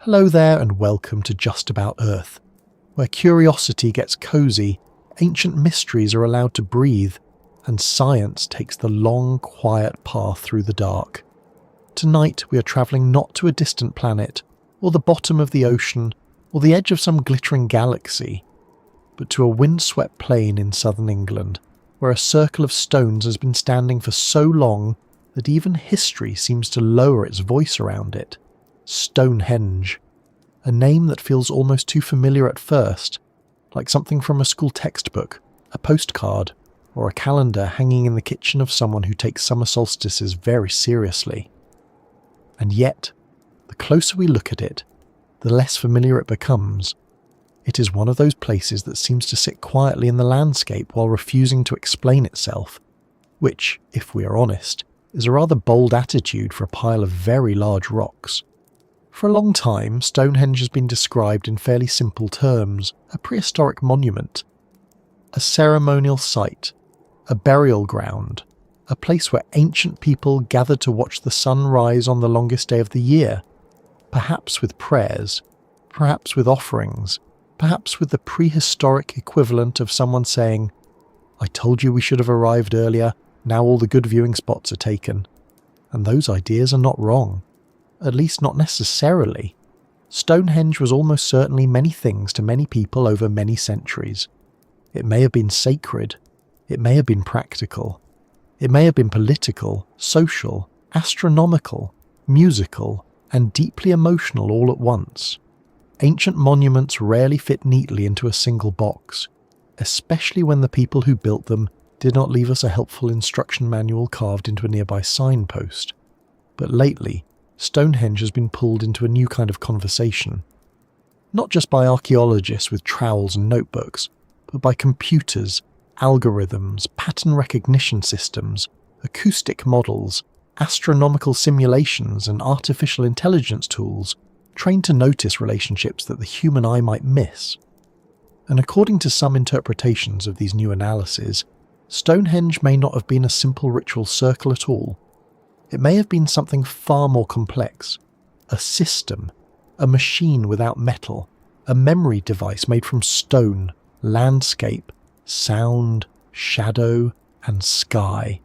Hello there and welcome to Just About Earth, where curiosity gets cozy, ancient mysteries are allowed to breathe, and science takes the long, quiet path through the dark. Tonight we are travelling not to a distant planet, or the bottom of the ocean, or the edge of some glittering galaxy, but to a windswept plain in southern England, where a circle of stones has been standing for so long that even history seems to lower its voice around it. Stonehenge. A name that feels almost too familiar at first, like something from a school textbook, a postcard, or a calendar hanging in the kitchen of someone who takes summer solstices very seriously. And yet, the closer we look at it, the less familiar it becomes. It is one of those places that seems to sit quietly in the landscape while refusing to explain itself, which, if we are honest, is a rather bold attitude for a pile of very large rocks. For a long time, Stonehenge has been described in fairly simple terms: a prehistoric monument, a ceremonial site, a burial ground, a place where ancient people gathered to watch the sun rise on the longest day of the year, perhaps with prayers, perhaps with offerings, perhaps with the prehistoric equivalent of someone saying, "I told you we should have arrived earlier, now all the good viewing spots are taken." And those ideas are not wrong. At least not necessarily. Stonehenge was almost certainly many things to many people over many centuries. It may have been sacred. It may have been practical. It may have been political, social, astronomical, musical, and deeply emotional all at once. Ancient monuments rarely fit neatly into a single box, especially when the people who built them did not leave us a helpful instruction manual carved into a nearby signpost. But lately, Stonehenge has been pulled into a new kind of conversation. Not just by archaeologists with trowels and notebooks, but by computers, algorithms, pattern recognition systems, acoustic models, astronomical simulations, and artificial intelligence tools trained to notice relationships that the human eye might miss. And according to some interpretations of these new analyses, Stonehenge may not have been a simple ritual circle at all. It may have been something far more complex. A system, a machine without metal, a memory device made from stone, landscape, sound, shadow, and sky.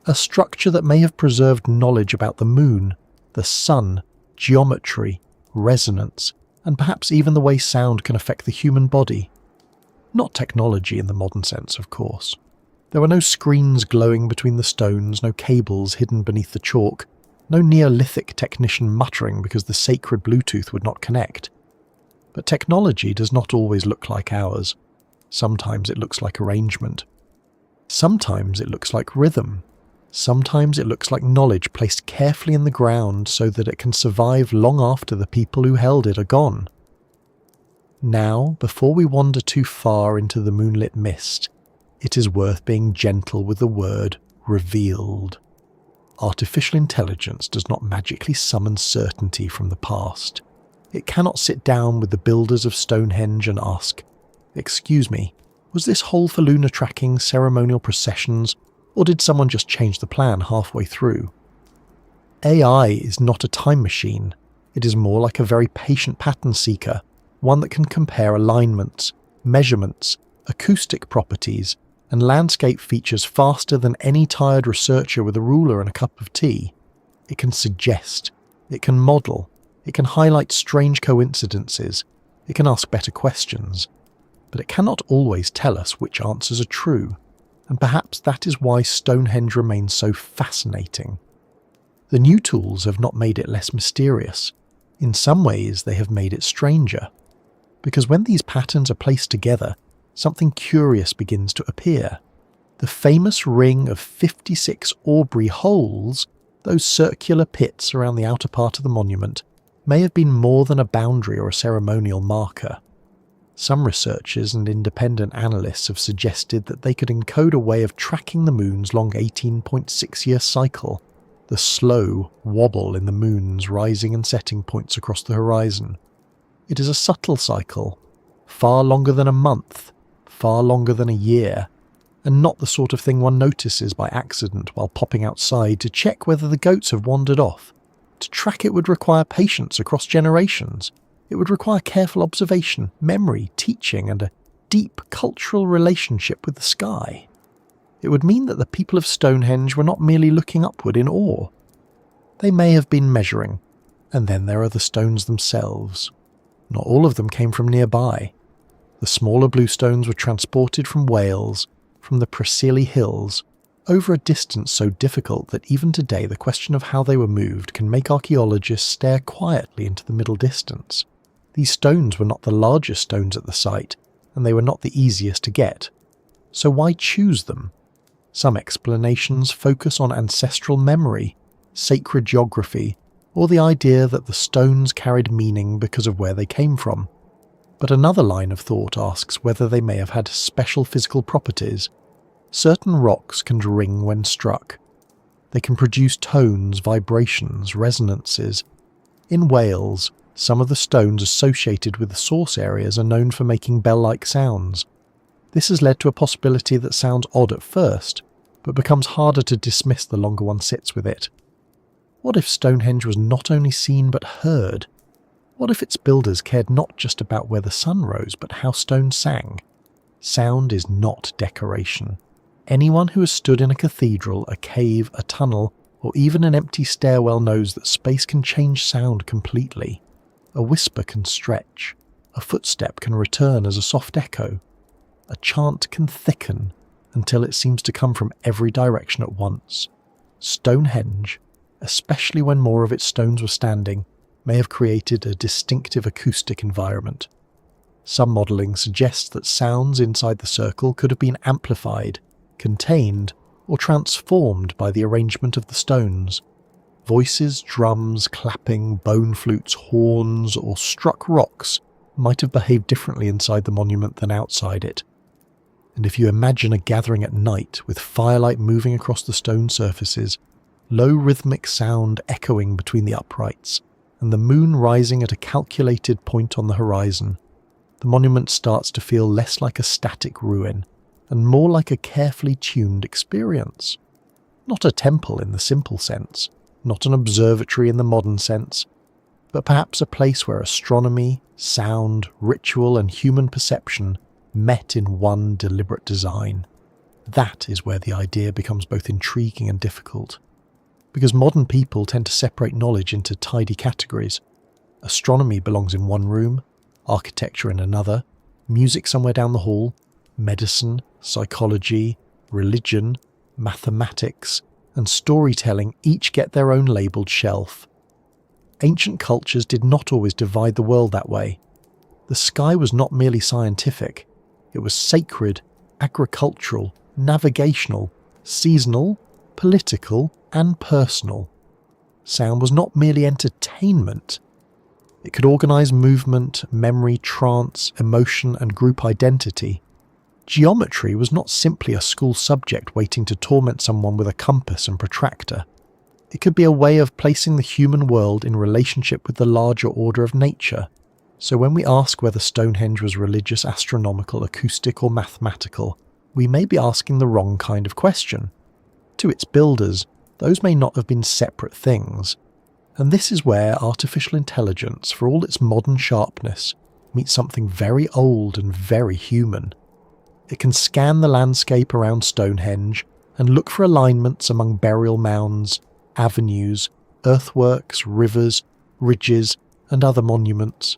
A structure that may have preserved knowledge about the moon, the sun, geometry, resonance, and perhaps even the way sound can affect the human body. Not technology in the modern sense, of course. There were no screens glowing between the stones, no cables hidden beneath the chalk, no Neolithic technician muttering because the sacred Bluetooth would not connect. But technology does not always look like ours. Sometimes it looks like arrangement. Sometimes it looks like rhythm. Sometimes it looks like knowledge placed carefully in the ground so that it can survive long after the people who held it are gone. Now, before we wander too far into the moonlit mist, it is worth being gentle with the word revealed. Artificial intelligence does not magically summon certainty from the past. It cannot sit down with the builders of Stonehenge and ask, "Excuse me, was this hole for lunar tracking ceremonial processions, or did someone just change the plan halfway through?" AI is not a time machine. It is more like a very patient pattern seeker, one that can compare alignments, measurements, acoustic properties, and landscape features faster than any tired researcher with a ruler and a cup of tea. It can suggest, it can model, it can highlight strange coincidences, it can ask better questions, but it cannot always tell us which answers are true, and perhaps that is why Stonehenge remains so fascinating. The new tools have not made it less mysterious. In some ways, they have made it stranger, because when these patterns are placed together, something curious begins to appear. The famous ring of 56 Aubrey holes, those circular pits around the outer part of the monument, may have been more than a boundary or a ceremonial marker. Some researchers and independent analysts have suggested that they could encode a way of tracking the moon's long 18.6-year cycle, the slow wobble in the moon's rising and setting points across the horizon. It is a subtle cycle, far longer than a month, far longer than a year, and not the sort of thing one notices by accident while popping outside to check whether the goats have wandered off. To track it would require patience across generations. It would require careful observation, memory, teaching, and a deep cultural relationship with the sky. It would mean that the people of Stonehenge were not merely looking upward in awe. They may have been measuring, and then there are the stones themselves. Not all of them came from nearby. The smaller blue stones were transported from Wales, from the Preseli Hills, over a distance so difficult that even today the question of how they were moved can make archaeologists stare quietly into the middle distance. These stones were not the largest stones at the site, and they were not the easiest to get. So why choose them? Some explanations focus on ancestral memory, sacred geography, or the idea that the stones carried meaning because of where they came from. But another line of thought asks whether they may have had special physical properties. Certain rocks can ring when struck. They can produce tones, vibrations, resonances. In Wales, some of the stones associated with the source areas are known for making bell-like sounds. This has led to a possibility that sounds odd at first, but becomes harder to dismiss the longer one sits with it. What if Stonehenge was not only seen but heard? What if its builders cared not just about where the sun rose, but how stone sang? Sound is not decoration. Anyone who has stood in a cathedral, a cave, a tunnel, or even an empty stairwell knows that space can change sound completely. A whisper can stretch. A footstep can return as a soft echo. A chant can thicken until it seems to come from every direction at once. Stonehenge, especially when more of its stones were standing, may have created a distinctive acoustic environment. Some modelling suggests that sounds inside the circle could have been amplified, contained, or transformed by the arrangement of the stones. Voices, drums, clapping, bone flutes, horns, or struck rocks might have behaved differently inside the monument than outside it. And if you imagine a gathering at night with firelight moving across the stone surfaces, low rhythmic sound echoing between the uprights, and the moon rising at a calculated point on the horizon, the monument starts to feel less like a static ruin and more like a carefully tuned experience. Not a temple in the simple sense, not an observatory in the modern sense, but perhaps a place where astronomy, sound, ritual, and human perception met in one deliberate design. That is where the idea becomes both intriguing and difficult. Because modern people tend to separate knowledge into tidy categories. Astronomy belongs in one room, architecture in another, music somewhere down the hall, medicine, psychology, religion, mathematics, and storytelling each get their own labelled shelf. Ancient cultures did not always divide the world that way. The sky was not merely scientific, it was sacred, agricultural, navigational, seasonal, political, and personal. Sound was not merely entertainment. It could organise movement, memory, trance, emotion, and group identity. Geometry was not simply a school subject waiting to torment someone with a compass and protractor. It could be a way of placing the human world in relationship with the larger order of nature. So when we ask whether Stonehenge was religious, astronomical, acoustic, or mathematical, we may be asking the wrong kind of question. To its builders, those may not have been separate things. And this is where artificial intelligence, for all its modern sharpness, meets something very old and very human. It can scan the landscape around Stonehenge and look for alignments among burial mounds, avenues, earthworks, rivers, ridges, and other monuments.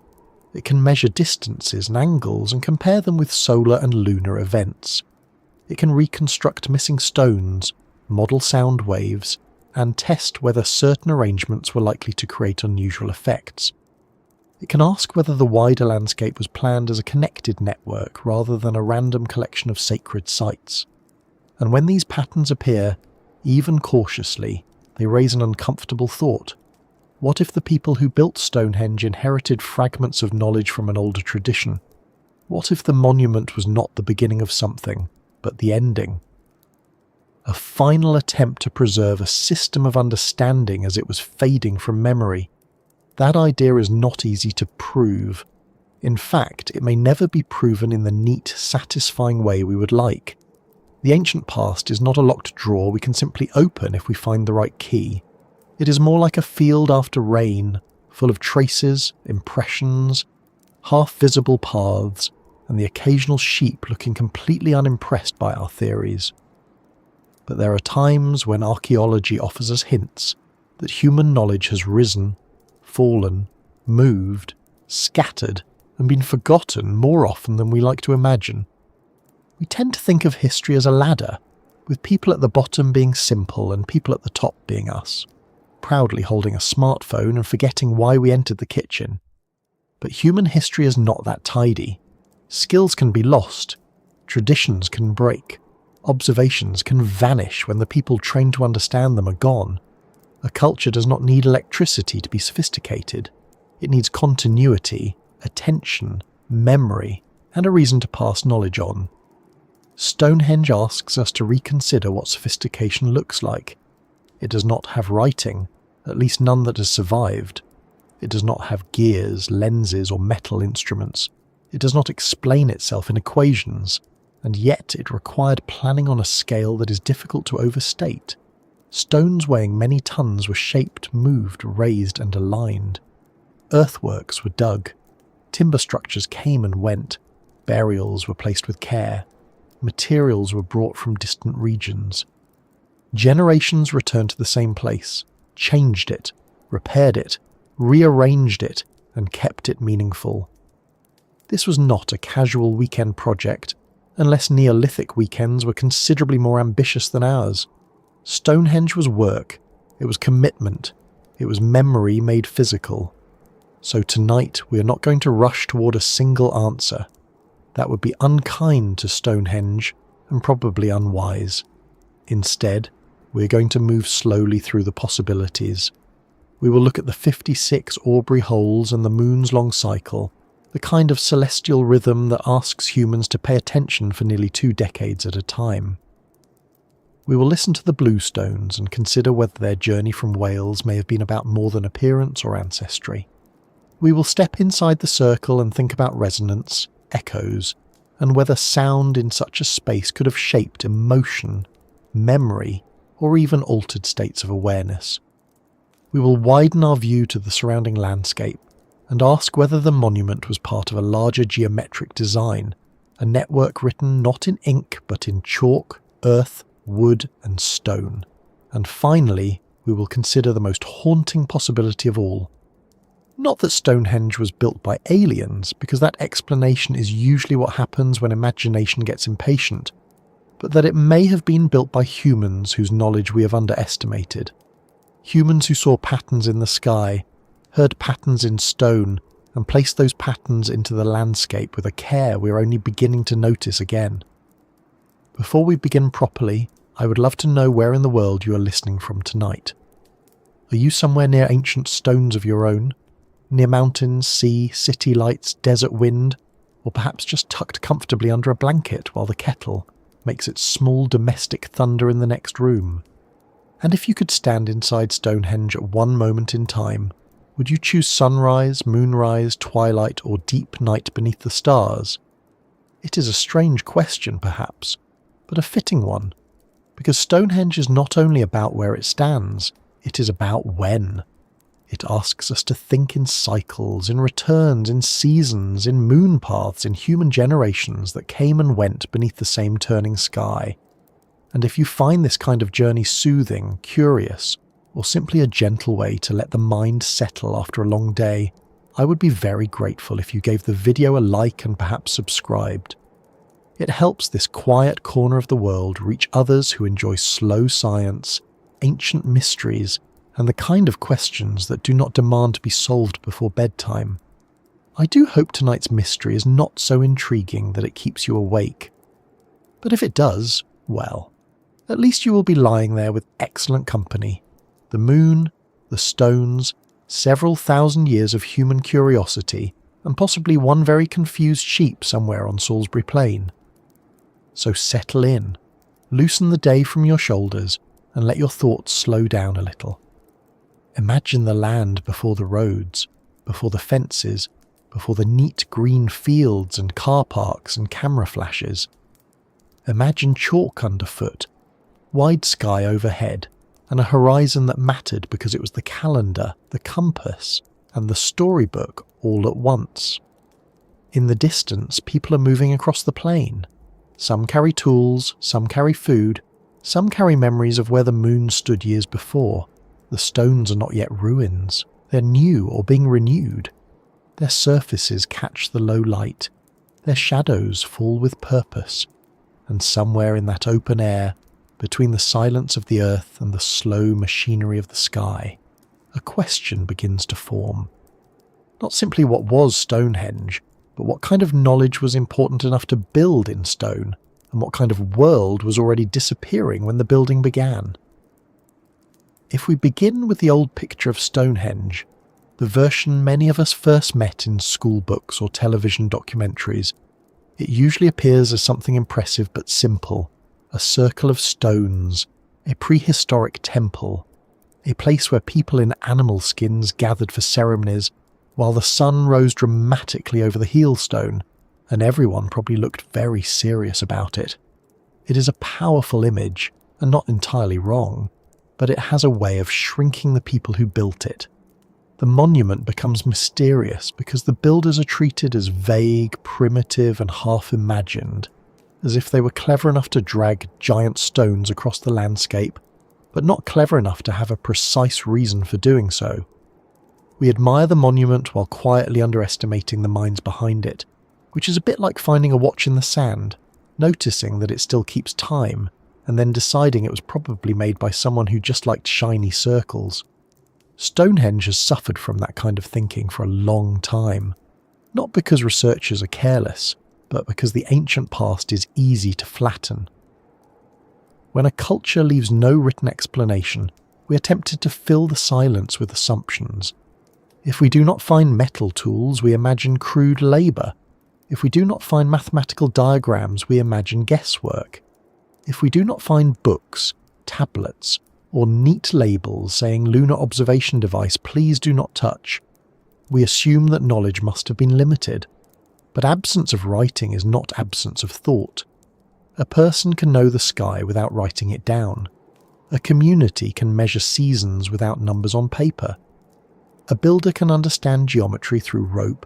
It can measure distances and angles and compare them with solar and lunar events. It can reconstruct missing stones, model sound waves, and test whether certain arrangements were likely to create unusual effects. It can ask whether the wider landscape was planned as a connected network rather than a random collection of sacred sites. And when these patterns appear, even cautiously, they raise an uncomfortable thought. What if the people who built Stonehenge inherited fragments of knowledge from an older tradition? What if the monument was not the beginning of something, but the ending? A final attempt to preserve a system of understanding as it was fading from memory. That idea is not easy to prove. In fact, it may never be proven in the neat, satisfying way we would like. The ancient past is not a locked drawer we can simply open if we find the right key. It is more like a field after rain, full of traces, impressions, half-visible paths, and the occasional sheep looking completely unimpressed by our theories. But there are times when archaeology offers us hints that human knowledge has risen, fallen, moved, scattered, and been forgotten more often than we like to imagine. We tend to think of history as a ladder, with people at the bottom being simple and people at the top being us, proudly holding a smartphone and forgetting why we entered the kitchen. But human history is not that tidy. Skills can be lost, traditions can break, observations can vanish when the people trained to understand them are gone. A culture does not need electricity to be sophisticated. It needs continuity, attention, memory, and a reason to pass knowledge on. Stonehenge asks us to reconsider what sophistication looks like. It does not have writing, at least none that has survived. It does not have gears, lenses, or metal instruments. It does not explain itself in equations, and yet it required planning on a scale that is difficult to overstate. Stones weighing many tons were shaped, moved, raised, and aligned. Earthworks were dug. Timber structures came and went. Burials were placed with care. Materials were brought from distant regions. Generations returned to the same place, changed it, repaired it, rearranged it, and kept it meaningful. This was not a casual weekend project, unless Neolithic weekends were considerably more ambitious than ours. Stonehenge was work, it was commitment, it was memory made physical. So tonight we are not going to rush toward a single answer. That would be unkind to Stonehenge and probably unwise. Instead, we are going to move slowly through the possibilities. We will look at the 56 Aubrey holes and the moon's long cycle, the kind of celestial rhythm that asks humans to pay attention for nearly 2 decades at a time. We will listen to the bluestones and consider whether their journey from Wales may have been about more than appearance or ancestry. We will step inside the circle and think about resonance, echoes, and whether sound in such a space could have shaped emotion, memory, or even altered states of awareness. We will widen our view to the surrounding landscape and ask whether the monument was part of a larger geometric design, a network written not in ink but in chalk, earth, wood, and stone. And finally, we will consider the most haunting possibility of all. Not that Stonehenge was built by aliens, because that explanation is usually what happens when imagination gets impatient, but that it may have been built by humans whose knowledge we have underestimated. Humans who saw patterns in the sky, heard patterns in stone, and placed those patterns into the landscape with a care we are only beginning to notice again. Before we begin properly, I would love to know where in the world you are listening from tonight. Are you somewhere near ancient stones of your own? Near mountains, sea, city lights, desert wind, or perhaps just tucked comfortably under a blanket while the kettle makes its small domestic thunder in the next room? And if you could stand inside Stonehenge at one moment in time, would you choose sunrise, moonrise, twilight, or deep night beneath the stars? It is a strange question, perhaps, but a fitting one, because Stonehenge is not only about where it stands, it is about when. It asks us to think in cycles, in returns, in seasons, in moon paths, in human generations that came and went beneath the same turning sky. And if you find this kind of journey soothing, curious, or simply a gentle way to let the mind settle after a long day, I would be very grateful if you gave the video a like and perhaps subscribed. It helps this quiet corner of the world reach others who enjoy slow science, ancient mysteries, and the kind of questions that do not demand to be solved before bedtime. I do hope tonight's mystery is not so intriguing that it keeps you awake. But if it does, well, at least you will be lying there with excellent company. The moon, the stones, several thousand years of human curiosity, and possibly one very confused sheep somewhere on Salisbury Plain. So settle in, loosen the day from your shoulders, and let your thoughts slow down a little. Imagine the land before the roads, before the fences, before the neat green fields and car parks and camera flashes. Imagine chalk underfoot, wide sky overhead, and a horizon that mattered because it was the calendar, the compass, and the storybook all at once. In the distance, people are moving across the plain. Some carry tools, some carry food, some carry memories of where the moon stood years before. The stones are not yet ruins. They're new or being renewed. Their surfaces catch the low light. Their shadows fall with purpose. And somewhere in that open air, between the silence of the earth and the slow machinery of the sky, a question begins to form. Not simply what was Stonehenge, but what kind of knowledge was important enough to build in stone, and what kind of world was already disappearing when the building began. If we begin with the old picture of Stonehenge, the version many of us first met in school books or television documentaries, it usually appears as something impressive but simple, a circle of stones, a prehistoric temple, a place where people in animal skins gathered for ceremonies while the sun rose dramatically over the heelstone, and everyone probably looked very serious about it. It is a powerful image, and not entirely wrong, but it has a way of shrinking the people who built it. The monument becomes mysterious because the builders are treated as vague, primitive, and half-imagined, as if they were clever enough to drag giant stones across the landscape, but not clever enough to have a precise reason for doing so. We admire the monument while quietly underestimating the minds behind it, which is a bit like finding a watch in the sand, noticing that it still keeps time, and then deciding it was probably made by someone who just liked shiny circles. Stonehenge has suffered from that kind of thinking for a long time, not because researchers are careless, but because the ancient past is easy to flatten. When a culture leaves no written explanation, we are tempted to fill the silence with assumptions. If we do not find metal tools, we imagine crude labour. If we do not find mathematical diagrams, we imagine guesswork. If we do not find books, tablets, or neat labels saying lunar observation device, please do not touch, we assume that knowledge must have been limited. But absence of writing is not absence of thought. A person can know the sky without writing it down. A community can measure seasons without numbers on paper. A builder can understand geometry through rope,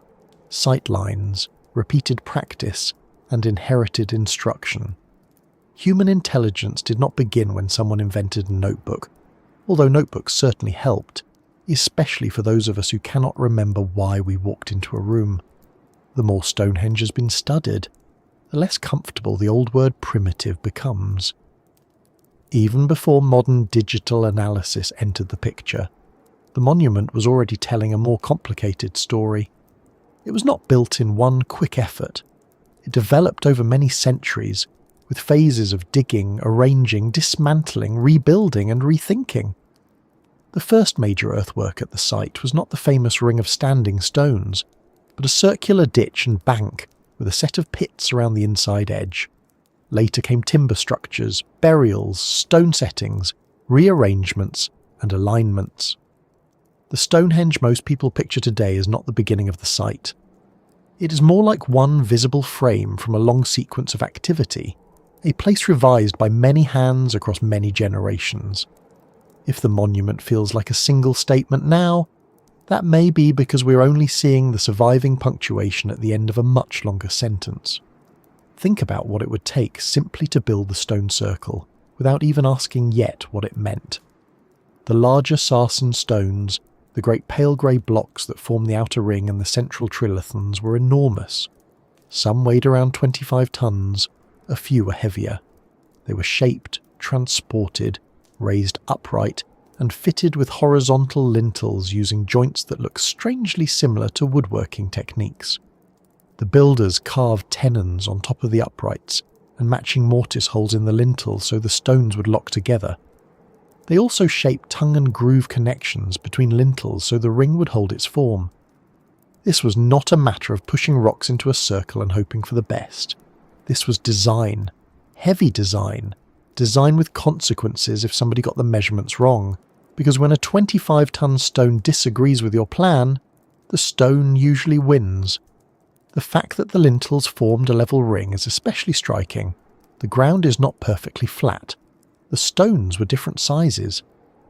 sight lines, repeated practice, and inherited instruction. Human intelligence did not begin when someone invented a notebook, although notebooks certainly helped, especially for those of us who cannot remember why we walked into a room. The more Stonehenge has been studied, the less comfortable the old word primitive becomes. Even before modern digital analysis entered the picture, the monument was already telling a more complicated story. It was not built in one quick effort. It developed over many centuries, with phases of digging, arranging, dismantling, rebuilding, and rethinking. The first major earthwork at the site was not the famous ring of standing stones, but a circular ditch and bank with a set of pits around the inside edge. Later came timber structures, burials, stone settings, rearrangements, and alignments. The Stonehenge most people picture today is not the beginning of the site. It is more like one visible frame from a long sequence of activity, a place revised by many hands across many generations. If the monument feels like a single statement now, that may be because we're only seeing the surviving punctuation at the end of a much longer sentence. Think about what it would take simply to build the stone circle, without even asking yet what it meant. The larger sarsen stones, the great pale grey blocks that form the outer ring and the central trilithons, were enormous. Some weighed around 25 tons, a few were heavier. They were shaped, transported, raised upright, and fitted with horizontal lintels using joints that look strangely similar to woodworking techniques. The builders carved tenons on top of the uprights and matching mortise holes in the lintel so the stones would lock together. They also shaped tongue and groove connections between lintels so the ring would hold its form. This was not a matter of pushing rocks into a circle and hoping for the best. This was design, heavy design with consequences if somebody got the measurements wrong, because when a 25-ton stone disagrees with your plan, the stone usually wins. The fact that the lintels formed a level ring is especially striking. The ground is not perfectly flat. The stones were different sizes.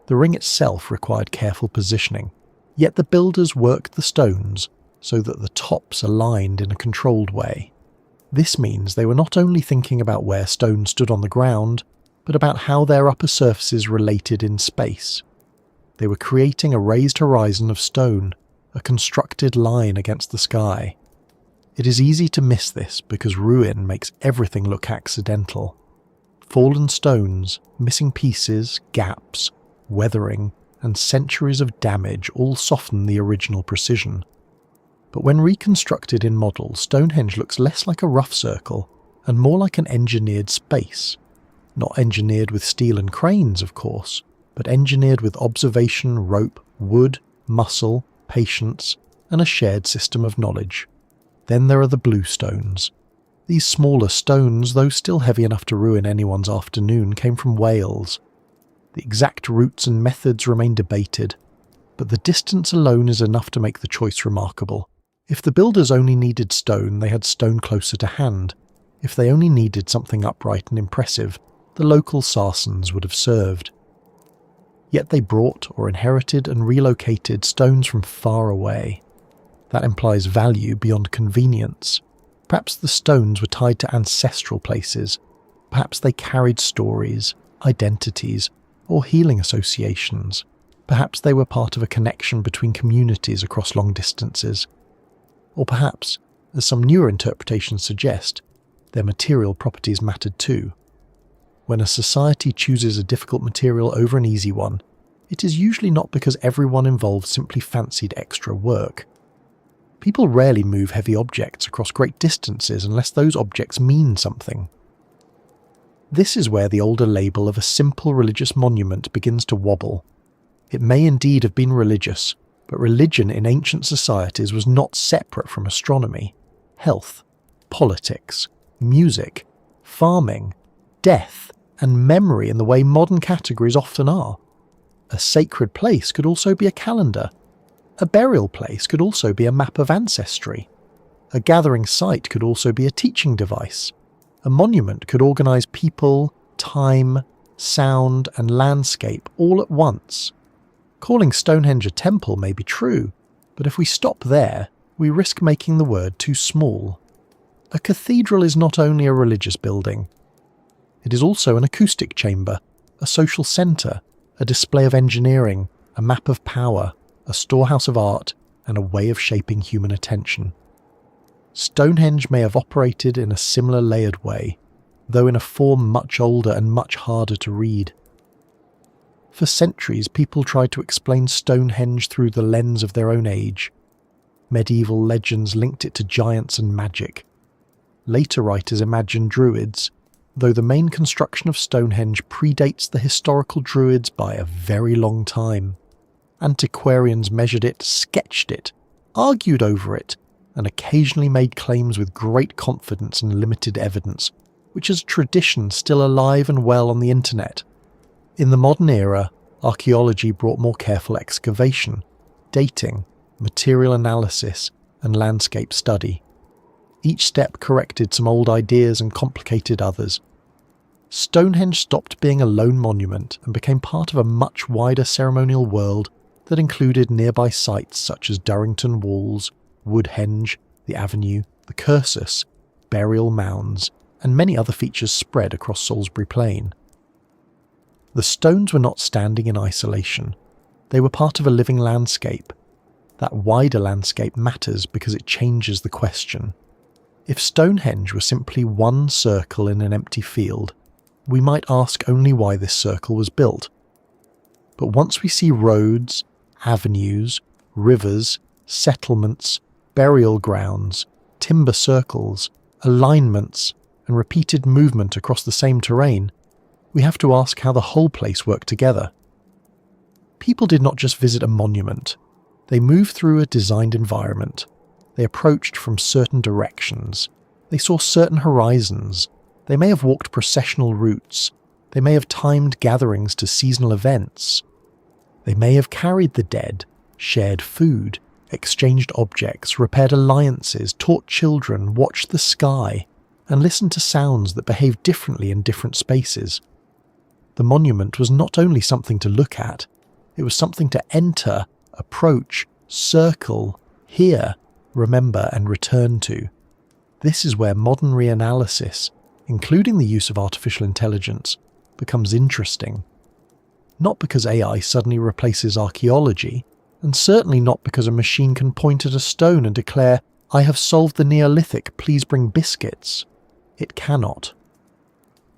The ring itself required careful positioning, yet the builders worked the stones so that the tops aligned in a controlled way. This means they were not only thinking about where stones stood on the ground, but about how their upper surfaces related in space. They were creating a raised horizon of stone, a constructed line against the sky. It is easy to miss this because ruin makes everything look accidental. Fallen stones, missing pieces, gaps, weathering, and centuries of damage all soften the original precision. But when reconstructed in models, Stonehenge looks less like a rough circle and more like an engineered space. Not engineered with steel and cranes, of course, but engineered with observation, rope, wood, muscle, patience, and a shared system of knowledge. Then there are the blue stones. These smaller stones, though still heavy enough to ruin anyone's afternoon, came from Wales. The exact routes and methods remain debated, but the distance alone is enough to make the choice remarkable. If the builders only needed stone, they had stone closer to hand. If they only needed something upright and impressive, the local Sarsens would have served. Yet they brought or inherited and relocated stones from far away. That implies value beyond convenience. Perhaps the stones were tied to ancestral places. Perhaps they carried stories, identities, or healing associations. Perhaps they were part of a connection between communities across long distances. Or perhaps, as some newer interpretations suggest, their material properties mattered too. When a society chooses a difficult material over an easy one, it is usually not because everyone involved simply fancied extra work. People rarely move heavy objects across great distances unless those objects mean something. This is where the older label of a simple religious monument begins to wobble. It may indeed have been religious, but religion in ancient societies was not separate from astronomy, health, politics, music, farming, death, and memory in the way modern categories often are. A sacred place could also be a calendar. A burial place could also be a map of ancestry. A gathering site could also be a teaching device. A monument could organise people, time, sound, and landscape all at once. Calling Stonehenge a temple may be true, but if we stop there, we risk making the word too small. A cathedral is not only a religious building. It is also an acoustic chamber, a social centre, a display of engineering, a map of power, a storehouse of art, and a way of shaping human attention. Stonehenge may have operated in a similar layered way, though in a form much older and much harder to read. For centuries, people tried to explain Stonehenge through the lens of their own age. Medieval legends linked it to giants and magic. Later writers imagined druids, though the main construction of Stonehenge predates the historical druids by a very long time. Antiquarians measured it, sketched it, argued over it, and occasionally made claims with great confidence and limited evidence, which is a tradition still alive and well on the internet. In the modern era, archaeology brought more careful excavation, dating, material analysis, and landscape study. Each step corrected some old ideas and complicated others. Stonehenge stopped being a lone monument and became part of a much wider ceremonial world that included nearby sites such as Durrington Walls, Woodhenge, the Avenue, the Cursus, burial mounds, and many other features spread across Salisbury Plain. The stones were not standing in isolation. They were part of a living landscape. That wider landscape matters because it changes the question. If Stonehenge were simply one circle in an empty field, we might ask only why this circle was built. But once we see roads, avenues, rivers, settlements, burial grounds, timber circles, alignments, and repeated movement across the same terrain, we have to ask how the whole place worked together. People did not just visit a monument. They moved through a designed environment. They approached from certain directions. They saw certain horizons. They may have walked processional routes. They may have timed gatherings to seasonal events. They may have carried the dead, shared food, exchanged objects, repaired alliances, taught children, watched the sky, and listened to sounds that behaved differently in different spaces. The monument was not only something to look at, It was something to enter, approach, circle, hear, remember and return to. This is where modern reanalysis, including the use of artificial intelligence, becomes interesting. Not because AI suddenly replaces archaeology, and certainly not because a machine can point at a stone and declare, "I have solved the Neolithic, please bring biscuits." It cannot.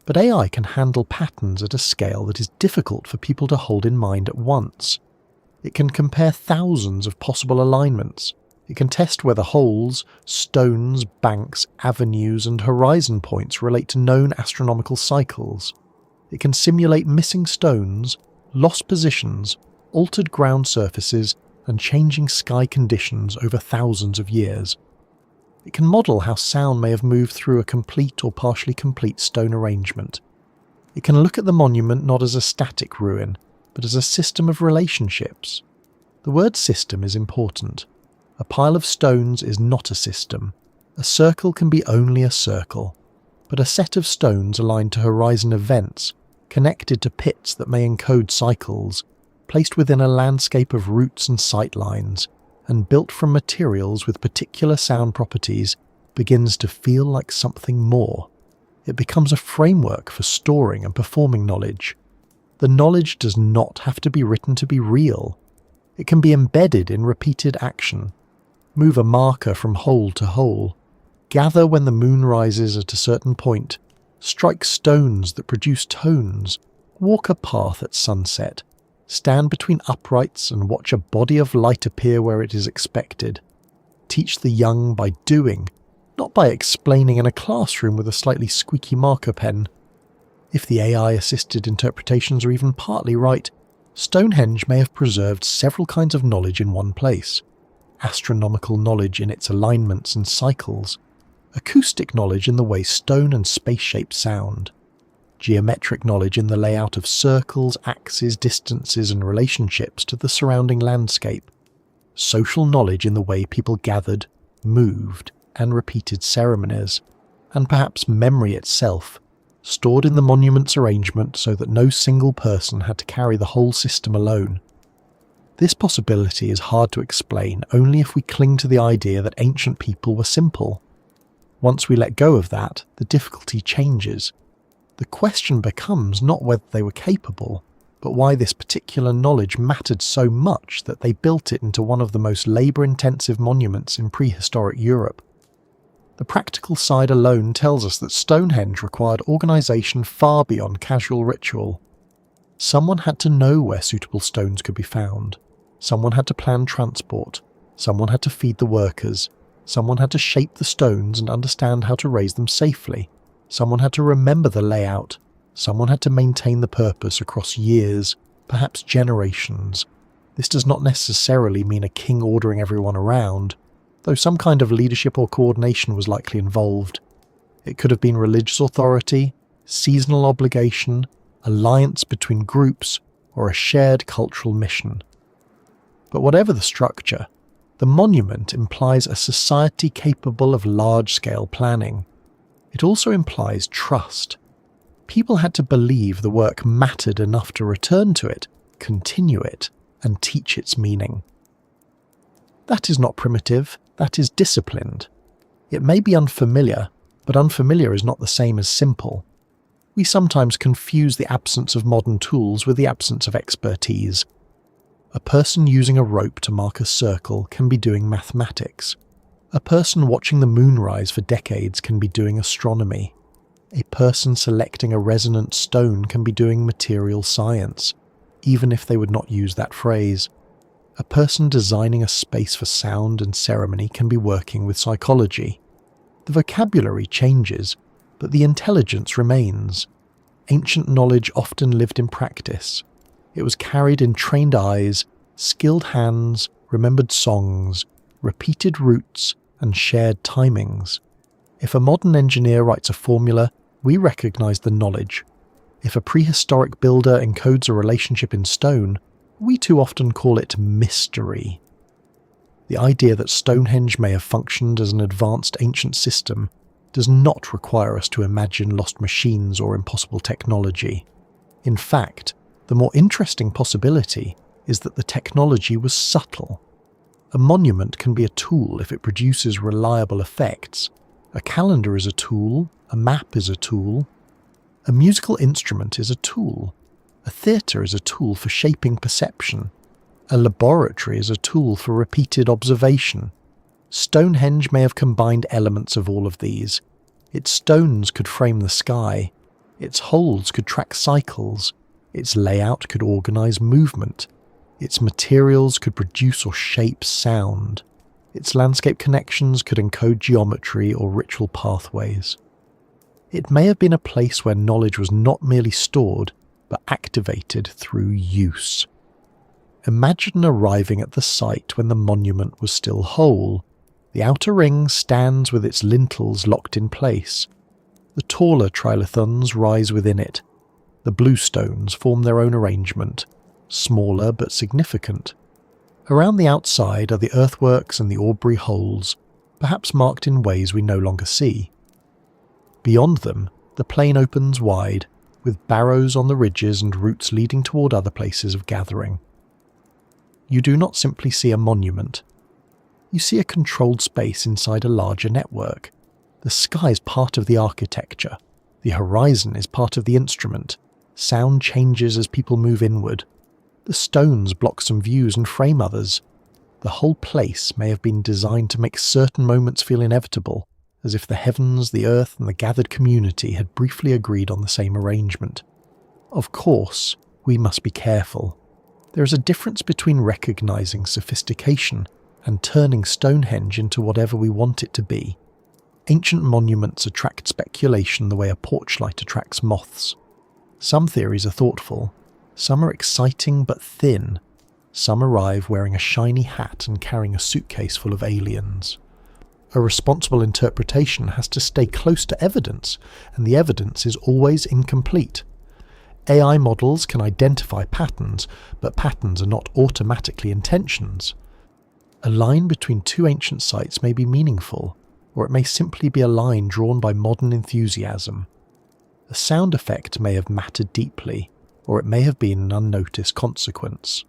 But AI can handle patterns at a scale that is difficult for people to hold in mind at once. It can compare thousands of possible alignments. It can test whether holes, stones, banks, avenues, and horizon points relate to known astronomical cycles. It can simulate missing stones, lost positions, altered ground surfaces, and changing sky conditions over thousands of years. It can model how sound may have moved through a complete or partially complete stone arrangement. It can look at the monument not as a static ruin, but as a system of relationships. The word system is important. A pile of stones is not a system. A circle can be only a circle. But a set of stones aligned to horizon events, connected to pits that may encode cycles, placed within a landscape of routes and sight lines, and built from materials with particular sound properties, begins to feel like something more. It becomes a framework for storing and performing knowledge. The knowledge does not have to be written to be real. It can be embedded in repeated action. Move a marker from hole to hole. Gather when the moon rises at a certain point. Strike stones that produce tones. Walk a path at sunset. Stand between uprights and watch a body of light appear where it is expected. Teach the young by doing, not by explaining in a classroom with a slightly squeaky marker pen. If the AI-assisted interpretations are even partly right, Stonehenge may have preserved several kinds of knowledge in one place. Astronomical knowledge in its alignments and cycles. Acoustic knowledge in the way stone and space shape sound. Geometric knowledge in the layout of circles, axes, distances and relationships to the surrounding landscape. Social knowledge in the way people gathered, moved, and repeated ceremonies. And perhaps memory itself, stored in the monument's arrangement so that no single person had to carry the whole system alone. This possibility is hard to explain only if we cling to the idea that ancient people were simple. Once we let go of that, the difficulty changes. The question becomes not whether they were capable, but why this particular knowledge mattered so much that they built it into one of the most labour-intensive monuments in prehistoric Europe. The practical side alone tells us that Stonehenge required organisation far beyond casual ritual. Someone had to know where suitable stones could be found. Someone had to plan transport. Someone had to feed the workers. Someone had to shape the stones and understand how to raise them safely. Someone had to remember the layout. Someone had to maintain the purpose across years, perhaps generations. This does not necessarily mean a king ordering everyone around, though some kind of leadership or coordination was likely involved. It could have been religious authority, seasonal obligation, alliance between groups, or a shared cultural mission. But whatever the structure, the monument implies a society capable of large-scale planning. It also implies trust. People had to believe the work mattered enough to return to it, continue it, and teach its meaning. That is not primitive, that is disciplined. It may be unfamiliar, but unfamiliar is not the same as simple. We sometimes confuse the absence of modern tools with the absence of expertise. A person using a rope to mark a circle can be doing mathematics. A person watching the moon rise for decades can be doing astronomy. A person selecting a resonant stone can be doing material science, even if they would not use that phrase. A person designing a space for sound and ceremony can be working with psychology. The vocabulary changes, but the intelligence remains. Ancient knowledge often lived in practice. It was carried in trained eyes, skilled hands, remembered songs, repeated routes, and shared timings. If a modern engineer writes a formula, we recognize the knowledge. If a prehistoric builder encodes a relationship in stone, we too often call it mystery. The idea that Stonehenge may have functioned as an advanced ancient system does not require us to imagine lost machines or impossible technology. In fact, the more interesting possibility is that the technology was subtle. A monument can be a tool if it produces reliable effects. A calendar is a tool, a map is a tool. A musical instrument is a tool. A theatre is a tool for shaping perception. A laboratory is a tool for repeated observation. Stonehenge may have combined elements of all of these. Its stones could frame the sky. Its holes could track cycles. Its layout could organise movement. Its materials could produce or shape sound. Its landscape connections could encode geometry or ritual pathways. It may have been a place where knowledge was not merely stored, but activated through use. Imagine arriving at the site when the monument was still whole. The outer ring stands with its lintels locked in place. The taller trilithons rise within it. The bluestones form their own arrangement, smaller but significant. Around the outside are the earthworks and the Aubrey holes, perhaps marked in ways we no longer see. Beyond them, the plain opens wide, with barrows on the ridges and routes leading toward other places of gathering. You do not simply see a monument. You see a controlled space inside a larger network. The sky is part of the architecture. The horizon is part of the instrument. Sound changes as people move inward. The stones block some views and frame others. The whole place may have been designed to make certain moments feel inevitable, as if the heavens, the earth, and the gathered community had briefly agreed on the same arrangement. Of course, we must be careful. There is a difference between recognizing sophistication and turning Stonehenge into whatever we want it to be. Ancient monuments attract speculation the way a porchlight attracts moths. Some theories are thoughtful. Some are exciting but thin. Some arrive wearing a shiny hat and carrying a suitcase full of aliens. A responsible interpretation has to stay close to evidence, and the evidence is always incomplete. AI models can identify patterns, but patterns are not automatically intentions. A line between two ancient sites may be meaningful, or it may simply be a line drawn by modern enthusiasm. A sound effect may have mattered deeply, or it may have been an unnoticed consequence.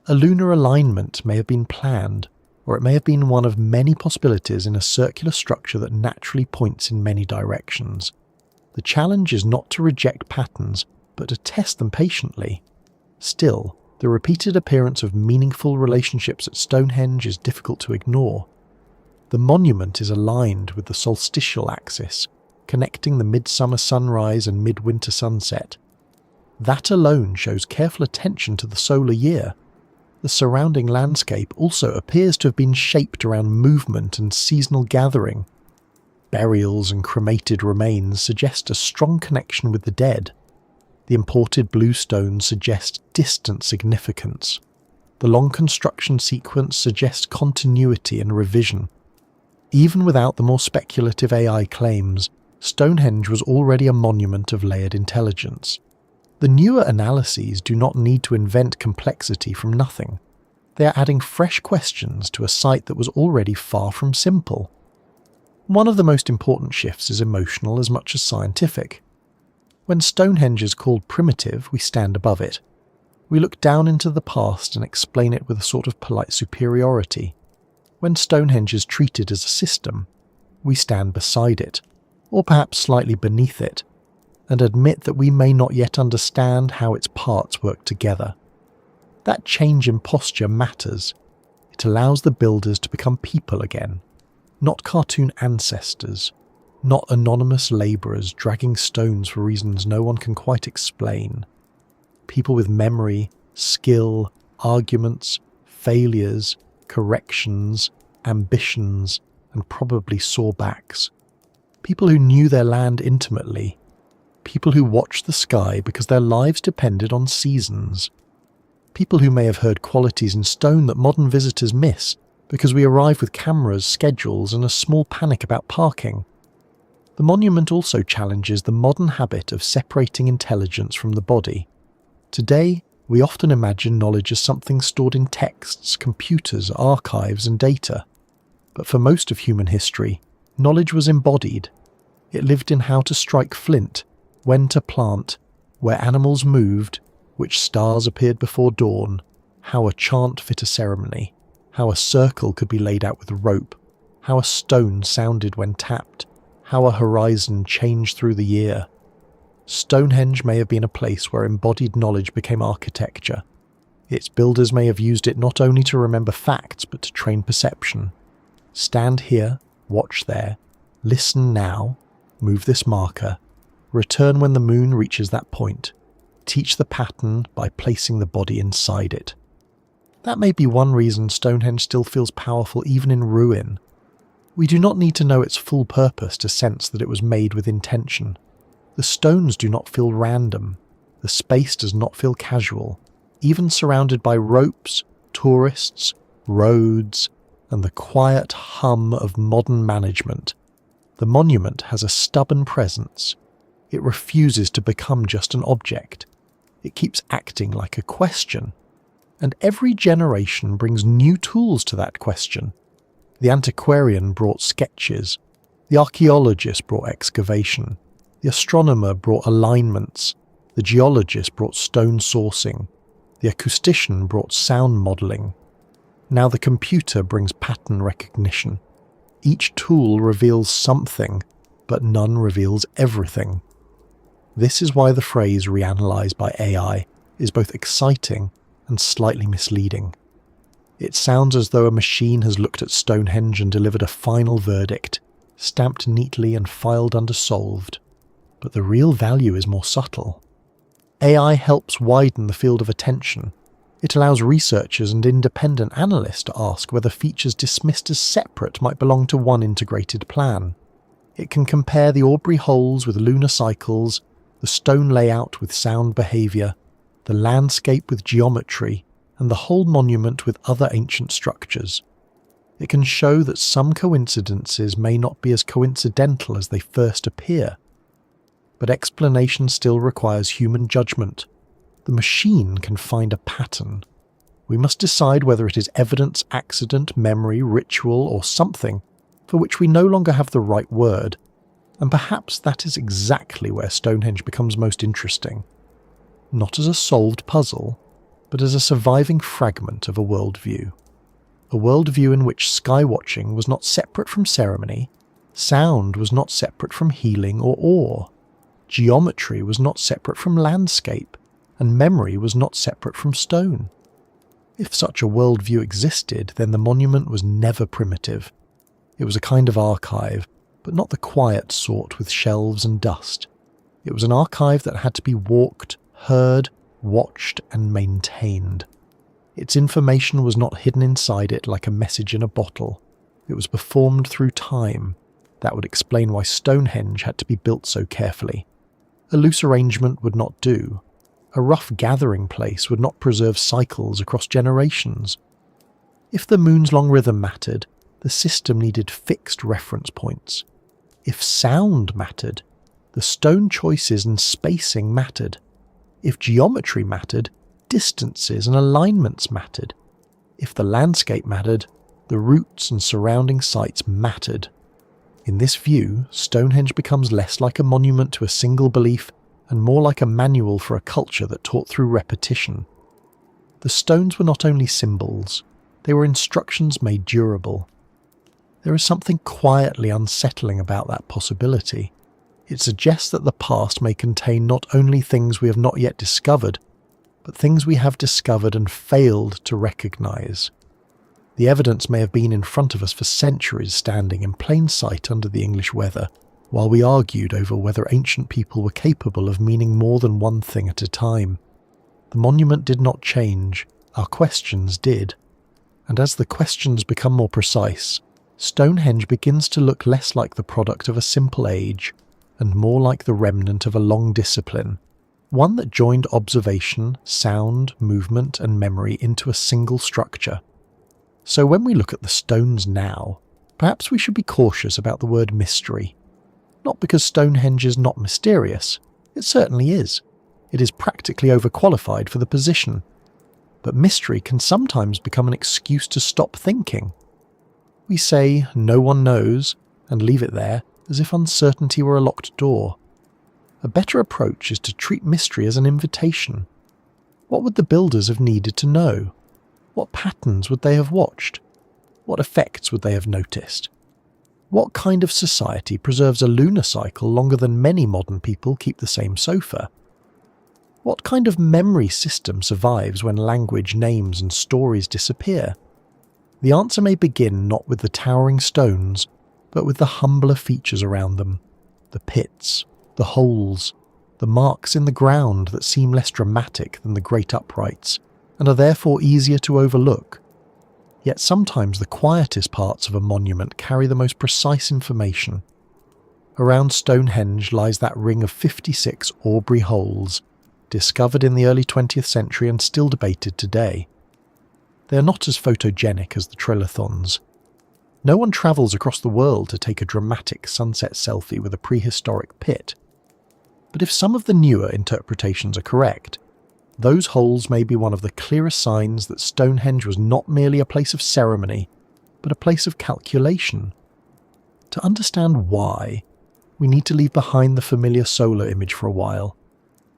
A lunar alignment may have been planned, or it may have been one of many possibilities in a circular structure that naturally points in many directions. The challenge is not to reject patterns, but to test them patiently. Still, the repeated appearance of meaningful relationships at Stonehenge is difficult to ignore. The monument is aligned with the solstitial axis, connecting the midsummer sunrise and midwinter sunset. That alone shows careful attention to the solar year. The surrounding landscape also appears to have been shaped around movement and seasonal gathering. Burials and cremated remains suggest a strong connection with the dead. The imported bluestones suggest distant significance. The long construction sequence suggests continuity and revision. Even without the more speculative AI claims, Stonehenge was already a monument of layered intelligence. The newer analyses do not need to invent complexity from nothing. They are adding fresh questions to a site that was already far from simple. One of the most important shifts is emotional as much as scientific. When Stonehenge is called primitive, we stand above it. We look down into the past and explain it with a sort of polite superiority. When Stonehenge is treated as a system, we stand beside it, or perhaps slightly beneath it, and admit that we may not yet understand how its parts work together. That change in posture matters. It allows the builders to become people again, not cartoon ancestors, not anonymous labourers dragging stones for reasons no one can quite explain. People with memory, skill, arguments, failures, corrections, ambitions, and probably sore backs. People who knew their land intimately. People who watched the sky because their lives depended on seasons. People who may have heard qualities in stone that modern visitors miss because we arrive with cameras, schedules, and a small panic about parking. The monument also challenges the modern habit of separating intelligence from the body. Today, we often imagine knowledge as something stored in texts, computers, archives, and data. But for most of human history, knowledge was embodied. It lived in how to strike flint, when to plant, where animals moved, which stars appeared before dawn, how a chant fit a ceremony, how a circle could be laid out with rope, how a stone sounded when tapped, how a horizon changed through the year. Stonehenge may have been a place where embodied knowledge became architecture. Its builders may have used it not only to remember facts but to train perception. Stand here, watch there, listen now, move this marker, return when the moon reaches that point, teach the pattern by placing the body inside it. That may be one reason Stonehenge still feels powerful even in ruin. We do not need to know its full purpose to sense that it was made with intention. The stones do not feel random. The space does not feel casual, even surrounded by ropes, tourists, roads, and the quiet hum of modern management. The monument has a stubborn presence. It refuses to become just an object. It keeps acting like a question. And every generation brings new tools to that question. The antiquarian brought sketches. The archaeologist brought excavation. The astronomer brought alignments. The geologist brought stone sourcing. The acoustician brought sound modelling. Now the computer brings pattern recognition. Each tool reveals something, but none reveals everything. This is why the phrase reanalyzed by AI is both exciting and slightly misleading. It sounds as though a machine has looked at Stonehenge and delivered a final verdict, stamped neatly and filed under solved. But the real value is more subtle. AI helps widen the field of attention. It allows researchers and independent analysts to ask whether features dismissed as separate might belong to one integrated plan. It can compare the Aubrey holes with lunar cycles, the stone layout with sound behaviour, the landscape with geometry, and the whole monument with other ancient structures. It can show that some coincidences may not be as coincidental as they first appear. But explanation still requires human judgment. The machine can find a pattern. We must decide whether it is evidence, accident, memory, ritual, or something for which we no longer have the right word. And perhaps that is exactly where Stonehenge becomes most interesting. Not as a solved puzzle, but as a surviving fragment of a worldview. A worldview in which skywatching was not separate from ceremony, sound was not separate from healing or awe, geometry was not separate from landscape, and memory was not separate from stone. If such a worldview existed, then the monument was never primitive. It was a kind of archive, but not the quiet sort with shelves and dust. It was an archive that had to be walked, heard, watched, and maintained. Its information was not hidden inside it like a message in a bottle. It was performed through time. That would explain why Stonehenge had to be built so carefully. A loose arrangement would not do. A rough gathering place would not preserve cycles across generations. If the moon's long rhythm mattered, the system needed fixed reference points. If sound mattered, the stone choices and spacing mattered. If geometry mattered, distances and alignments mattered. If the landscape mattered, the routes and surrounding sites mattered. In this view, Stonehenge becomes less like a monument to a single belief and more like a manual for a culture that taught through repetition. The stones were not only symbols, they were instructions made durable. There is something quietly unsettling about that possibility. It suggests that the past may contain not only things we have not yet discovered, but things we have discovered and failed to recognize. The evidence may have been in front of us for centuries, standing in plain sight under the English weather, while we argued over whether ancient people were capable of meaning more than one thing at a time. The monument did not change, our questions did. And as the questions become more precise, Stonehenge begins to look less like the product of a simple age, and more like the remnant of a long discipline, one that joined observation, sound, movement, and memory into a single structure. So when we look at the stones now, perhaps we should be cautious about the word mystery. Not because Stonehenge is not mysterious, it certainly is. It is practically overqualified for the position. But mystery can sometimes become an excuse to stop thinking. We say, "no one knows," and leave it there, as if uncertainty were a locked door. A better approach is to treat mystery as an invitation. What would the builders have needed to know? What patterns would they have watched? What effects would they have noticed? What kind of society preserves a lunar cycle longer than many modern people keep the same sofa? What kind of memory system survives when language, names and stories disappear? The answer may begin not with the towering stones, but with the humbler features around them. The pits, the holes, the marks in the ground that seem less dramatic than the great uprights, and are therefore easier to overlook. Yet sometimes the quietest parts of a monument carry the most precise information. Around Stonehenge lies that ring of 56 Aubrey holes, discovered in the early 20th century and still debated today. They are not as photogenic as the trilithons. No one travels across the world to take a dramatic sunset selfie with a prehistoric pit. But if some of the newer interpretations are correct, those holes may be one of the clearest signs that Stonehenge was not merely a place of ceremony, but a place of calculation. To understand why, we need to leave behind the familiar solar image for a while,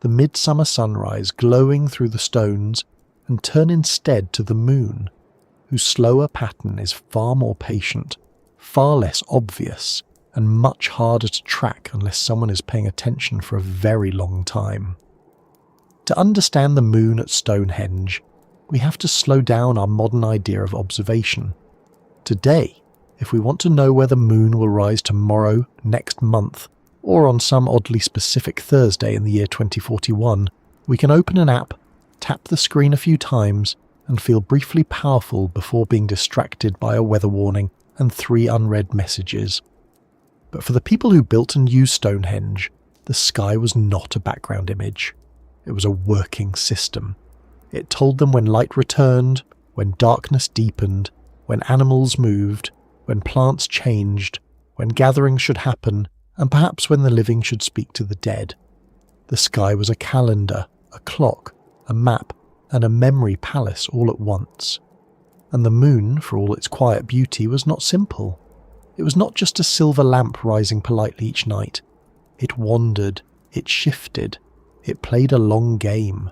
the midsummer sunrise glowing through the stones, and turn instead to the moon, whose slower pattern is far more patient, far less obvious, and much harder to track unless someone is paying attention for a very long time. To understand the moon at Stonehenge, we have to slow down our modern idea of observation. Today, if we want to know where the moon will rise tomorrow, next month, or on some oddly specific Thursday in the year 2041, we can open an app, tap the screen a few times, and feel briefly powerful before being distracted by a weather warning and 3 unread messages. But for the people who built and used Stonehenge, the sky was not a background image. It was a working system. It told them when light returned, when darkness deepened, when animals moved, when plants changed, when gatherings should happen, and perhaps when the living should speak to the dead. The sky was a calendar, a clock, a map, and a memory palace all at once. And the moon, for all its quiet beauty, was not simple. It was not just a silver lamp rising politely each night. It wandered, it shifted, it played a long game.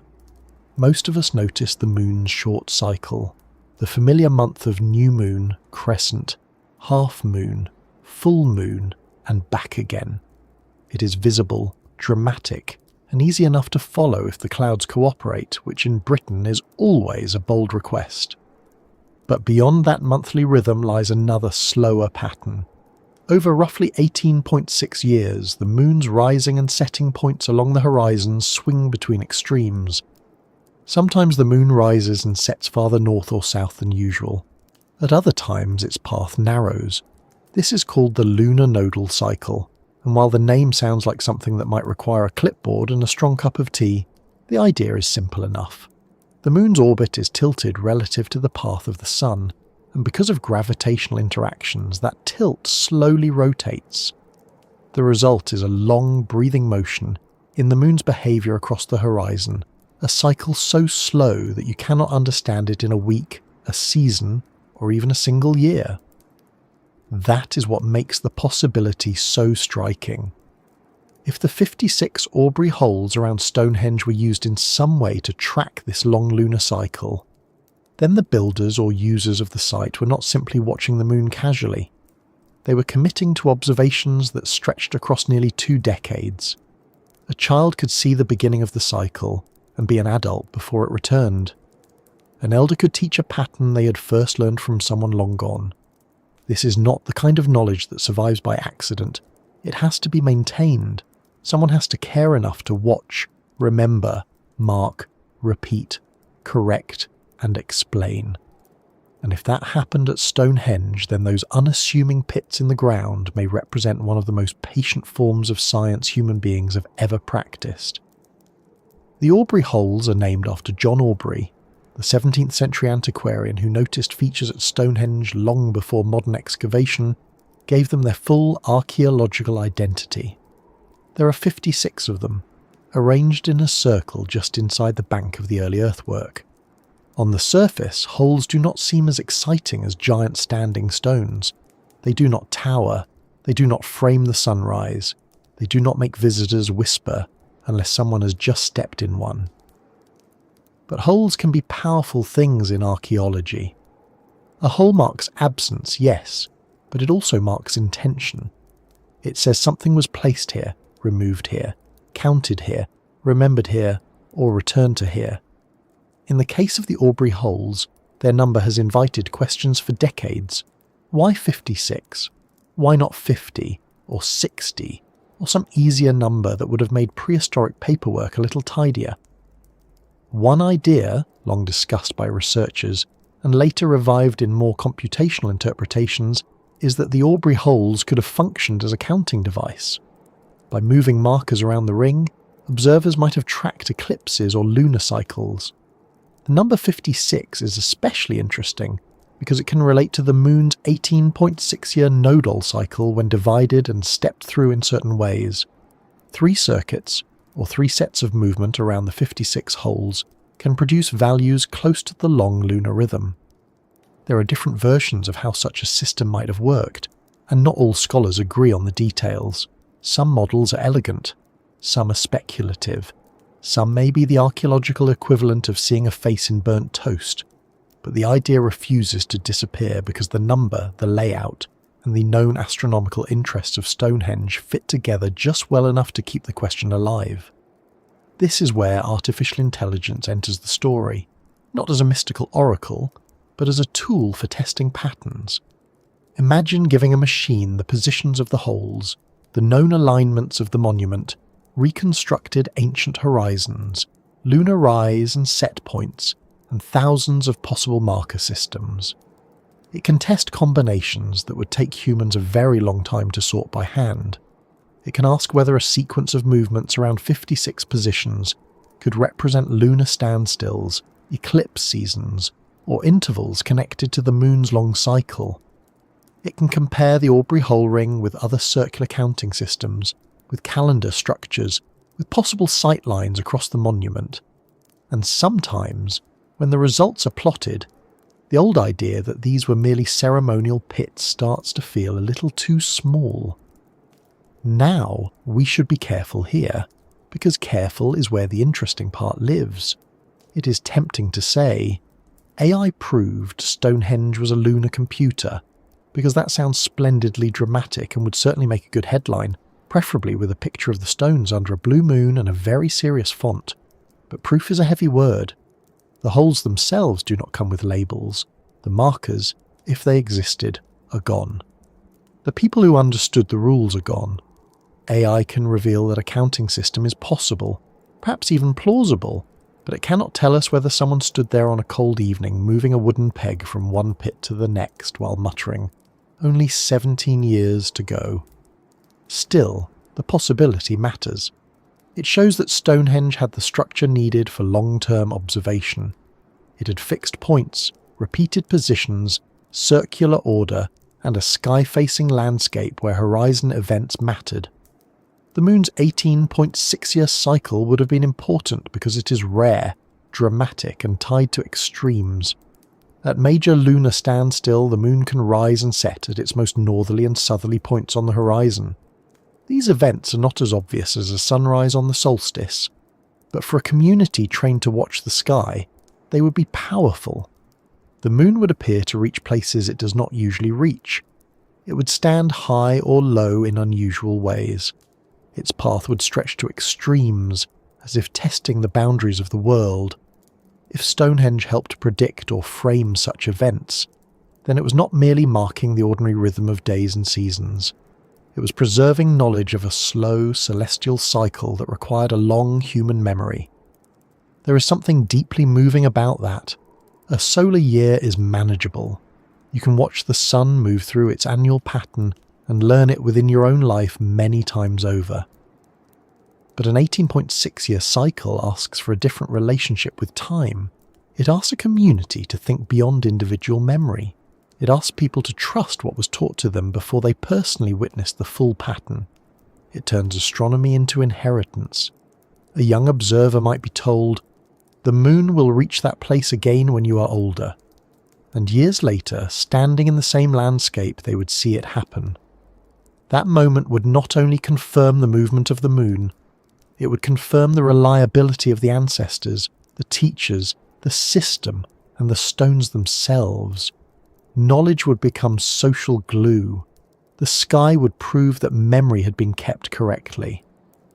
Most of us noticed the moon's short cycle, the familiar month of new moon, crescent, half moon, full moon, and back again. It is visible, dramatic, and easy enough to follow if the clouds cooperate, which in Britain is always a bold request. But beyond that monthly rhythm lies another slower pattern. Over roughly 18.6 years, the moon's rising and setting points along the horizon swing between extremes. Sometimes the moon rises and sets farther north or south than usual. At other times its path narrows. This is called the lunar nodal cycle, and while the name sounds like something that might require a clipboard and a strong cup of tea, the idea is simple enough. The moon's orbit is tilted relative to the path of the sun, and because of gravitational interactions, that tilt slowly rotates. The result is a long, breathing motion in the moon's behaviour across the horizon, a cycle so slow that you cannot understand it in a week, a season, or even a single year. That is what makes the possibility so striking. If the 56 Aubrey holes around Stonehenge were used in some way to track this long lunar cycle, then the builders or users of the site were not simply watching the moon casually. They were committing to observations that stretched across nearly 2 decades. A child could see the beginning of the cycle and be an adult before it returned. An elder could teach a pattern they had first learned from someone long gone. This is not the kind of knowledge that survives by accident. It has to be maintained. Someone has to care enough to watch, remember, mark, repeat, correct, and explain. And if that happened at Stonehenge, then those unassuming pits in the ground may represent one of the most patient forms of science human beings have ever practiced. The Aubrey holes are named after John Aubrey, the 17th century antiquarian who noticed features at Stonehenge long before modern excavation gave them their full archaeological identity. There are 56 of them, arranged in a circle just inside the bank of the early earthwork. On the surface, holes do not seem as exciting as giant standing stones. They do not tower, they do not frame the sunrise, they do not make visitors whisper unless someone has just stepped in one. But holes can be powerful things in archaeology. A hole marks absence, yes, but it also marks intention. It says something was placed here, removed here, counted here, remembered here, or returned to here. In the case of the Aubrey holes, their number has invited questions for decades. Why 56? Why not 50 or 60 or some easier number that would have made prehistoric paperwork a little tidier? One idea, long discussed by researchers and later revived in more computational interpretations, is that the Aubrey holes could have functioned as a counting device. By moving markers around the ring, observers might have tracked eclipses or lunar cycles. The number 56 is especially interesting because it can relate to the moon's 18.6-year nodal cycle when divided and stepped through in certain ways. 3 circuits, or 3 sets of movement around the 56 holes, can produce values close to the long lunar rhythm. There are different versions of how such a system might have worked, and not all scholars agree on the details. Some models are elegant, some are speculative, some may be the archaeological equivalent of seeing a face in burnt toast, but the idea refuses to disappear because the number, the layout, and the known astronomical interests of Stonehenge fit together just well enough to keep the question alive. This is where artificial intelligence enters the story, not as a mystical oracle, but as a tool for testing patterns. Imagine giving a machine the positions of the holes, the known alignments of the monument, reconstructed ancient horizons, lunar rise and set points, and thousands of possible marker systems. It can test combinations that would take humans a very long time to sort by hand. It can ask whether a sequence of movements around 56 positions could represent lunar standstills, eclipse seasons, or intervals connected to the moon's long cycle. It can compare the Aubrey hole ring with other circular counting systems, with calendar structures, with possible sight lines across the monument. And sometimes, when the results are plotted, the old idea that these were merely ceremonial pits starts to feel a little too small. Now we should be careful here, because careful is where the interesting part lives. It is tempting to say, AI proved Stonehenge was a lunar computer, because that sounds splendidly dramatic and would certainly make a good headline, preferably with a picture of the stones under a blue moon and a very serious font. But proof is a heavy word. The holes themselves do not come with labels. The markers, if they existed, are gone. The people who understood the rules are gone. AI can reveal that a counting system is possible, perhaps even plausible, but it cannot tell us whether someone stood there on a cold evening moving a wooden peg from one pit to the next while muttering, "Only 17 years to go." Still, the possibility matters. It shows that Stonehenge had the structure needed for long-term observation. It had fixed points, repeated positions, circular order, and a sky-facing landscape where horizon events mattered. The moon's 18.6-year cycle would have been important because it is rare, dramatic, and tied to extremes. At major lunar standstill, the moon can rise and set at its most northerly and southerly points on the horizon. These events are not as obvious as a sunrise on the solstice, but for a community trained to watch the sky, they would be powerful. The moon would appear to reach places it does not usually reach. It would stand high or low in unusual ways. Its path would stretch to extremes, as if testing the boundaries of the world. If Stonehenge helped predict or frame such events, then it was not merely marking the ordinary rhythm of days and seasons. It was preserving knowledge of a slow, celestial cycle that required a long human memory. There is something deeply moving about that. A solar year is manageable. You can watch the sun move through its annual pattern and learn it within your own life many times over. But an 18.6-year cycle asks for a different relationship with time. It asks a community to think beyond individual memory. It asks people to trust what was taught to them before they personally witnessed the full pattern. It turns astronomy into inheritance. A young observer might be told, "The moon will reach that place again when you are older." And years later, standing in the same landscape, they would see it happen. That moment would not only confirm the movement of the moon, it would confirm the reliability of the ancestors the teachers, the system, and the stones themselves. Knowledge would become social glue. The sky would prove that memory had been kept correctly.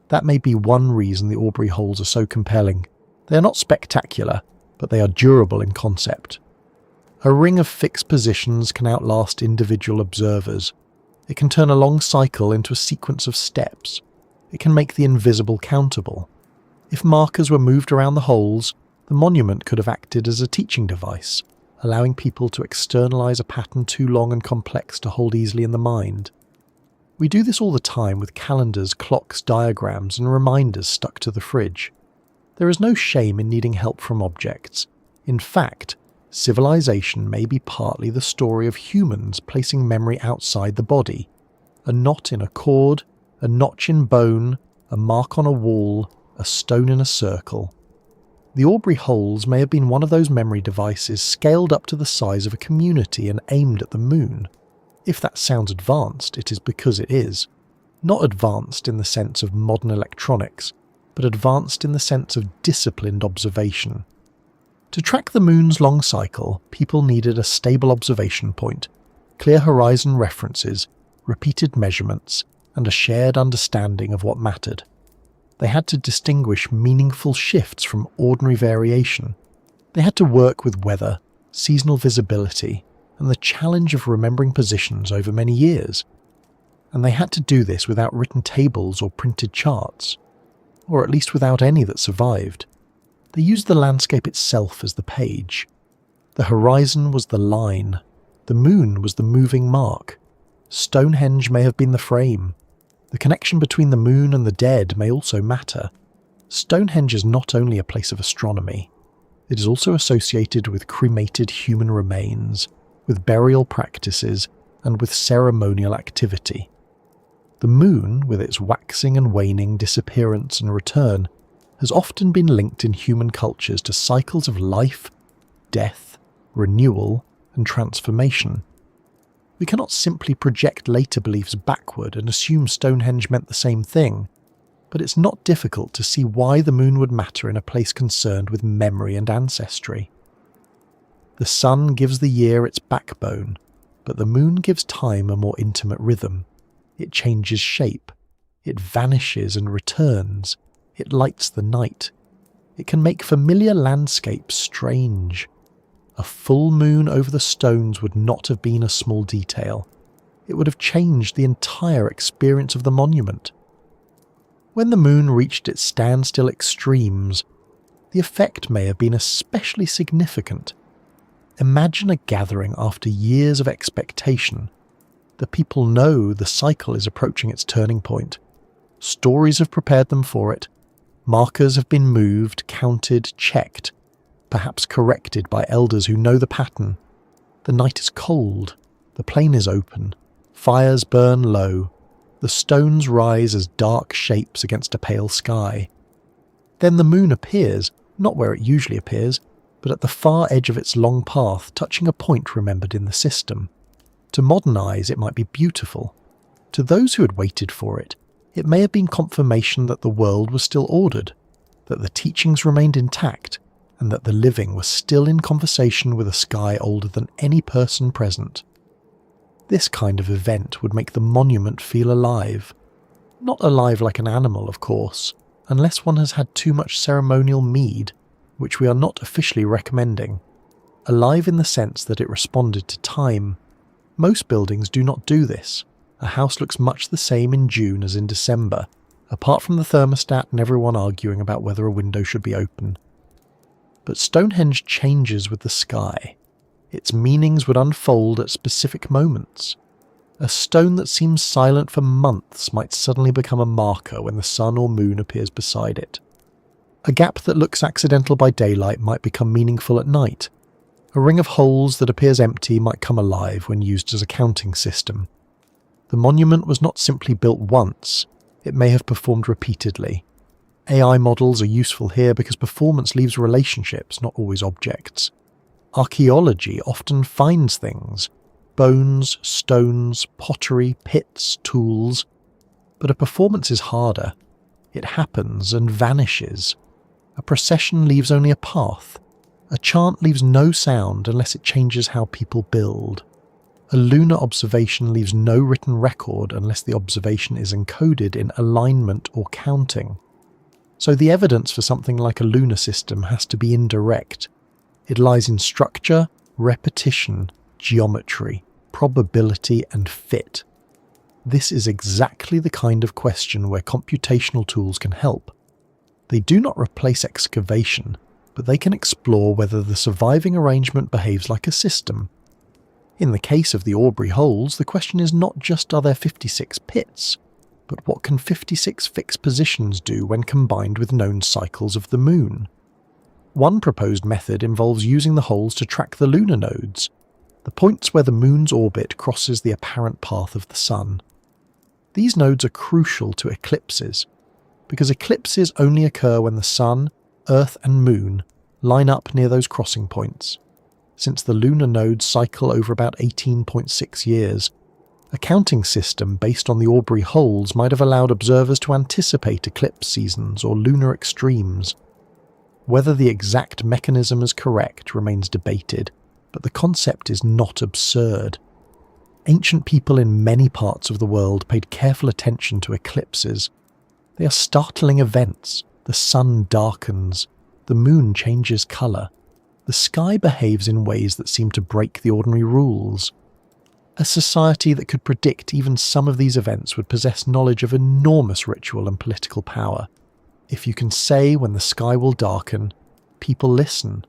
That may be one reason the Aubrey holes are so compelling. They are not spectacular, but they are durable in concept. A ring of fixed positions can outlast individual observers. It can turn a long cycle into a sequence of steps. It can make the invisible countable. If markers were moved around the holes, the monument could have acted as a teaching device, allowing people to externalize a pattern too long and complex to hold easily in the mind. We do this all the time with calendars, clocks, diagrams, and reminders stuck to the fridge. There is no shame in needing help from objects. In fact, civilization may be partly the story of humans placing memory outside the body. A knot in a cord, a notch in bone, a mark on a wall, a stone in a circle. The Aubrey holes may have been one of those memory devices scaled up to the size of a community and aimed at the moon. If that sounds advanced, it is because it is. Not advanced in the sense of modern electronics, but advanced in the sense of disciplined observation. To track the moon's long cycle, people needed a stable observation point, clear horizon references, repeated measurements, and a shared understanding of what mattered. They had to distinguish meaningful shifts from ordinary variation. They had to work with weather, seasonal visibility, and the challenge of remembering positions over many years. And they had to do this without written tables or printed charts, or at least without any that survived. They used the landscape itself as the page. The horizon was the line. The moon was the moving mark. Stonehenge may have been the frame. The connection between the moon and the dead may also matter. Stonehenge is not only a place of astronomy. It is also associated with cremated human remains, with burial practices, and with ceremonial activity. The moon, with its waxing and waning, disappearance and return, has often been linked in human cultures to cycles of life, death, renewal, and transformation. We cannot simply project later beliefs backward and assume Stonehenge meant the same thing, but it's not difficult to see why the moon would matter in a place concerned with memory and ancestry. The sun gives the year its backbone, but the moon gives time a more intimate rhythm. It changes shape. It vanishes and returns. It lights the night. It can make familiar landscapes strange. A full moon over the stones would not have been a small detail. It would have changed the entire experience of the monument. When the moon reached its standstill extremes, the effect may have been especially significant. Imagine a gathering after years of expectation. The people know the cycle is approaching its turning point. Stories have prepared them for it. Markers have been moved, counted, checked, perhaps corrected by elders who know the pattern. The night is cold. The plain is open. Fires burn low. The stones rise as dark shapes against a pale sky. Then the moon appears, not where it usually appears, but at the far edge of its long path, touching a point remembered in the system. To modern eyes, it might be beautiful. To those who had waited for it, it may have been confirmation that the world was still ordered, that the teachings remained intact, and that the living were still in conversation with a sky older than any person present. This kind of event would make the monument feel alive. Not alive like an animal, of course, unless one has had too much ceremonial mead, which we are not officially recommending. Alive in the sense that it responded to time. Most buildings do not do this. A house looks much the same in June as in December, apart from the thermostat and everyone arguing about whether a window should be open. But Stonehenge changes with the sky. Its meanings would unfold at specific moments. A stone that seems silent for months might suddenly become a marker when the sun or moon appears beside it. A gap that looks accidental by daylight might become meaningful at night. A ring of holes that appears empty might come alive when used as a counting system. The monument was not simply built once, it may have performed repeatedly. AI models are useful here because performance leaves relationships, not always objects. Archaeology often finds things, bones, stones, pottery, pits, tools. But a performance is harder. It happens and vanishes. A procession leaves only a path. A chant leaves no sound unless it changes how people build. A lunar observation leaves no written record unless the observation is encoded in alignment or counting. So the evidence for something like a lunar system has to be indirect. It lies in structure, repetition, geometry, probability, and fit. This is exactly the kind of question where computational tools can help. They do not replace excavation, but they can explore whether the surviving arrangement behaves like a system. In the case of the Aubrey holes, the question is not just are there 56 pits, but what can 56 fixed positions do when combined with known cycles of the moon? One proposed method involves using the holes to track the lunar nodes, the points where the moon's orbit crosses the apparent path of the sun. These nodes are crucial to eclipses, because eclipses only occur when the sun, earth and moon line up near those crossing points. Since the lunar nodes cycle over about 18.6 years, a counting system based on the Aubrey holes might have allowed observers to anticipate eclipse seasons or lunar extremes. Whether the exact mechanism is correct remains debated, but the concept is not absurd. Ancient people in many parts of the world paid careful attention to eclipses. They are startling events. The sun darkens, the moon changes colour, the sky behaves in ways that seem to break the ordinary rules. A society that could predict even some of these events would possess knowledge of enormous ritual and political power. If you can say when the sky will darken, people listen.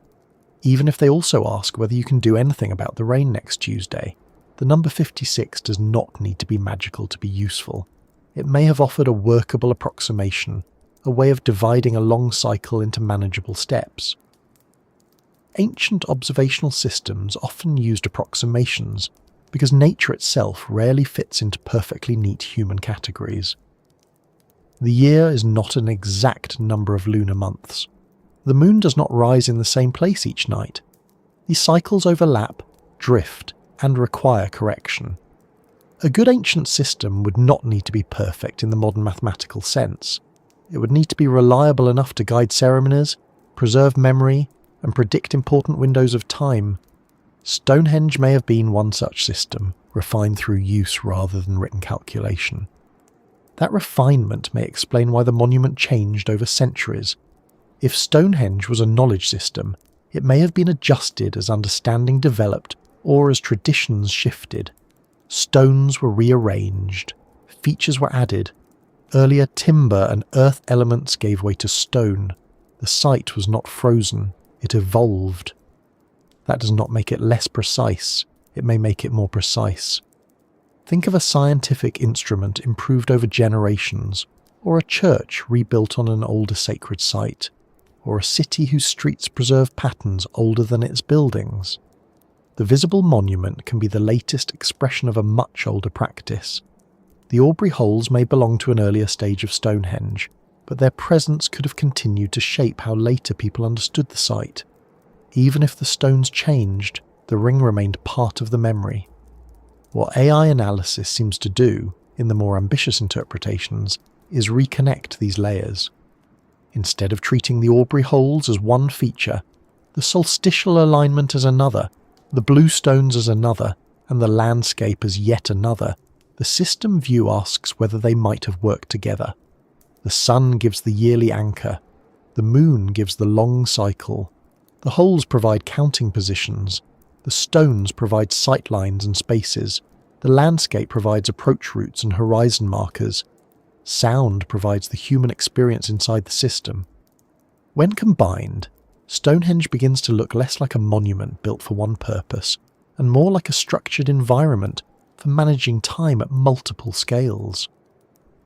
Even if they also ask whether you can do anything about the rain next Tuesday, the number 56 does not need to be magical to be useful. It may have offered a workable approximation, a way of dividing a long cycle into manageable steps. Ancient observational systems often used approximations because nature itself rarely fits into perfectly neat human categories. The year is not an exact number of lunar months. The moon does not rise in the same place each night. These cycles overlap, drift, and require correction. A good ancient system would not need to be perfect in the modern mathematical sense. It would need to be reliable enough to guide ceremonies, preserve memory, and predict important windows of time. Stonehenge may have been one such system, refined through use rather than written calculation. That refinement may explain why the monument changed over centuries. If Stonehenge was a knowledge system, it may have been adjusted as understanding developed or as traditions shifted. Stones were rearranged, features were added. Earlier timber and earth elements gave way to stone. The site was not frozen, it evolved. That does not make it less precise, it may make it more precise. Think of a scientific instrument improved over generations, or a church rebuilt on an older sacred site, or a city whose streets preserve patterns older than its buildings. The visible monument can be the latest expression of a much older practice. The Aubrey holes may belong to an earlier stage of Stonehenge, but their presence could have continued to shape how later people understood the site. Even if the stones changed, the ring remained part of the memory. What AI analysis seems to do, in the more ambitious interpretations, is reconnect these layers. Instead of treating the Aubrey holes as one feature, the solstitial alignment as another, the blue stones as another, and the landscape as yet another, the system view asks whether they might have worked together. The sun gives the yearly anchor, the moon gives the long cycle, the holes provide counting positions, the stones provide sightlines and spaces, the landscape provides approach routes and horizon markers, sound provides the human experience inside the system. When combined, Stonehenge begins to look less like a monument built for one purpose, and more like a structured environment for managing time at multiple scales.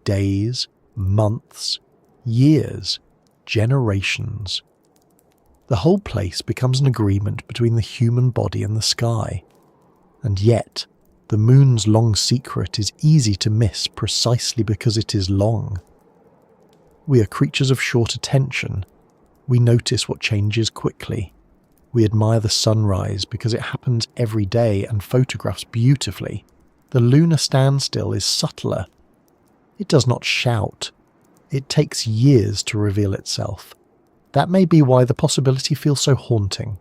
Days, months, years, generations. The whole place becomes an agreement between the human body and the sky. And yet, the moon's long secret is easy to miss precisely because it is long. We are creatures of short attention. We notice what changes quickly. We admire the sunrise because it happens every day and photographs beautifully. The lunar standstill is subtler. It does not shout. It takes years to reveal itself. That may be why the possibility feels so haunting.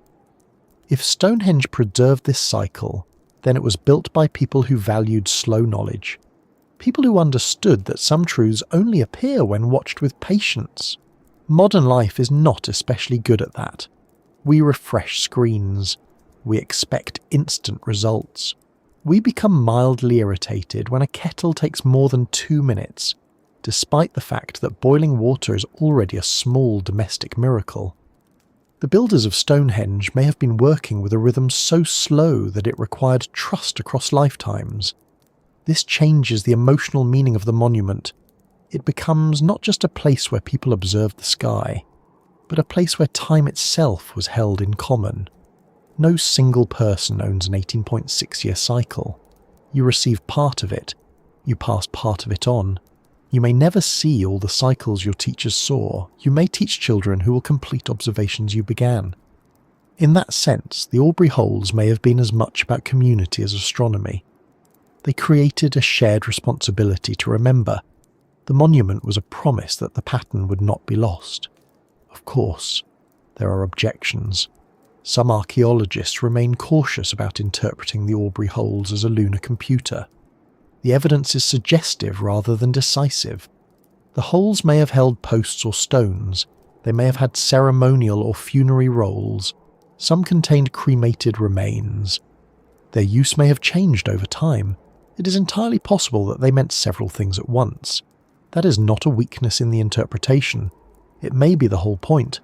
If Stonehenge preserved this cycle, then it was built by people who valued slow knowledge. People who understood that some truths only appear when watched with patience. Modern life is not especially good at that. We refresh screens. We expect instant results. We become mildly irritated when a kettle takes more than 2 minutes, despite the fact that boiling water is already a small domestic miracle. The builders of Stonehenge may have been working with a rhythm so slow that it required trust across lifetimes. This changes the emotional meaning of the monument. It becomes not just a place where people observe the sky, but a place where time itself was held in common. No single person owns an 18.6-year cycle. You receive part of it. You pass part of it on. You may never see all the cycles your teachers saw. You may teach children who will complete observations you began. In that sense, the Aubrey holes may have been as much about community as astronomy. They created a shared responsibility to remember. The monument was a promise that the pattern would not be lost. Of course, there are objections. Some archaeologists remain cautious about interpreting the Aubrey holes as a lunar computer. The evidence is suggestive rather than decisive. The holes may have held posts or stones. They may have had ceremonial or funerary roles. Some contained cremated remains. Their use may have changed over time. It is entirely possible that they meant several things at once. That is not a weakness in the interpretation. It may be the whole point.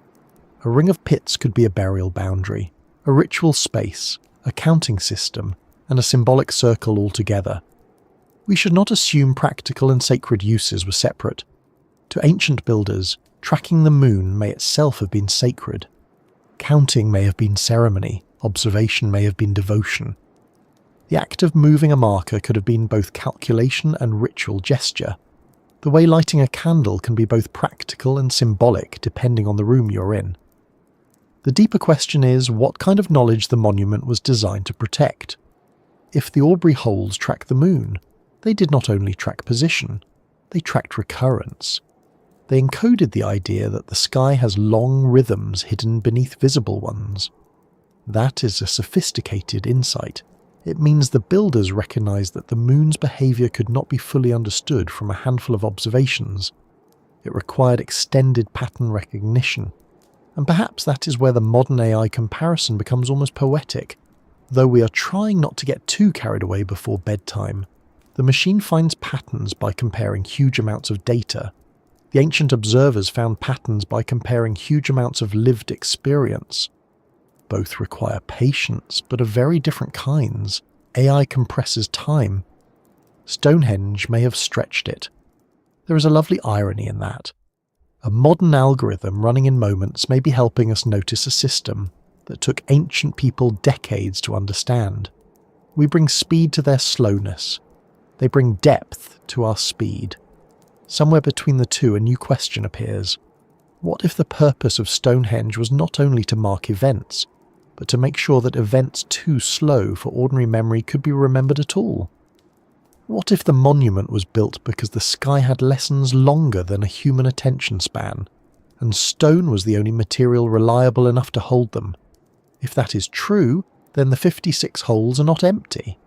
A ring of pits could be a burial boundary, a ritual space, a counting system, and a symbolic circle altogether. We should not assume practical and sacred uses were separate. To ancient builders, tracking the moon may itself have been sacred. Counting may have been ceremony, observation may have been devotion. The act of moving a marker could have been both calculation and ritual gesture. The way lighting a candle can be both practical and symbolic depending on the room you're in. The deeper question is what kind of knowledge the monument was designed to protect. If the Aubrey holes track the moon, they did not only track position, they tracked recurrence. They encoded the idea that the sky has long rhythms hidden beneath visible ones. That is a sophisticated insight. It means the builders recognized that the moon's behavior could not be fully understood from a handful of observations. It required extended pattern recognition. And perhaps that is where the modern AI comparison becomes almost poetic. Though we are trying not to get too carried away before bedtime, the machine finds patterns by comparing huge amounts of data. The ancient observers found patterns by comparing huge amounts of lived experience. Both require patience, but of very different kinds. AI compresses time. Stonehenge may have stretched it. There is a lovely irony in that. A modern algorithm running in moments may be helping us notice a system that took ancient people decades to understand. We bring speed to their slowness. They bring depth to our speed. Somewhere between the two, a new question appears. What if the purpose of Stonehenge was not only to mark events, but to make sure that events too slow for ordinary memory could be remembered at all? What if the monument was built because the sky had lessons longer than a human attention span, and stone was the only material reliable enough to hold them? If that is true, then the 56 holes are not empty.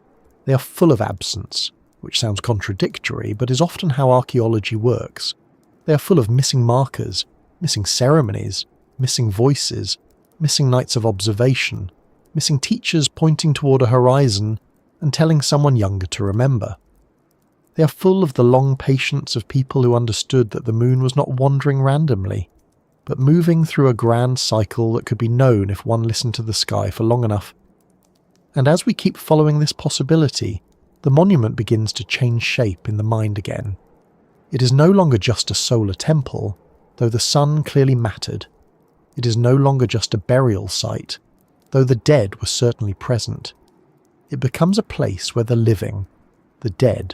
They are full of absence, which sounds contradictory, but is often how archaeology works. They are full of missing markers, missing ceremonies, missing voices, missing nights of observation, missing teachers pointing toward a horizon and telling someone younger to remember. They are full of the long patience of people who understood that the moon was not wandering randomly, but moving through a grand cycle that could be known if one listened to the sky for long enough. And as we keep following this possibility, the monument begins to change shape in the mind again. It is no longer just a solar temple, though the sun clearly mattered. It is no longer just a burial site, though the dead were certainly present. It becomes a place where the living, the dead,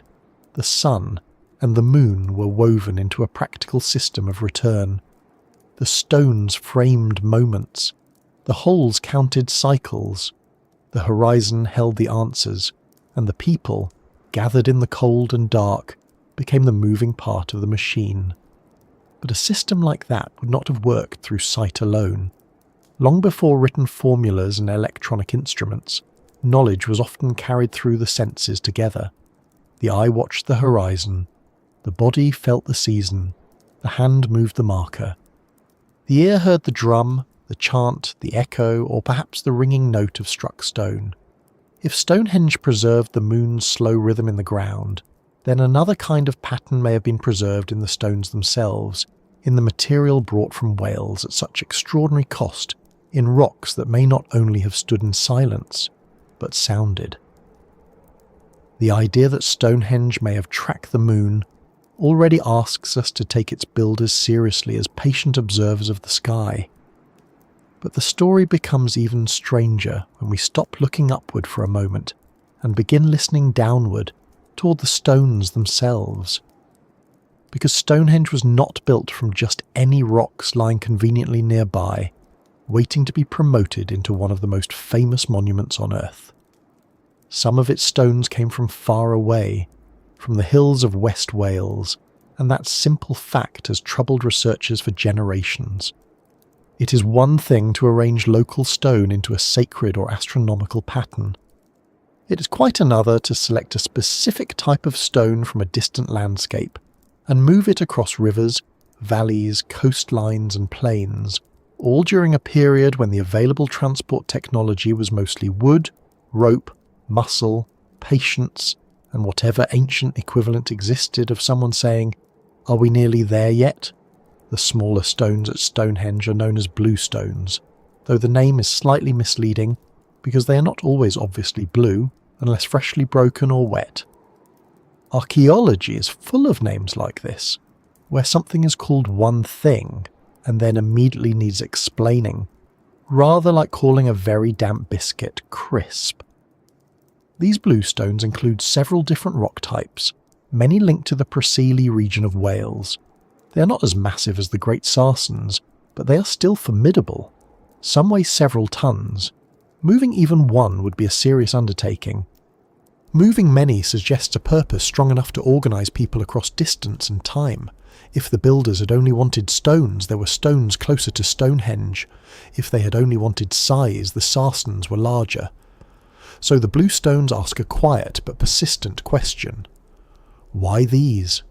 the sun, and the moon were woven into a practical system of return. The stones framed moments, the holes counted cycles, the horizon held the answers, and the people, gathered in the cold and dark, became the moving part of the machine. But a system like that would not have worked through sight alone. Long before written formulas and electronic instruments, knowledge was often carried through the senses together. The eye watched the horizon, the body felt the season, the hand moved the marker. The ear heard the drum, the chant, the echo, or perhaps the ringing note of struck stone. If Stonehenge preserved the moon's slow rhythm in the ground, then another kind of pattern may have been preserved in the stones themselves, in the material brought from Wales at such extraordinary cost, in rocks that may not only have stood in silence, but sounded. The idea that Stonehenge may have tracked the moon already asks us to take its builders seriously as patient observers of the sky. But the story becomes even stranger when we stop looking upward for a moment and begin listening downward toward the stones themselves. Because Stonehenge was not built from just any rocks lying conveniently nearby, waiting to be promoted into one of the most famous monuments on Earth. Some of its stones came from far away, from the hills of West Wales, and that simple fact has troubled researchers for generations. It is one thing to arrange local stone into a sacred or astronomical pattern. It is quite another to select a specific type of stone from a distant landscape and move it across rivers, valleys, coastlines and plains, all during a period when the available transport technology was mostly wood, rope, muscle, patience, and whatever ancient equivalent existed of someone saying, "Are we nearly there yet?" The smaller stones at Stonehenge are known as blue stones, though the name is slightly misleading because they are not always obviously blue unless freshly broken or wet. Archaeology is full of names like this, where something is called one thing and then immediately needs explaining, rather like calling a very damp biscuit crisp. These blue stones include several different rock types, many linked to the Preseli region of Wales. They are not as massive as the Great Sarsens, but they are still formidable. Some weigh several tons. Moving even one would be a serious undertaking. Moving many suggests a purpose strong enough to organise people across distance and time. If the builders had only wanted stones, there were stones closer to Stonehenge. If they had only wanted size, the Sarsens were larger. So the blue stones ask a quiet but persistent question. Why these?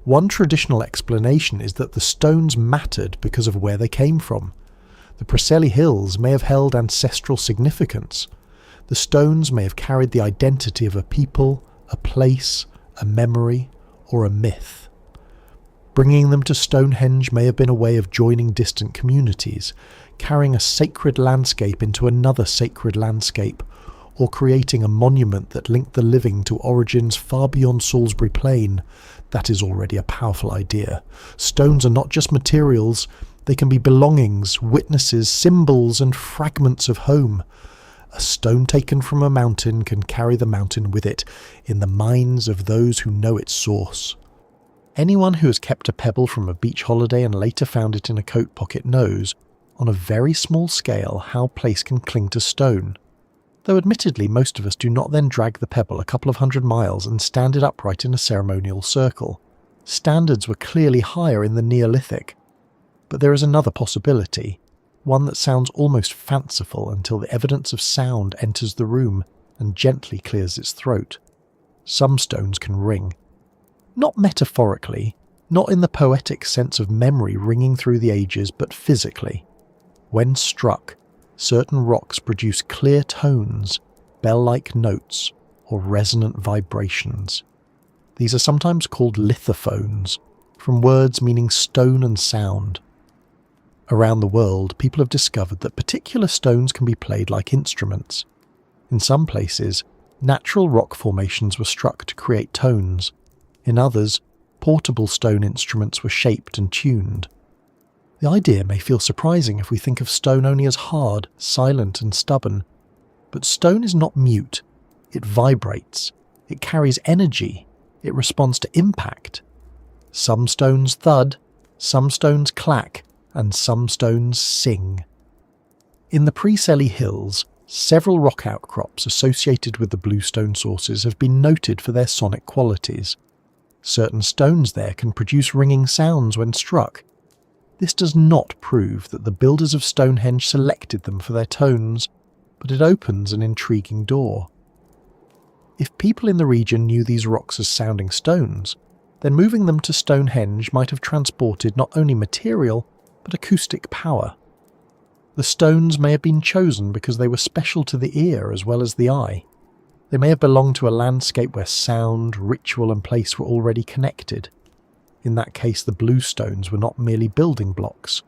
One traditional explanation is that the stones mattered because of where they came from. The Preseli Hills may have held ancestral significance. The stones may have carried the identity of a people, a place, a memory, or a myth. Bringing them to Stonehenge may have been a way of joining distant communities, carrying a sacred landscape into another sacred landscape, or creating a monument that linked the living to origins far beyond Salisbury Plain. That is already a powerful idea. Stones are not just materials, they can be belongings, witnesses, symbols, and fragments of home. A stone taken from a mountain can carry the mountain with it in the minds of those who know its source. Anyone who has kept a pebble from a beach holiday and later found it in a coat pocket knows, on a very small scale, how place can cling to stone. Though admittedly most of us do not then drag the pebble a couple of 100 miles and stand it upright in a ceremonial circle. Standards were clearly higher in the Neolithic. But there is another possibility, one that sounds almost fanciful until the evidence of sound enters the room and gently clears its throat. Some stones can ring. Not metaphorically, not in the poetic sense of memory ringing through the ages, but physically. When struck, certain rocks produce clear tones, bell-like notes, or resonant vibrations. These are sometimes called lithophones, from words meaning stone and sound. Around the world, people have discovered that particular stones can be played like instruments. In some places, natural rock formations were struck to create tones. In others, portable stone instruments were shaped and tuned. The idea may feel surprising if we think of stone only as hard, silent and stubborn. But stone is not mute. It vibrates. It carries energy. It responds to impact. Some stones thud, some stones clack, and some stones sing. In the Preseli Hills, several rock outcrops associated with the bluestone sources have been noted for their sonic qualities. Certain stones there can produce ringing sounds when struck. This does not prove that the builders of Stonehenge selected them for their tones, but it opens an intriguing door. If people in the region knew these rocks as sounding stones, then moving them to Stonehenge might have transported not only material, but acoustic power. The stones may have been chosen because they were special to the ear as well as the eye. They may have belonged to a landscape where sound, ritual and place were already connected. In that case, the blue stones were not merely building blocks.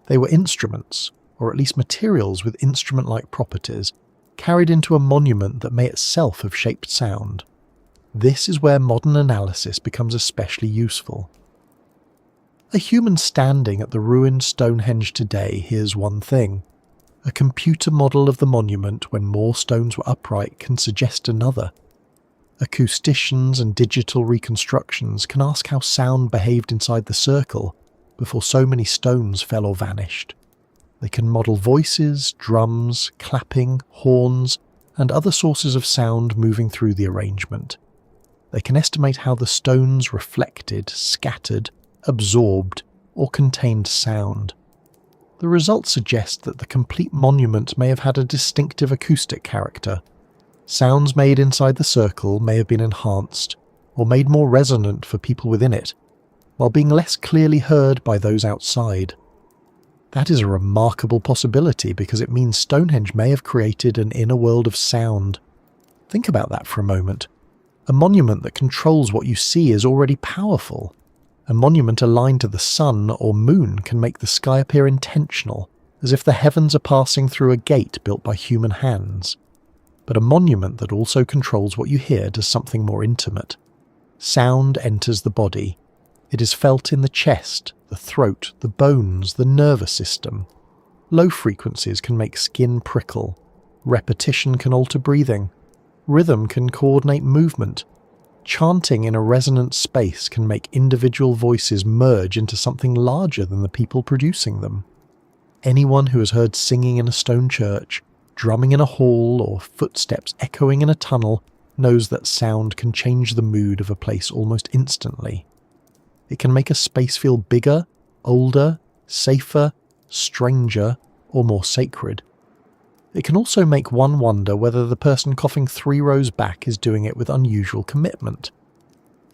They were instruments, or at least materials with instrument-like properties, carried into a monument that may itself have shaped sound. This is where modern analysis becomes especially useful. A human standing at the ruined Stonehenge today hears one thing. A computer model of the monument when more stones were upright can suggest another. Acousticians and digital reconstructions can ask how sound behaved inside the circle before so many stones fell or vanished. They can model voices, drums, clapping, horns, and other sources of sound moving through the arrangement. They can estimate how the stones reflected, scattered, absorbed, or contained sound. The results suggest that the complete monument may have had a distinctive acoustic character. Sounds made inside the circle may have been enhanced, or made more resonant for people within it, while being less clearly heard by those outside. That is a remarkable possibility because it means Stonehenge may have created an inner world of sound. Think about that for a moment. A monument that controls what you see is already powerful. A monument aligned to the sun or moon can make the sky appear intentional, as if the heavens are passing through a gate built by human hands. But a monument that also controls what you hear does something more intimate. Sound enters the body. It is felt in the chest, the throat, the bones, the nervous system. Low frequencies can make skin prickle. Repetition can alter breathing. Rhythm can coordinate movement. Chanting in a resonant space can make individual voices merge into something larger than the people producing them. Anyone who has heard singing in a stone church, drumming in a hall, or footsteps echoing in a tunnel knows that sound can change the mood of a place almost instantly. It can make a space feel bigger, older, safer, stranger, or more sacred. It can also make one wonder whether the person coughing 3 rows back is doing it with unusual commitment.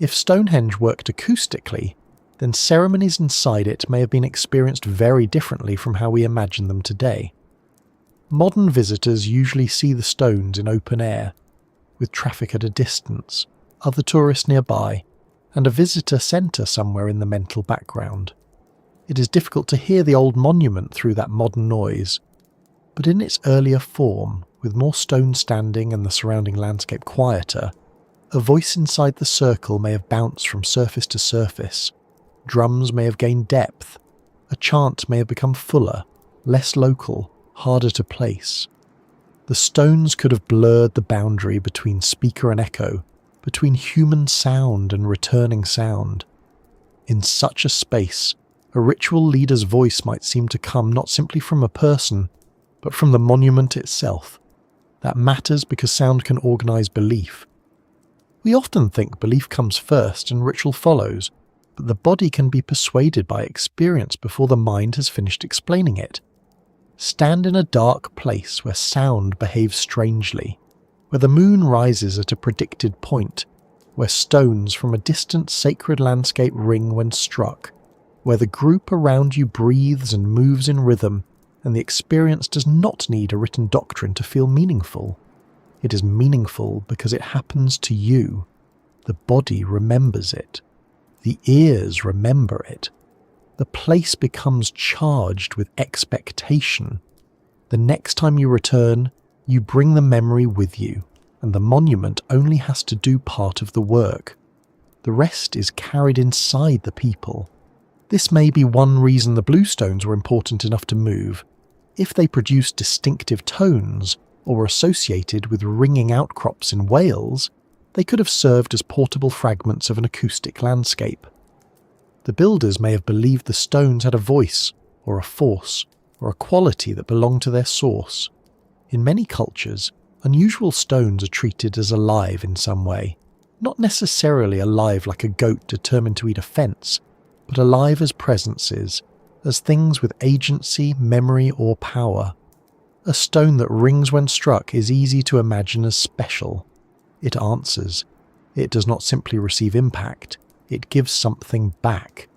If Stonehenge worked acoustically, then ceremonies inside it may have been experienced very differently from how we imagine them today. Modern visitors usually see the stones in open air, with traffic at a distance, other tourists nearby, and a visitor centre somewhere in the mental background. It is difficult to hear the old monument through that modern noise. But in its earlier form, with more stone standing and the surrounding landscape quieter, a voice inside the circle may have bounced from surface to surface. Drums may have gained depth. A chant may have become fuller, less local, harder to place. The stones could have blurred the boundary between speaker and echo, between human sound and returning sound. In such a space, a ritual leader's voice might seem to come not simply from a person, but from the monument itself. That matters because sound can organise belief. We often think belief comes first and ritual follows, but the body can be persuaded by experience before the mind has finished explaining it. Stand in a dark place where sound behaves strangely, where the moon rises at a predicted point, where stones from a distant sacred landscape ring when struck, where the group around you breathes and moves in rhythm, and the experience does not need a written doctrine to feel meaningful. It is meaningful because it happens to you. The body remembers it. The ears remember it. The place becomes charged with expectation. The next time you return, you bring the memory with you, and the monument only has to do part of the work. The rest is carried inside the people. This may be one reason the blue stones were important enough to move. If they produced distinctive tones, or were associated with ringing outcrops in Wales, they could have served as portable fragments of an acoustic landscape. The builders may have believed the stones had a voice, or a force, or a quality that belonged to their source. In many cultures, unusual stones are treated as alive in some way. not necessarily alive like a goat determined to eat a fence, but alive as presences, as things with agency, memory, or power. A stone that rings when struck is easy to imagine as special. It answers. It does not simply receive impact, it gives something back.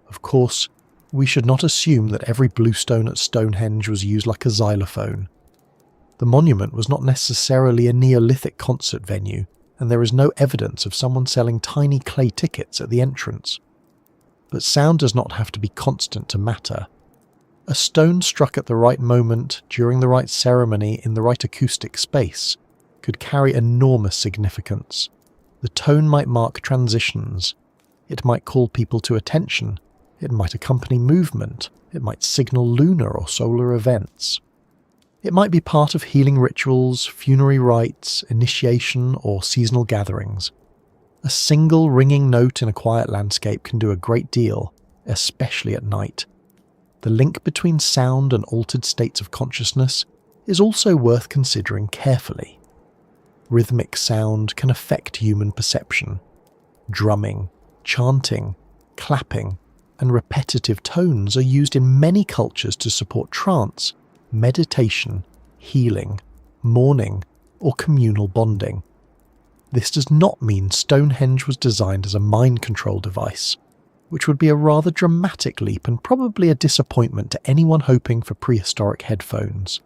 Of course, we should not assume that every bluestone at Stonehenge was used like a xylophone. The monument was not necessarily a Neolithic concert venue, and there is no evidence of someone selling tiny clay tickets at the entrance. But sound does not have to be constant to matter. A stone struck at the right moment, during the right ceremony, in the right acoustic space, could carry enormous significance. The tone might mark transitions. It might call people to attention. It might accompany movement. It might signal lunar or solar events. It might be part of healing rituals, funerary rites, initiation, or seasonal gatherings. A single ringing note in a quiet landscape can do a great deal, especially at night. The link between sound and altered states of consciousness is also worth considering carefully. Rhythmic sound can affect human perception. Drumming, chanting, clapping, and repetitive tones are used in many cultures to support trance, meditation, healing, mourning, or communal bonding. This does not mean Stonehenge was designed as a mind control device, which would be a rather dramatic leap and probably a disappointment to anyone hoping for prehistoric headphones.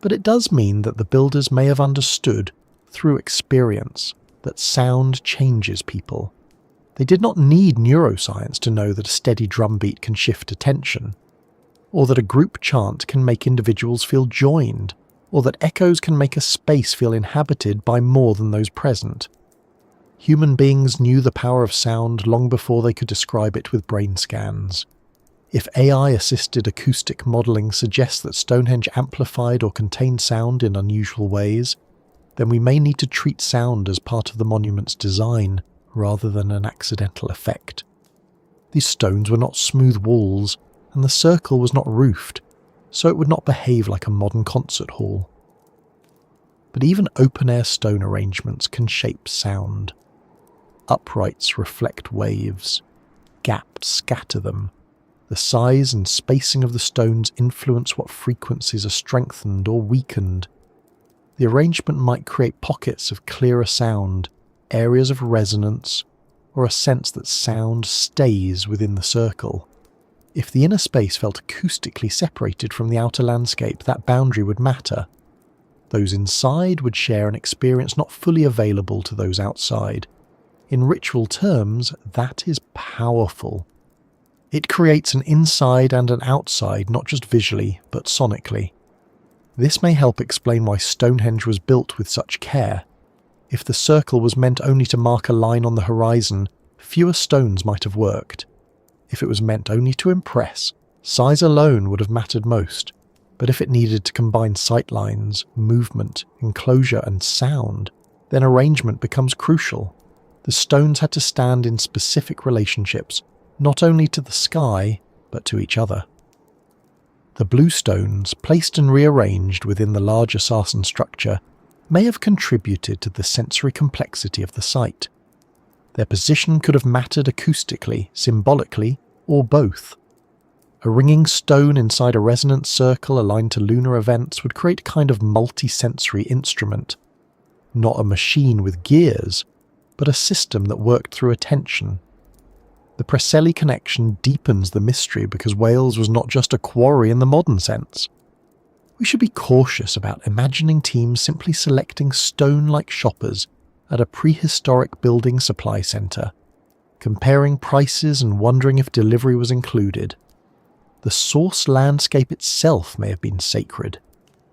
But it does mean that the builders may have understood, through experience, that sound changes people. They did not need neuroscience to know that a steady drumbeat can shift attention, or that a group chant can make individuals feel joined, or that echoes can make a space feel inhabited by more than those present. Human beings knew the power of sound long before they could describe it with brain scans. If AI-assisted acoustic modelling suggests that Stonehenge amplified or contained sound in unusual ways, then we may need to treat sound as part of the monument's design rather than an accidental effect. These stones were not smooth walls, and the circle was not roofed, so it would not behave like a modern concert hall. But even open-air stone arrangements can shape sound. Uprights reflect waves. Gaps scatter them. The size and spacing of the stones influence what frequencies are strengthened or weakened. The arrangement might create pockets of clearer sound, areas of resonance, or a sense that sound stays within the circle. If the inner space felt acoustically separated from the outer landscape, that boundary would matter. Those inside would share an experience not fully available to those outside. In ritual terms, that is powerful. It creates an inside and an outside, not just visually, but sonically. This may help explain why Stonehenge was built with such care. If the circle was meant only to mark a line on the horizon, fewer stones might have worked. If it was meant only to impress, size alone would have mattered most. But if it needed to combine sightlines, movement, enclosure, and sound, then arrangement becomes crucial. The stones had to stand in specific relationships, not only to the sky, but to each other. The blue stones, placed and rearranged within the larger sarsen structure, may have contributed to the sensory complexity of the site. Their position could have mattered acoustically, symbolically, or both. A ringing stone inside a resonant circle aligned to lunar events would create a kind of multi-sensory instrument. Not a machine with gears, but a system that worked through attention. The Preseli connection deepens the mystery because Wales was not just a quarry in the modern sense. We should be cautious about imagining teams simply selecting stone-like shoppers at a prehistoric building supply centre, comparing prices and wondering if delivery was included. The source landscape itself may have been sacred.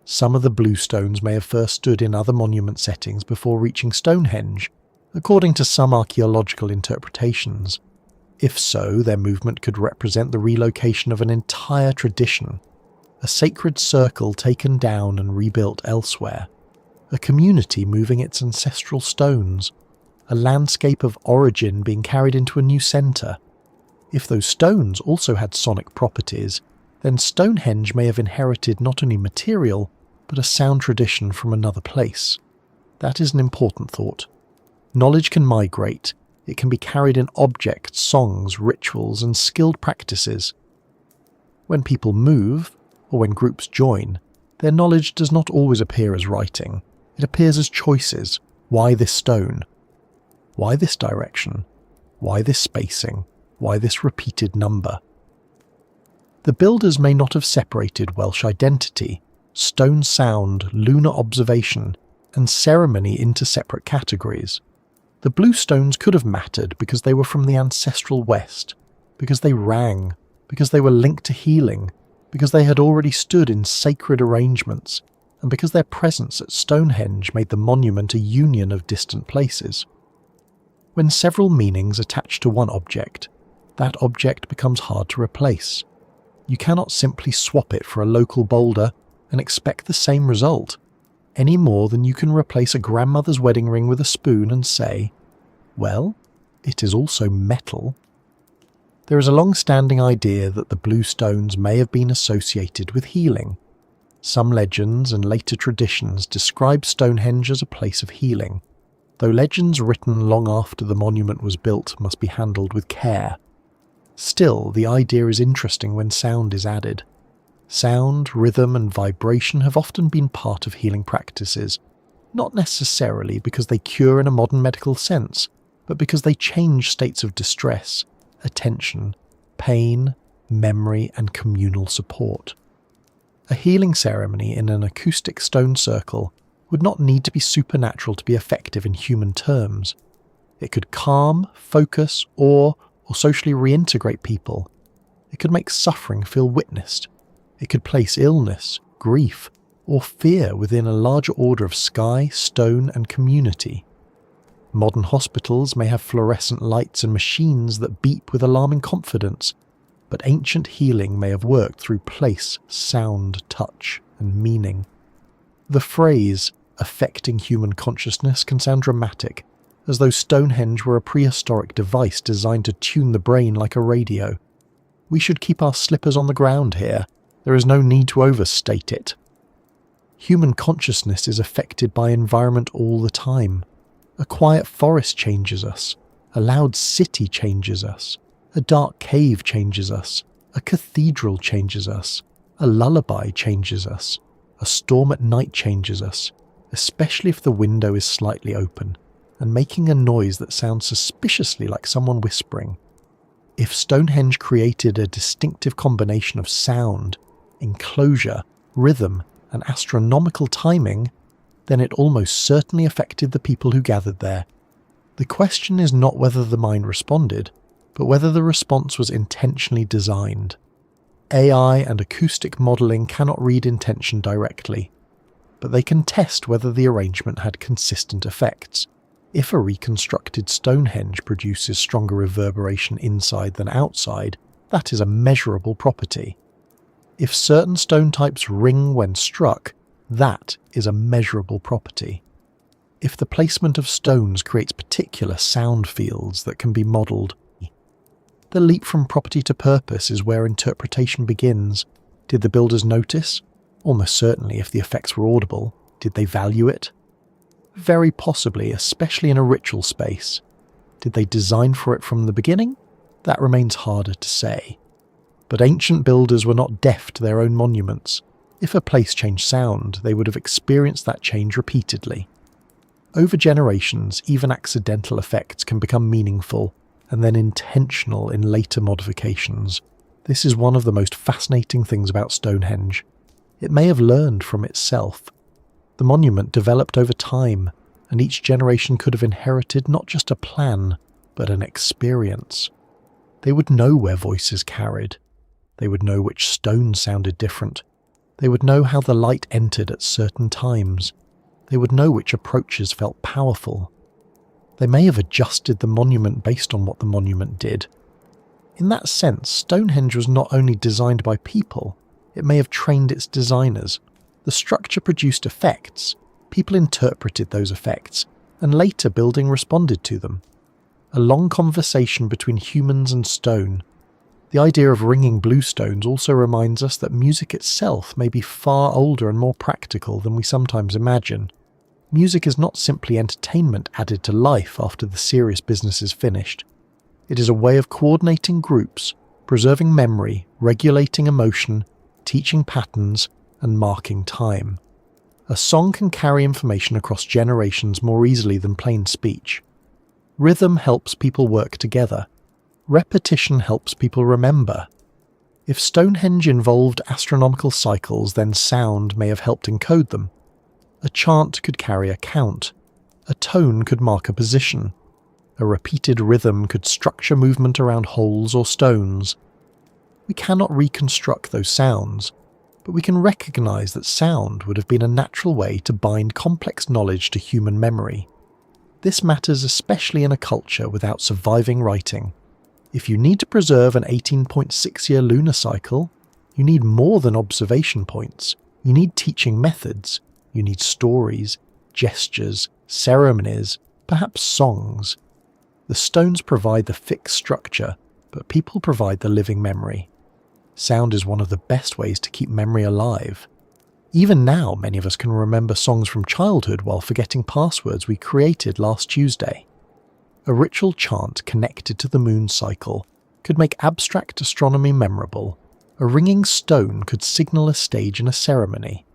Some of the bluestones may have first stood in other monument settings before reaching Stonehenge, according to some archaeological interpretations. If so, their movement could represent the relocation of an entire tradition, a sacred circle taken down and rebuilt elsewhere, a community moving its ancestral stones, a landscape of origin being carried into a new centre. If those stones also had sonic properties, then Stonehenge may have inherited not only material, but a sound tradition from another place. That is an important thought. Knowledge can migrate. It can be carried in objects, songs, rituals, and skilled practices. When people move, or when groups join, their knowledge does not always appear as writing. It appears as choices. Why this stone? Why this direction? Why this spacing? Why this repeated number? The builders may not have separated Welsh identity, stone sound, lunar observation, and ceremony into separate categories. The blue stones could have mattered because they were from the ancestral West, because they rang, because they were linked to healing, because they had already stood in sacred arrangements, and because their presence at Stonehenge made the monument a union of distant places. When several meanings attach to one object, that object becomes hard to replace. You cannot simply swap it for a local boulder and expect the same result, any more than you can replace a grandmother's wedding ring with a spoon and say, well, it is also metal. There is a long-standing idea that the blue stones may have been associated with healing. Some legends and later traditions describe Stonehenge as a place of healing, though legends written long after the monument was built must be handled with care. Still, the idea is interesting when sound is added. Sound, rhythm, and vibration have often been part of healing practices, not necessarily because they cure in a modern medical sense, but because they change states of distress, attention, pain, memory, and communal support. A healing ceremony in an acoustic stone circle would not need to be supernatural to be effective in human terms. It could calm, focus, or socially reintegrate people. It could make suffering feel witnessed. It could place illness, grief, or fear within a larger order of sky, stone, and community. Modern hospitals may have fluorescent lights and machines that beep with alarming confidence, but ancient healing may have worked through place, sound, touch, and meaning. The phrase, affecting human consciousness, can sound dramatic, as though Stonehenge were a prehistoric device designed to tune the brain like a radio. We should keep our slippers on the ground here. There is no need to overstate it. Human consciousness is affected by environment all the time. A quiet forest changes us. A loud city changes us. A dark cave changes us. A cathedral changes us. A lullaby changes us. A storm at night changes us, especially if the window is slightly open and making a noise that sounds suspiciously like someone whispering. If Stonehenge created a distinctive combination of sound, enclosure, rhythm, and astronomical timing, then it almost certainly affected the people who gathered there. The question is not whether the mind responded, but whether the response was intentionally designed. AI and acoustic modelling cannot read intention directly, but they can test whether the arrangement had consistent effects. If a reconstructed Stonehenge produces stronger reverberation inside than outside, that is a measurable property. If certain stone types ring when struck, that is a measurable property. If the placement of stones creates particular sound fields that can be modelled, the leap from property to purpose is where interpretation begins. Did the builders notice? Almost certainly, if the effects were audible. Did they value it? Very possibly, especially in a ritual space. Did they design for it from the beginning? That remains harder to say. But ancient builders were not deaf to their own monuments. If a place changed sound, they would have experienced that change repeatedly. Over generations, even accidental effects can become meaningful and then intentional in later modifications. This is one of the most fascinating things about Stonehenge. It may have learned from itself. The monument developed over time, and each generation could have inherited not just a plan, but an experience. They would know where voices carried. They would know which stones sounded different. They would know how the light entered at certain times. They would know which approaches felt powerful. They may have adjusted the monument based on what the monument did. In that sense, Stonehenge was not only designed by people, it may have trained its designers. The structure produced effects, people interpreted those effects, and later building responded to them. A long conversation between humans and stone. The idea of ringing blue stones also reminds us that music itself may be far older and more practical than we sometimes imagine. Music is not simply entertainment added to life after the serious business is finished. It is a way of coordinating groups, preserving memory, regulating emotion, teaching patterns, and marking time. A song can carry information across generations more easily than plain speech. Rhythm helps people work together. Repetition helps people remember. If Stonehenge involved astronomical cycles, then sound may have helped encode them. A chant could carry a count. A tone could mark a position. A repeated rhythm could structure movement around holes or stones. We cannot reconstruct those sounds, but we can recognize that sound would have been a natural way to bind complex knowledge to human memory. This matters especially in a culture without surviving writing. If you need to preserve an 18.6-year lunar cycle, you need more than observation points. You need teaching methods. You need stories, gestures, ceremonies, perhaps songs. The stones provide the fixed structure, but people provide the living memory. Sound is one of the best ways to keep memory alive. Even now, many of us can remember songs from childhood while forgetting passwords we created last Tuesday. A ritual chant connected to the moon cycle could make abstract astronomy memorable. A ringing stone could signal a stage in a ceremony.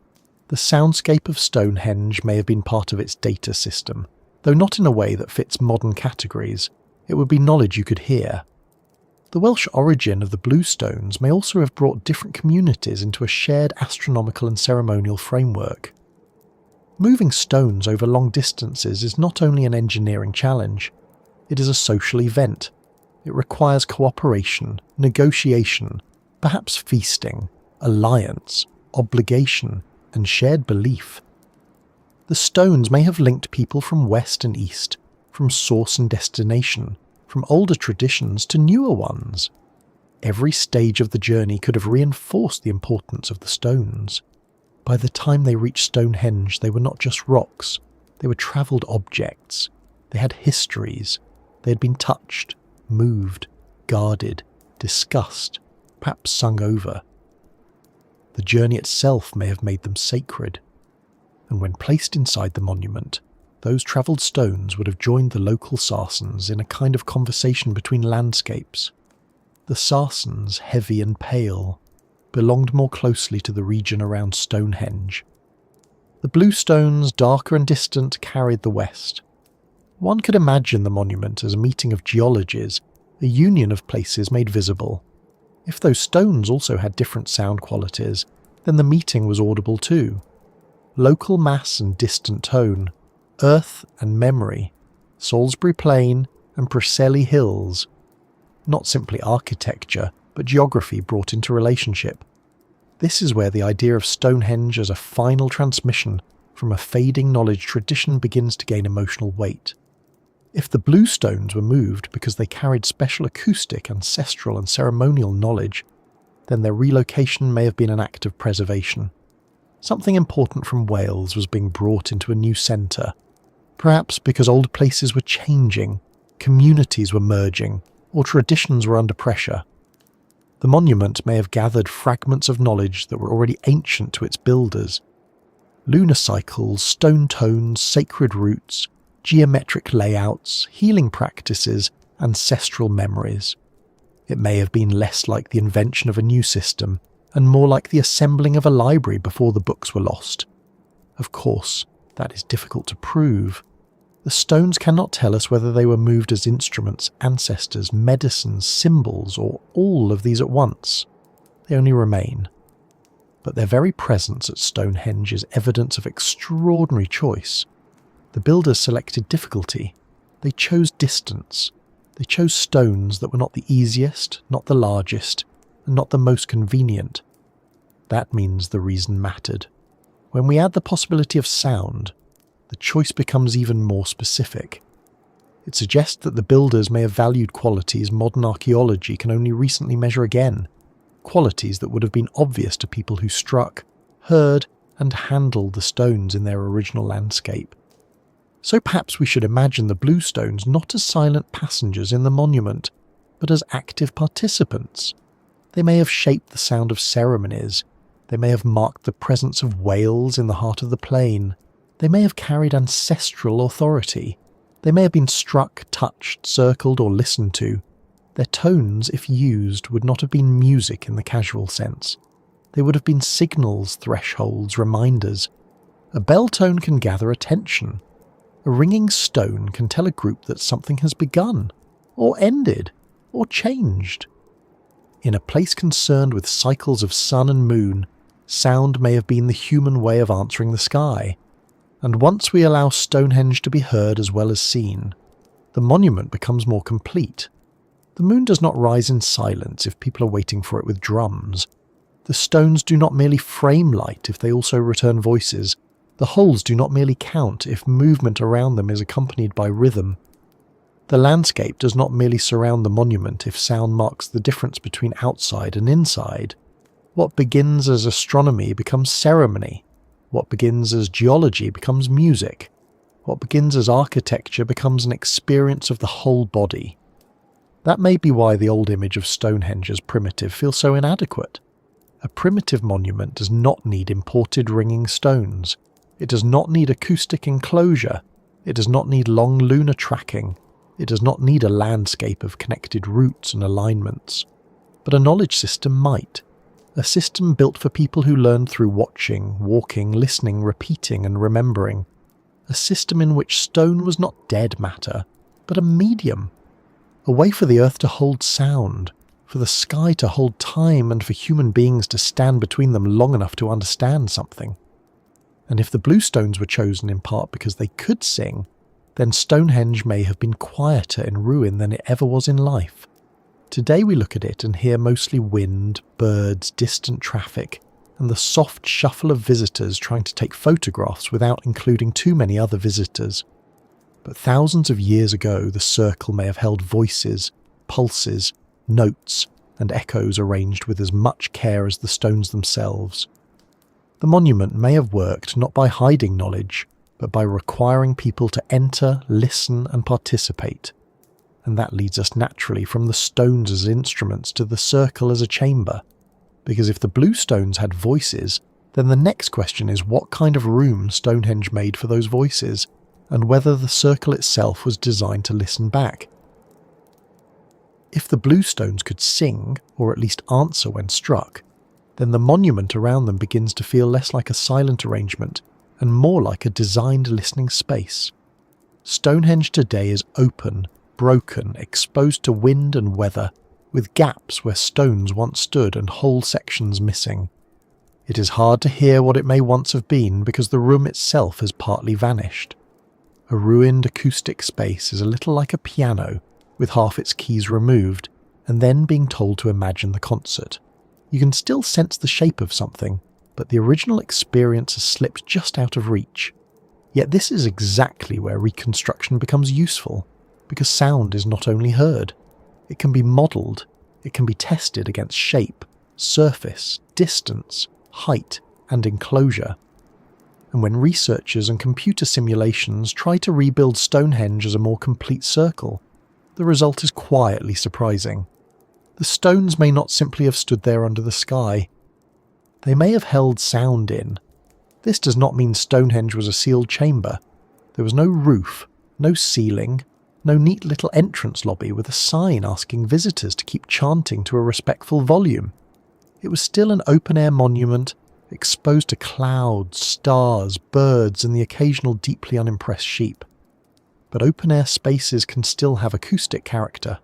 The soundscape of Stonehenge may have been part of its data system, though not in a way that fits modern categories. It would be knowledge you could hear. The Welsh origin of the blue stones may also have brought different communities into a shared astronomical and ceremonial framework. Moving stones over long distances is not only an engineering challenge, it is a social event. It requires cooperation, negotiation, perhaps feasting, alliance, obligation, and shared belief. The stones may have linked people from west and east, from source and destination, from older traditions to newer ones. Every stage of the journey could have reinforced the importance of the stones. By the time they reached Stonehenge, they were not just rocks, they were travelled objects. They had histories. They had been touched, moved, guarded, discussed, perhaps sung over. The journey itself may have made them sacred, and when placed inside the monument, those travelled stones would have joined the local Sarsens in a kind of conversation between landscapes. The Sarsens, heavy and pale, belonged more closely to the region around Stonehenge. The blue stones, darker and distant, carried the west. One could imagine the monument as a meeting of geologies, a union of places made visible. If those stones also had different sound qualities, then the meeting was audible too. Local mass and distant tone, earth and memory, Salisbury Plain and Preseli Hills. Not simply architecture, but geography brought into relationship. This is where the idea of Stonehenge as a final transmission from a fading knowledge tradition begins to gain emotional weight. If the blue stones were moved because they carried special acoustic, ancestral and ceremonial knowledge, then their relocation may have been an act of preservation. Something important from Wales was being brought into a new centre, perhaps because old places were changing, communities were merging, or traditions were under pressure. The monument may have gathered fragments of knowledge that were already ancient to its builders. Lunar cycles, stone tones, sacred roots, geometric layouts, healing practices, ancestral memories. It may have been less like the invention of a new system and more like the assembling of a library before the books were lost. Of course, that is difficult to prove. The stones cannot tell us whether they were moved as instruments, ancestors, medicines, symbols, or all of these at once. They only remain. But their very presence at Stonehenge is evidence of extraordinary choice. The builders selected difficulty. They chose distance. They chose stones that were not the easiest, not the largest, and not the most convenient. That means the reason mattered. When we add the possibility of sound, the choice becomes even more specific. It suggests that the builders may have valued qualities modern archaeology can only recently measure again, qualities that would have been obvious to people who struck, heard, and handled the stones in their original landscape. So perhaps we should imagine the blue stones not as silent passengers in the monument, but as active participants. They may have shaped the sound of ceremonies. They may have marked the presence of whales in the heart of the plain. They may have carried ancestral authority. They may have been struck, touched, circled, or listened to. Their tones, if used, would not have been music in the casual sense. They would have been signals, thresholds, reminders. A bell tone can gather attention. A ringing stone can tell a group that something has begun, or ended, or changed. In a place concerned with cycles of sun and moon, sound may have been the human way of answering the sky. And once we allow Stonehenge to be heard as well as seen, the monument becomes more complete. The moon does not rise in silence if people are waiting for it with drums. The stones do not merely frame light if they also return voices. The holes do not merely count if movement around them is accompanied by rhythm. The landscape does not merely surround the monument if sound marks the difference between outside and inside. What begins as astronomy becomes ceremony. What begins as geology becomes music. What begins as architecture becomes an experience of the whole body. That may be why the old image of Stonehenge as primitive feels so inadequate. A primitive monument does not need imported ringing stones. It does not need acoustic enclosure. It does not need long lunar tracking. It does not need a landscape of connected routes and alignments. But a knowledge system might. A system built for people who learned through watching, walking, listening, repeating and remembering. A system in which stone was not dead matter, but a medium. A way for the earth to hold sound, for the sky to hold time, and for human beings to stand between them long enough to understand something. And if the blue stones were chosen in part because they could sing, then Stonehenge may have been quieter in ruin than it ever was in life. Today we look at it and hear mostly wind, birds, distant traffic, and the soft shuffle of visitors trying to take photographs without including too many other visitors. But thousands of years ago, the circle may have held voices, pulses, notes, and echoes arranged with as much care as the stones themselves. The monument may have worked not by hiding knowledge, but by requiring people to enter, listen, and participate. And that leads us naturally from the stones as instruments to the circle as a chamber. Because if the blue stones had voices, then the next question is what kind of room Stonehenge made for those voices, and whether the circle itself was designed to listen back. If the blue stones could sing, or at least answer when struck, then the monument around them begins to feel less like a silent arrangement and more like a designed listening space. Stonehenge today is open, broken, exposed to wind and weather, with gaps where stones once stood and whole sections missing. It is hard to hear what it may once have been because the room itself has partly vanished. A ruined acoustic space is a little like a piano, with half its keys removed, and then being told to imagine the concert. You can still sense the shape of something, but the original experience has slipped just out of reach. Yet this is exactly where reconstruction becomes useful, because sound is not only heard. It can be modelled, it can be tested against shape, surface, distance, height, and enclosure. And when researchers and computer simulations try to rebuild Stonehenge as a more complete circle, the result is quietly surprising. The stones may not simply have stood there under the sky. They may have held sound in. This does not mean Stonehenge was a sealed chamber. There was no roof, no ceiling, no neat little entrance lobby with a sign asking visitors to keep chanting to a respectful volume. It was still an open-air monument, exposed to clouds, stars, birds, and the occasional deeply unimpressed sheep. But open-air spaces can still have acoustic character.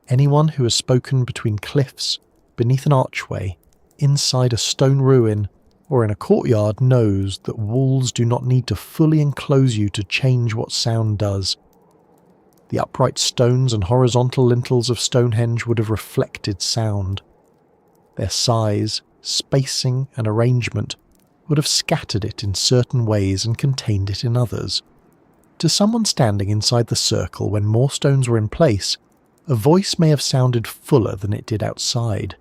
Anyone who has spoken between cliffs, beneath an archway, inside a stone ruin, or in a courtyard knows that walls do not need to fully enclose you to change what sound does. The upright stones and horizontal lintels of Stonehenge would have reflected sound. Their size, spacing, and arrangement would have scattered it in certain ways and contained it in others. To someone standing inside the circle when more stones were in place, a voice may have sounded fuller than it did outside.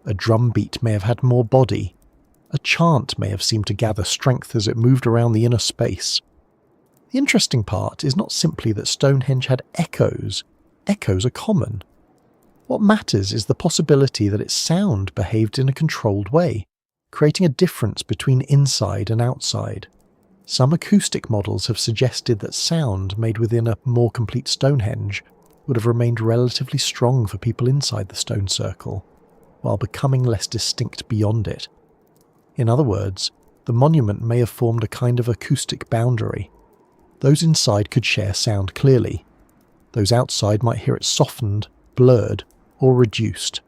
A drum beat may have had more body. A chant may have seemed to gather strength as it moved around the inner space. The interesting part is not simply that Stonehenge had echoes. Echoes are common. What matters is the possibility that its sound behaved in a controlled way, creating a difference between inside and outside. Some acoustic models have suggested that sound made within a more complete Stonehenge would have remained relatively strong for people inside the stone circle, while becoming less distinct beyond it. In other words, the monument may have formed a kind of acoustic boundary. Those inside could share sound clearly. Those outside might hear it softened, blurred, or reduced.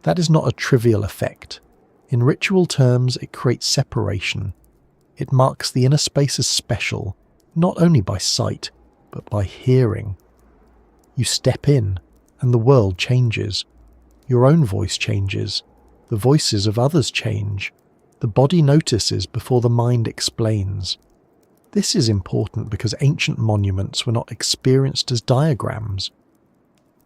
That is not a trivial effect. In ritual terms, it creates separation. It marks the inner space as special, not only by sight, but by hearing. You step in, and the world changes. Your own voice changes. The voices of others change. The body notices before the mind explains. This is important because ancient monuments were not experienced as diagrams.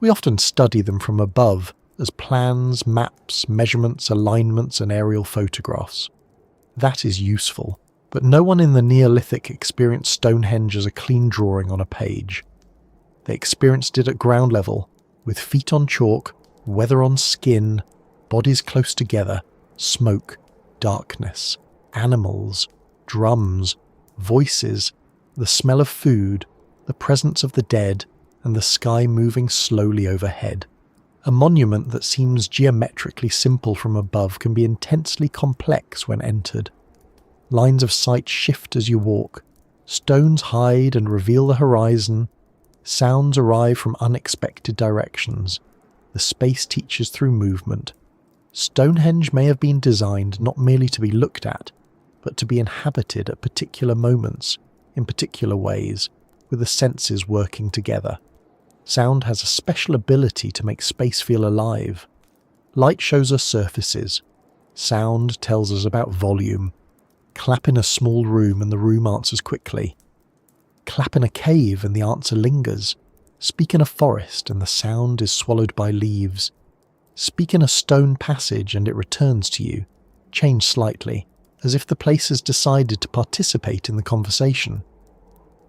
We often study them from above as plans, maps, measurements, alignments, and aerial photographs. That is useful, but no one in the Neolithic experienced Stonehenge as a clean drawing on a page. They experienced it at ground level, with feet on chalk, weather on skin, bodies close together, smoke, darkness, animals, drums, voices, the smell of food, the presence of the dead, and the sky moving slowly overhead. A monument that seems geometrically simple from above can be intensely complex when entered. Lines of sight shift as you walk, stones hide and reveal the horizon, sounds arrive from unexpected directions. The space teaches through movement. Stonehenge may have been designed not merely to be looked at, but to be inhabited at particular moments, in particular ways, with the senses working together. Sound has a special ability to make space feel alive. Light shows us surfaces. Sound tells us about volume. Clap in a small room and the room answers quickly. Clap in a cave and the answer lingers. Speak in a forest and the sound is swallowed by leaves. Speak in a stone passage and it returns to you, changed slightly, as if the place has decided to participate in the conversation.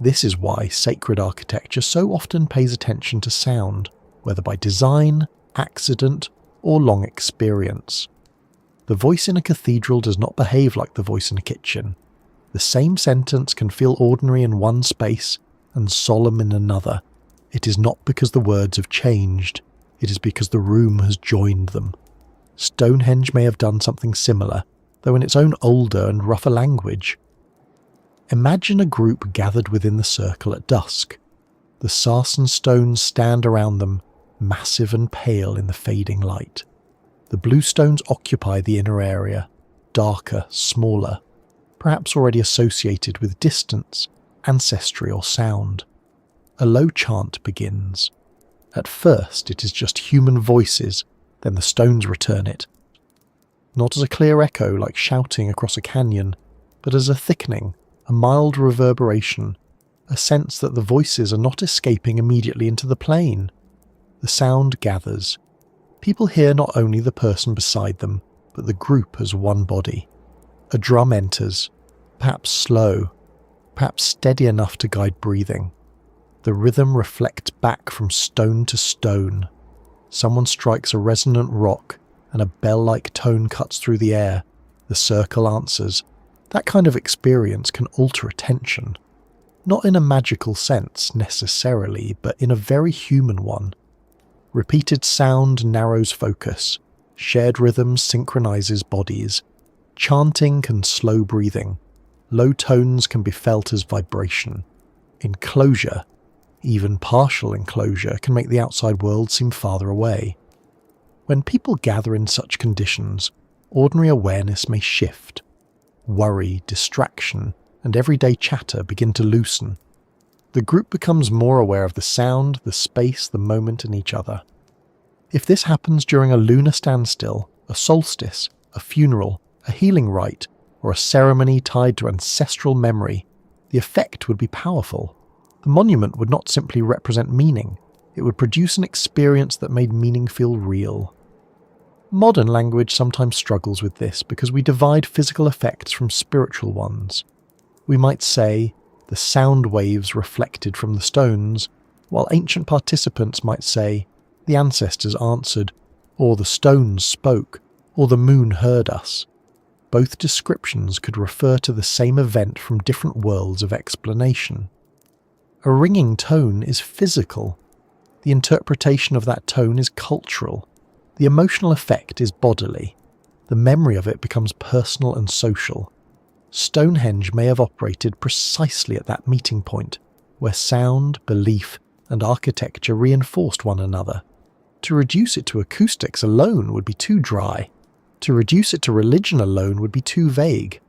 This is why sacred architecture so often pays attention to sound, whether by design, accident, or long experience. The voice in a cathedral does not behave like the voice in a kitchen. The same sentence can feel ordinary in one space and solemn in another. It is not because the words have changed, it is because the room has joined them. Stonehenge may have done something similar, though in its own older and rougher language. Imagine a group gathered within the circle at dusk. The sarsen stones stand around them, massive and pale in the fading light. The blue stones occupy the inner area, darker, smaller, perhaps already associated with distance, ancestry or sound. A low chant begins. At first it is just human voices, then the stones return it. Not as a clear echo like shouting across a canyon, but as a thickening, a mild reverberation, a sense that the voices are not escaping immediately into the plain. The sound gathers. People hear not only the person beside them, but the group as one body. A drum enters, perhaps slow, perhaps steady enough to guide breathing. The rhythm reflects back from stone to stone. Someone strikes a resonant rock, and a bell-like tone cuts through the air. The circle answers. That kind of experience can alter attention. Not in a magical sense, necessarily, but in a very human one. Repeated sound narrows focus. Shared rhythm synchronizes bodies. Chanting can slow breathing. Low tones can be felt as vibration. Enclosure, even partial enclosure, can make the outside world seem farther away. When people gather in such conditions, ordinary awareness may shift. Worry, distraction, and everyday chatter begin to loosen. The group becomes more aware of the sound, the space, the moment, and each other. If this happens during a lunar standstill, a solstice, a funeral, a healing rite, or a ceremony tied to ancestral memory, the effect would be powerful. The monument would not simply represent meaning, it would produce an experience that made meaning feel real. Modern language sometimes struggles with this because we divide physical effects from spiritual ones. We might say, the sound waves reflected from the stones, while ancient participants might say, the ancestors answered, or the stones spoke, or the moon heard us. both descriptions could refer to the same event from different worlds of explanation. A ringing tone is physical. The interpretation of that tone is cultural. The emotional effect is bodily. The memory of it becomes personal and social. Stonehenge may have operated precisely at that meeting point, where sound, belief, and architecture reinforced one another. To reduce it to acoustics alone would be too dry. To reduce it to religion alone would be too vague.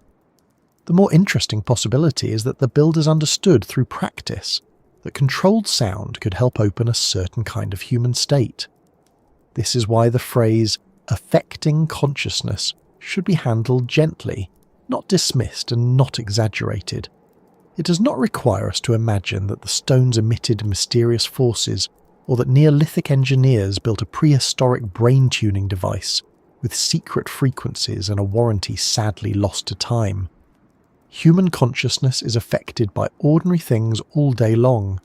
The more interesting possibility is that the builders understood through practice that controlled sound could help open a certain kind of human state. This is why the phrase affecting consciousness should be handled gently, not dismissed and not exaggerated. It does not require us to imagine that the stones emitted mysterious forces, or that Neolithic engineers built a prehistoric brain-tuning device with secret frequencies and a warranty sadly lost to time. Human consciousness is affected by ordinary things all day long.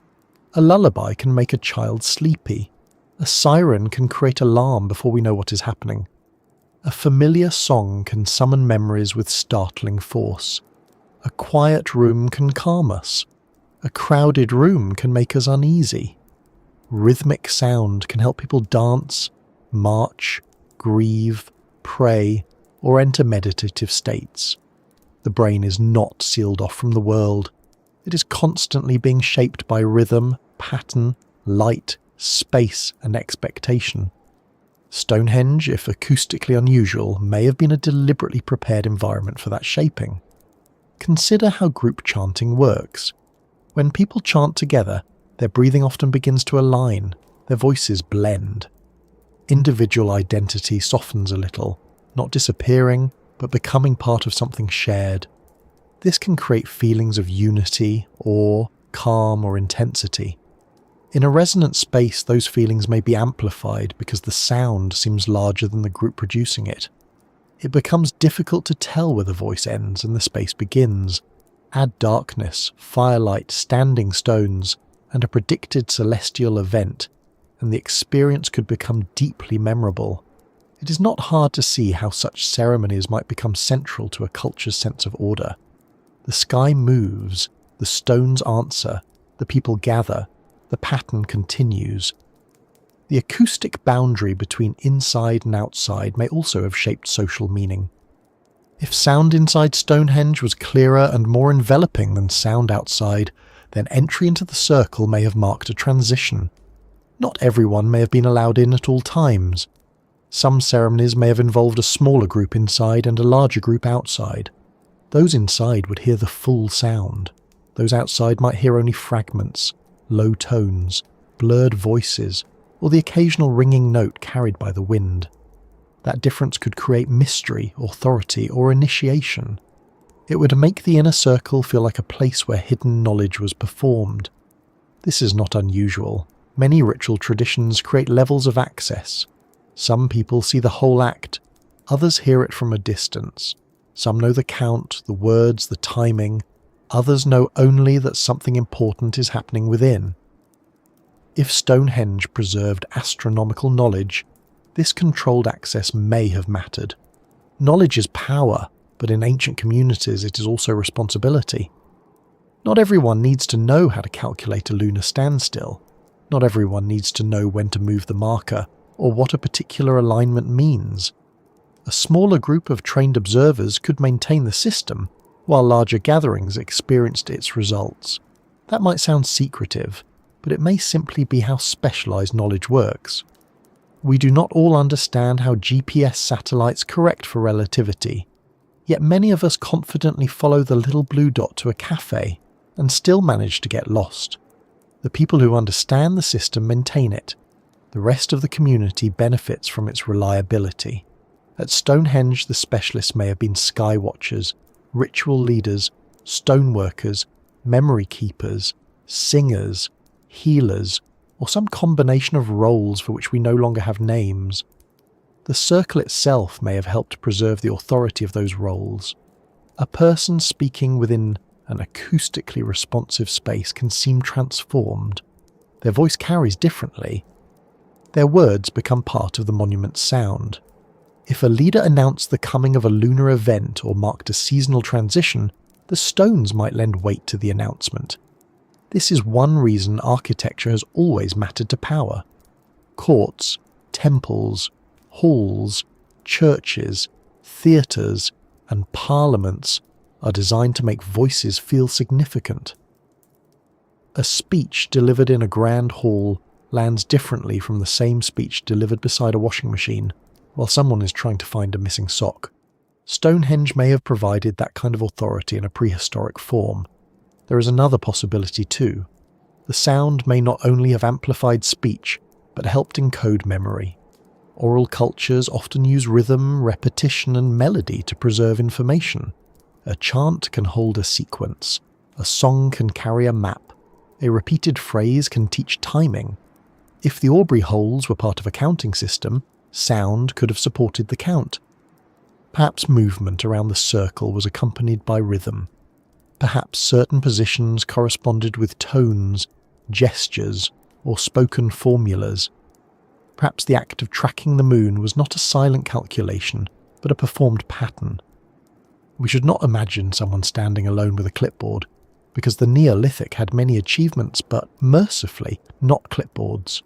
A lullaby can make a child sleepy. A siren can create alarm before we know what is happening. A familiar song can summon memories with startling force. A quiet room can calm us. A crowded room can make us uneasy. Rhythmic sound can help people dance, march, grieve, pray, or enter meditative states. The brain is not sealed off from the world. It is constantly being shaped by rhythm, pattern, light, space, and expectation. Stonehenge, if acoustically unusual, may have been a deliberately prepared environment for that shaping. Consider how group chanting works. When people chant together, their breathing often begins to align, their voices blend. Individual identity softens a little, not disappearing, but becoming part of something shared. This can create feelings of unity, awe, calm, or intensity. In a resonant space, those feelings may be amplified because the sound seems larger than the group producing it. It becomes difficult to tell where the voice ends and the space begins. Add darkness, firelight, standing stones, and a predicted celestial event, and the experience could become deeply memorable. It is not hard to see how such ceremonies might become central to a culture's sense of order. The sky moves, the stones answer, the people gather, the pattern continues. The acoustic boundary between inside and outside may also have shaped social meaning. If sound inside Stonehenge was clearer and more enveloping than sound outside, then entry into the circle may have marked a transition. Not everyone may have been allowed in at all times. Some ceremonies may have involved a smaller group inside and a larger group outside. Those inside would hear the full sound. Those outside might hear only fragments, low tones, blurred voices, or the occasional ringing note carried by the wind. That difference could create mystery, authority, or initiation. It would make the inner circle feel like a place where hidden knowledge was performed. This is not unusual. Many ritual traditions create levels of access. Some people see the whole act, others hear it from a distance. Some know the count, the words, the timing. Others know only that something important is happening within. If Stonehenge preserved astronomical knowledge, this controlled access may have mattered. Knowledge is power, but in ancient communities it is also responsibility. Not everyone needs to know how to calculate a lunar standstill. Not everyone needs to know when to move the marker, or what a particular alignment means. A smaller group of trained observers could maintain the system, while larger gatherings experienced its results. That might sound secretive, but it may simply be how specialized knowledge works. We do not all understand how GPS satellites correct for relativity, yet many of us confidently follow the little blue dot to a cafe and still manage to get lost. The people who understand the system maintain it. The rest of the community benefits from its reliability. At Stonehenge, the specialists may have been sky watchers, ritual leaders, stoneworkers, memory keepers, singers, healers, or some combination of roles for which we no longer have names. The circle itself may have helped preserve the authority of those roles. A person speaking within an acoustically responsive space can seem transformed. Their voice carries differently. Their words become part of the monument's sound. If a leader announced the coming of a lunar event or marked a seasonal transition, the stones might lend weight to the announcement. This is one reason architecture has always mattered to power. Courts, temples, halls, churches, theatres, and parliaments are designed to make voices feel significant. A speech delivered in a grand hall lands differently from the same speech delivered beside a washing machine while someone is trying to find a missing sock. Stonehenge may have provided that kind of authority in a prehistoric form. There is another possibility too. The sound may not only have amplified speech, but helped encode memory. Oral cultures often use rhythm, repetition, and melody to preserve information. A chant can hold a sequence. A song can carry a map. A repeated phrase can teach timing. If the Aubrey holes were part of a counting system, sound could have supported the count. Perhaps movement around the circle was accompanied by rhythm. Perhaps certain positions corresponded with tones, gestures, or spoken formulas. Perhaps the act of tracking the moon was not a silent calculation, but a performed pattern. We should not imagine someone standing alone with a clipboard, because the Neolithic had many achievements, but mercifully not clipboards.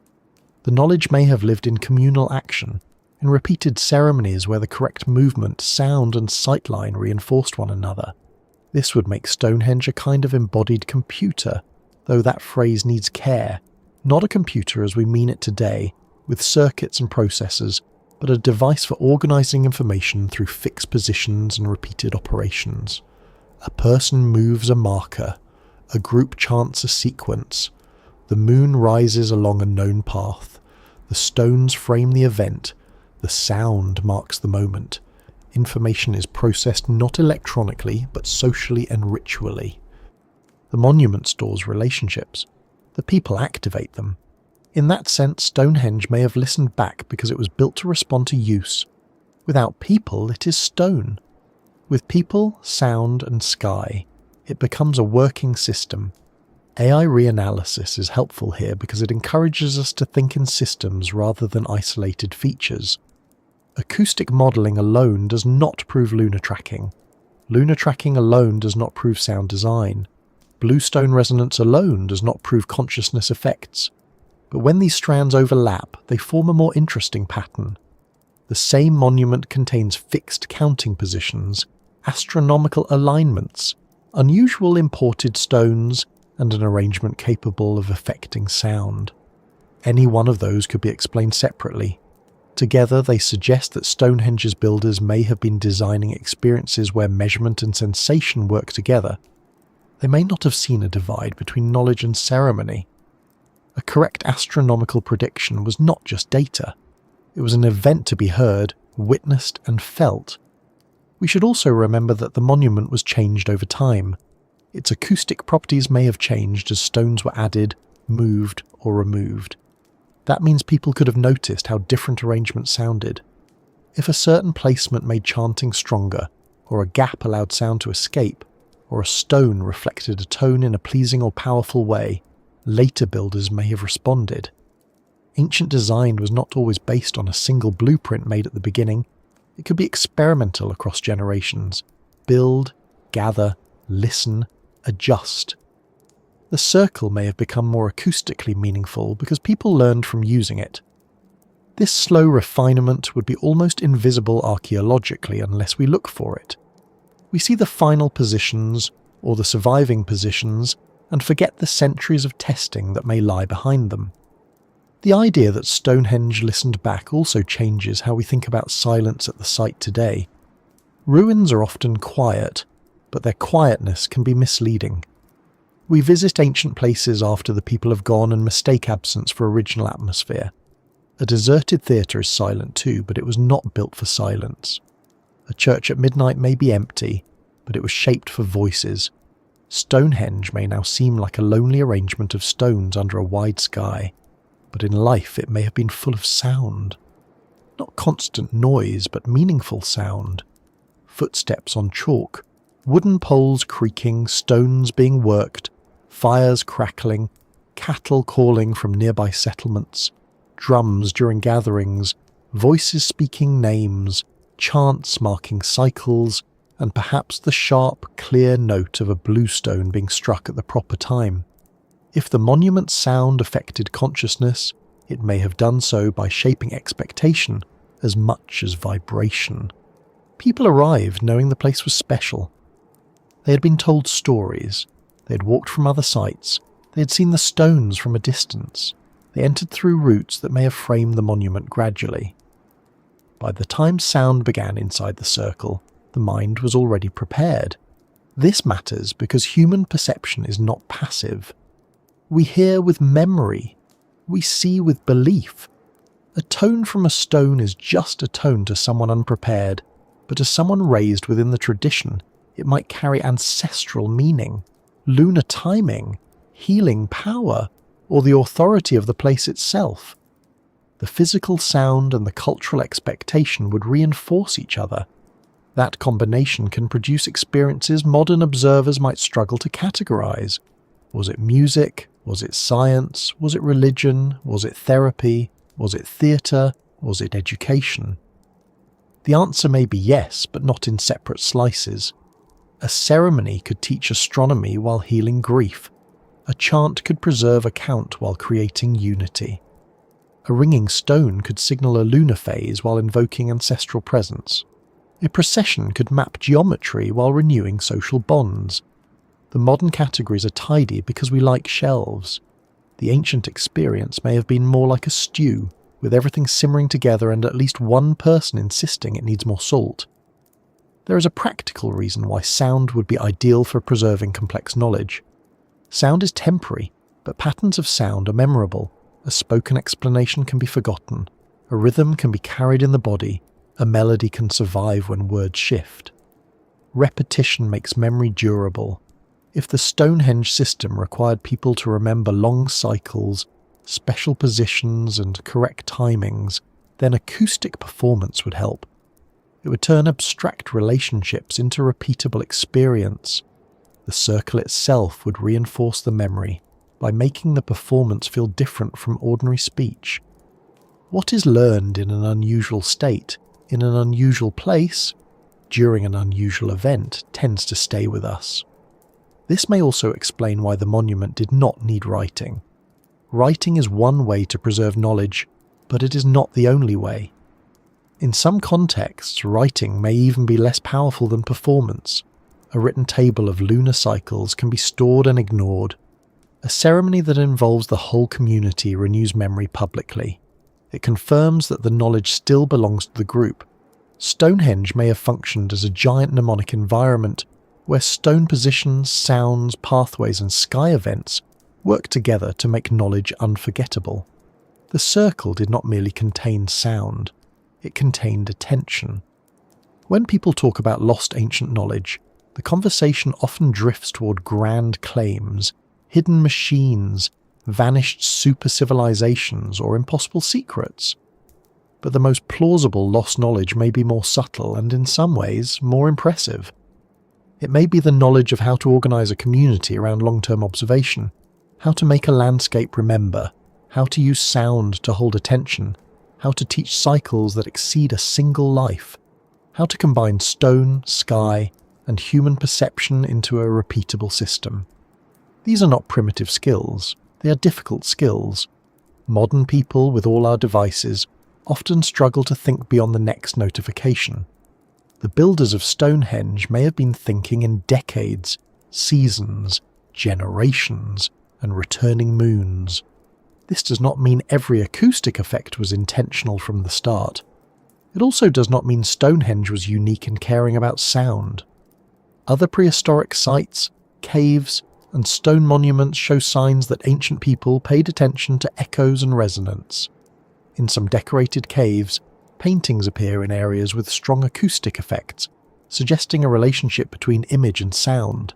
The knowledge may have lived in communal action, in repeated ceremonies where the correct movement, sound, and sightline reinforced one another. This would make Stonehenge a kind of embodied computer, though that phrase needs care. Not a computer as we mean it today, with circuits and processors, but a device for organising information through fixed positions and repeated operations. A person moves a marker, a group chants a sequence, the moon rises along a known path, the stones frame the event, the sound marks the moment. Information is processed not electronically, but socially and ritually. The monument stores relationships. The people activate them. In that sense, Stonehenge may have listened back because it was built to respond to use. Without people, it is stone. With people, sound, and sky, it becomes a working system. AI reanalysis is helpful here because it encourages us to think in systems rather than isolated features. Acoustic modelling alone does not prove lunar tracking. Lunar tracking alone does not prove sound design. Bluestone resonance alone does not prove consciousness effects. But when these strands overlap, they form a more interesting pattern. The same monument contains fixed counting positions, astronomical alignments, unusual imported stones, and an arrangement capable of affecting sound. Any one of those could be explained separately. Together, they suggest that Stonehenge's builders may have been designing experiences where measurement and sensation work together. They may not have seen a divide between knowledge and ceremony. A correct astronomical prediction was not just data. It was an event to be heard, witnessed, and felt. We should also remember that the monument was changed over time. Its acoustic properties may have changed as stones were added, moved, or removed. That means people could have noticed how different arrangements sounded. If a certain placement made chanting stronger, or a gap allowed sound to escape, or a stone reflected a tone in a pleasing or powerful way, later builders may have responded. Ancient design was not always based on a single blueprint made at the beginning. It could be experimental across generations. Build, gather, listen, adjust. The circle may have become more acoustically meaningful because people learned from using it. This slow refinement would be almost invisible archaeologically unless we look for it. We see the final positions, or the surviving positions, and forget the centuries of testing that may lie behind them. The idea that Stonehenge listened back also changes how we think about silence at the site today. Ruins are often quiet, but their quietness can be misleading. We visit ancient places after the people have gone and mistake absence for original atmosphere. A deserted theatre is silent too, but it was not built for silence. A church at midnight may be empty, but it was shaped for voices. Stonehenge may now seem like a lonely arrangement of stones under a wide sky, but in life it may have been full of sound. Not constant noise, but meaningful sound. Footsteps on chalk, wooden poles creaking, stones being worked, fires crackling, cattle calling from nearby settlements, drums during gatherings, voices speaking names, chants marking cycles, and perhaps the sharp, clear note of a bluestone being struck at the proper time. If the monument's sound affected consciousness, it may have done so by shaping expectation as much as vibration. People arrived knowing the place was special. They had been told stories, they had walked from other sites, they had seen the stones from a distance, they entered through routes that may have framed the monument gradually. By the time sound began inside the circle, the mind was already prepared. This matters because human perception is not passive. We hear with memory. We see with belief. A tone from a stone is just a tone to someone unprepared, but to someone raised within the tradition, it might carry ancestral meaning, lunar timing, healing power, or the authority of the place itself. The physical sound and the cultural expectation would reinforce each other. That combination can produce experiences modern observers might struggle to categorize. Was it music? Was it science? Was it religion? Was it therapy? Was it theatre? Was it education? The answer may be yes, but not in separate slices. A ceremony could teach astronomy while healing grief. A chant could preserve a count while creating unity. A ringing stone could signal a lunar phase while invoking ancestral presence. A procession could map geometry while renewing social bonds. The modern categories are tidy because we like shelves. The ancient experience may have been more like a stew, with everything simmering together and at least one person insisting it needs more salt. There is a practical reason why sound would be ideal for preserving complex knowledge. Sound is temporary, but patterns of sound are memorable. A spoken explanation can be forgotten. A rhythm can be carried in the body. A melody can survive when words shift. Repetition makes memory durable. If the Stonehenge system required people to remember long cycles, special positions, and correct timings, then acoustic performance would help. It would turn abstract relationships into repeatable experience. The circle itself would reinforce the memory by making the performance feel different from ordinary speech. What is learned in an unusual state, in an unusual place, during an unusual event, tends to stay with us. This may also explain why the monument did not need writing. Writing is one way to preserve knowledge, but it is not the only way. In some contexts, writing may even be less powerful than performance. A written table of lunar cycles can be stored and ignored. A ceremony that involves the whole community renews memory publicly. It confirms that the knowledge still belongs to the group. Stonehenge may have functioned as a giant mnemonic environment where stone positions, sounds, pathways and sky events work together to make knowledge unforgettable. The circle did not merely contain sound, it contained attention. When people talk about lost ancient knowledge, the conversation often drifts toward grand claims, hidden machines, vanished super-civilizations, or impossible secrets. But the most plausible lost knowledge may be more subtle and, in some ways, more impressive. It may be the knowledge of how to organize a community around long-term observation, how to make a landscape remember, how to use sound to hold attention, how to teach cycles that exceed a single life, how to combine stone, sky, and human perception into a repeatable system. These are not primitive skills, they are difficult skills. Modern people, with all our devices, often struggle to think beyond the next notification. The builders of Stonehenge may have been thinking in decades, seasons, generations, and returning moons. This does not mean every acoustic effect was intentional from the start. It also does not mean Stonehenge was unique in caring about sound. Other prehistoric sites, caves, and stone monuments show signs that ancient people paid attention to echoes and resonance. In some decorated caves, paintings appear in areas with strong acoustic effects, suggesting a relationship between image and sound.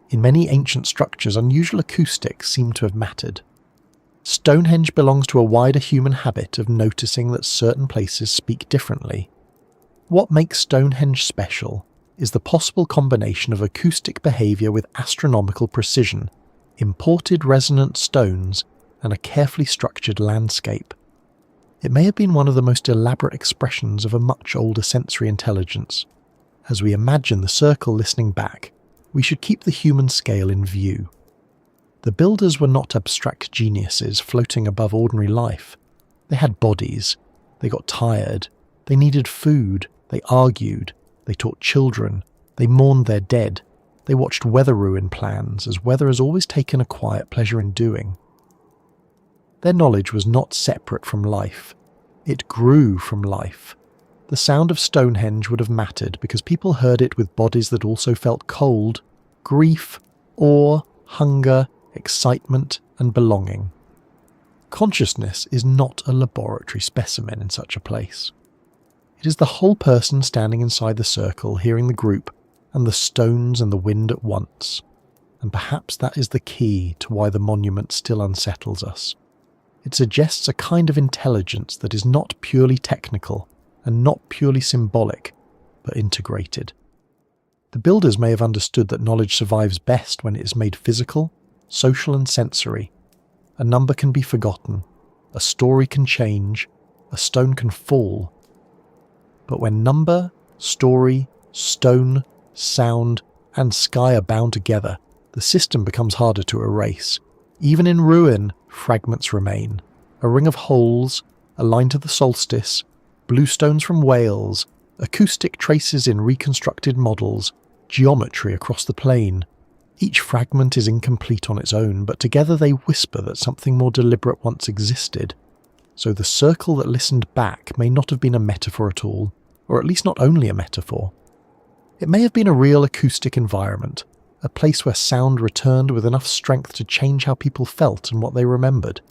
In many ancient structures, unusual acoustics seem to have mattered. Stonehenge belongs to a wider human habit of noticing that certain places speak differently. What makes Stonehenge special is the possible combination of acoustic behaviour with astronomical precision, imported resonant stones, and a carefully structured landscape. It may have been one of the most elaborate expressions of a much older sensory intelligence. As we imagine the circle listening back, we should keep the human scale in view. The builders were not abstract geniuses floating above ordinary life. They had bodies. They got tired. They needed food. They argued. They taught children. They mourned their dead. They watched weather ruin plans, as weather has always taken a quiet pleasure in doing. Their knowledge was not separate from life. It grew from life. The sound of Stonehenge would have mattered because people heard it with bodies that also felt cold, grief, awe, hunger, excitement, and belonging. Consciousness is not a laboratory specimen in such a place. It is the whole person standing inside the circle, hearing the group, and the stones and the wind at once. And perhaps that is the key to why the monument still unsettles us. It suggests a kind of intelligence that is not purely technical and not purely symbolic, but integrated. The builders may have understood that knowledge survives best when it is made physical, social and sensory. A number can be forgotten, a story can change, a stone can fall. But when number, story, stone, sound, and sky are bound together, the system becomes harder to erase. Even in ruin, fragments remain. A ring of holes, a line to the solstice, blue stones from Wales, acoustic traces in reconstructed models, geometry across the plane. Each fragment is incomplete on its own, but together they whisper that something more deliberate once existed. So the circle that listened back may not have been a metaphor at all, or at least not only a metaphor. It may have been a real acoustic environment, a place where sound returned with enough strength to change how people felt and what they remembered.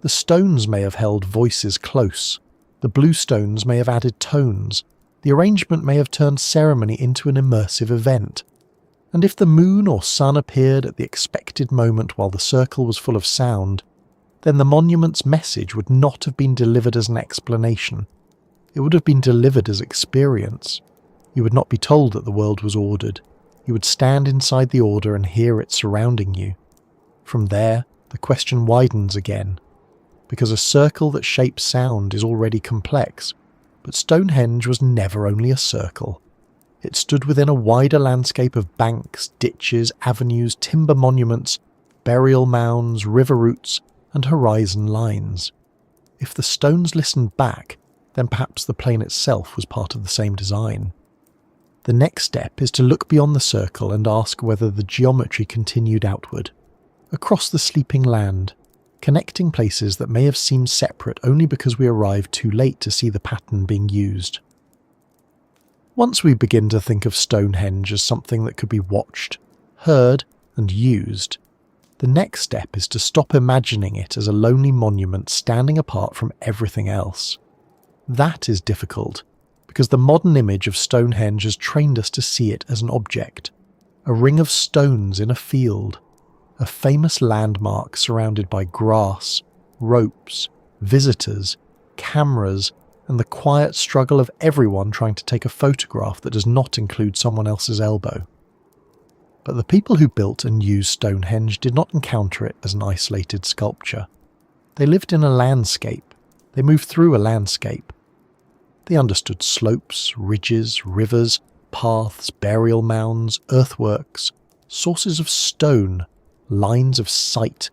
The stones may have held voices close, the blue stones may have added tones, the arrangement may have turned ceremony into an immersive event. And if the moon or sun appeared at the expected moment while the circle was full of sound, then the monument's message would not have been delivered as an explanation. It would have been delivered as experience. You would not be told that the world was ordered. You would stand inside the order and hear it surrounding you. From there, the question widens again, because a circle that shapes sound is already complex, but Stonehenge was never only a circle. It stood within a wider landscape of banks, ditches, avenues, timber monuments, burial mounds, river routes, and horizon lines. If the stones listened back, then perhaps the plain itself was part of the same design. The next step is to look beyond the circle and ask whether the geometry continued outward, across the sleeping land, connecting places that may have seemed separate only because we arrived too late to see the pattern being used. Once we begin to think of Stonehenge as something that could be watched, heard, and used, the next step is to stop imagining it as a lonely monument standing apart from everything else. That is difficult, because the modern image of Stonehenge has trained us to see it as an object, a ring of stones in a field, a famous landmark surrounded by grass, ropes, visitors, cameras, and the quiet struggle of everyone trying to take a photograph that does not include someone else's elbow. But the people who built and used Stonehenge did not encounter it as an isolated sculpture. They lived in a landscape. They moved through a landscape. They understood slopes, ridges, rivers, paths, burial mounds, earthworks, sources of stone, lines of sight,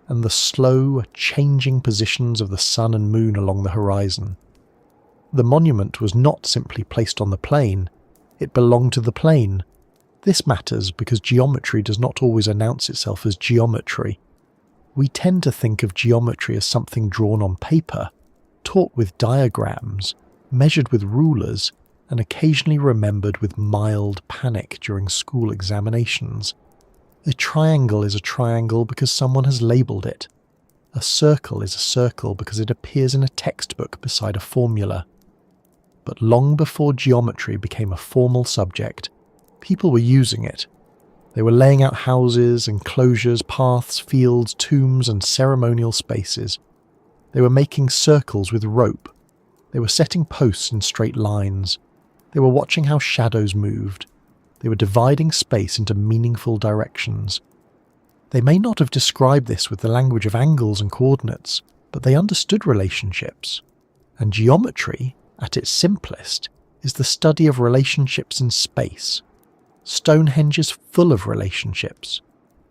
and the slow, changing positions of the sun and moon along the horizon. The monument was not simply placed on the plain, it belonged to the plain. This matters because geometry does not always announce itself as geometry. We tend to think of geometry as something drawn on paper, taught with diagrams, measured with rulers, and occasionally remembered with mild panic during school examinations. A triangle is a triangle because someone has labelled it. A circle is a circle because it appears in a textbook beside a formula. But long before geometry became a formal subject, people were using it. They were laying out houses, enclosures, paths, fields, tombs, and ceremonial spaces. They were making circles with rope. They were setting posts in straight lines. They were watching how shadows moved. They were dividing space into meaningful directions. They may not have described this with the language of angles and coordinates, but they understood relationships. And geometry, at its simplest, is the study of relationships in space. Stonehenge is full of relationships.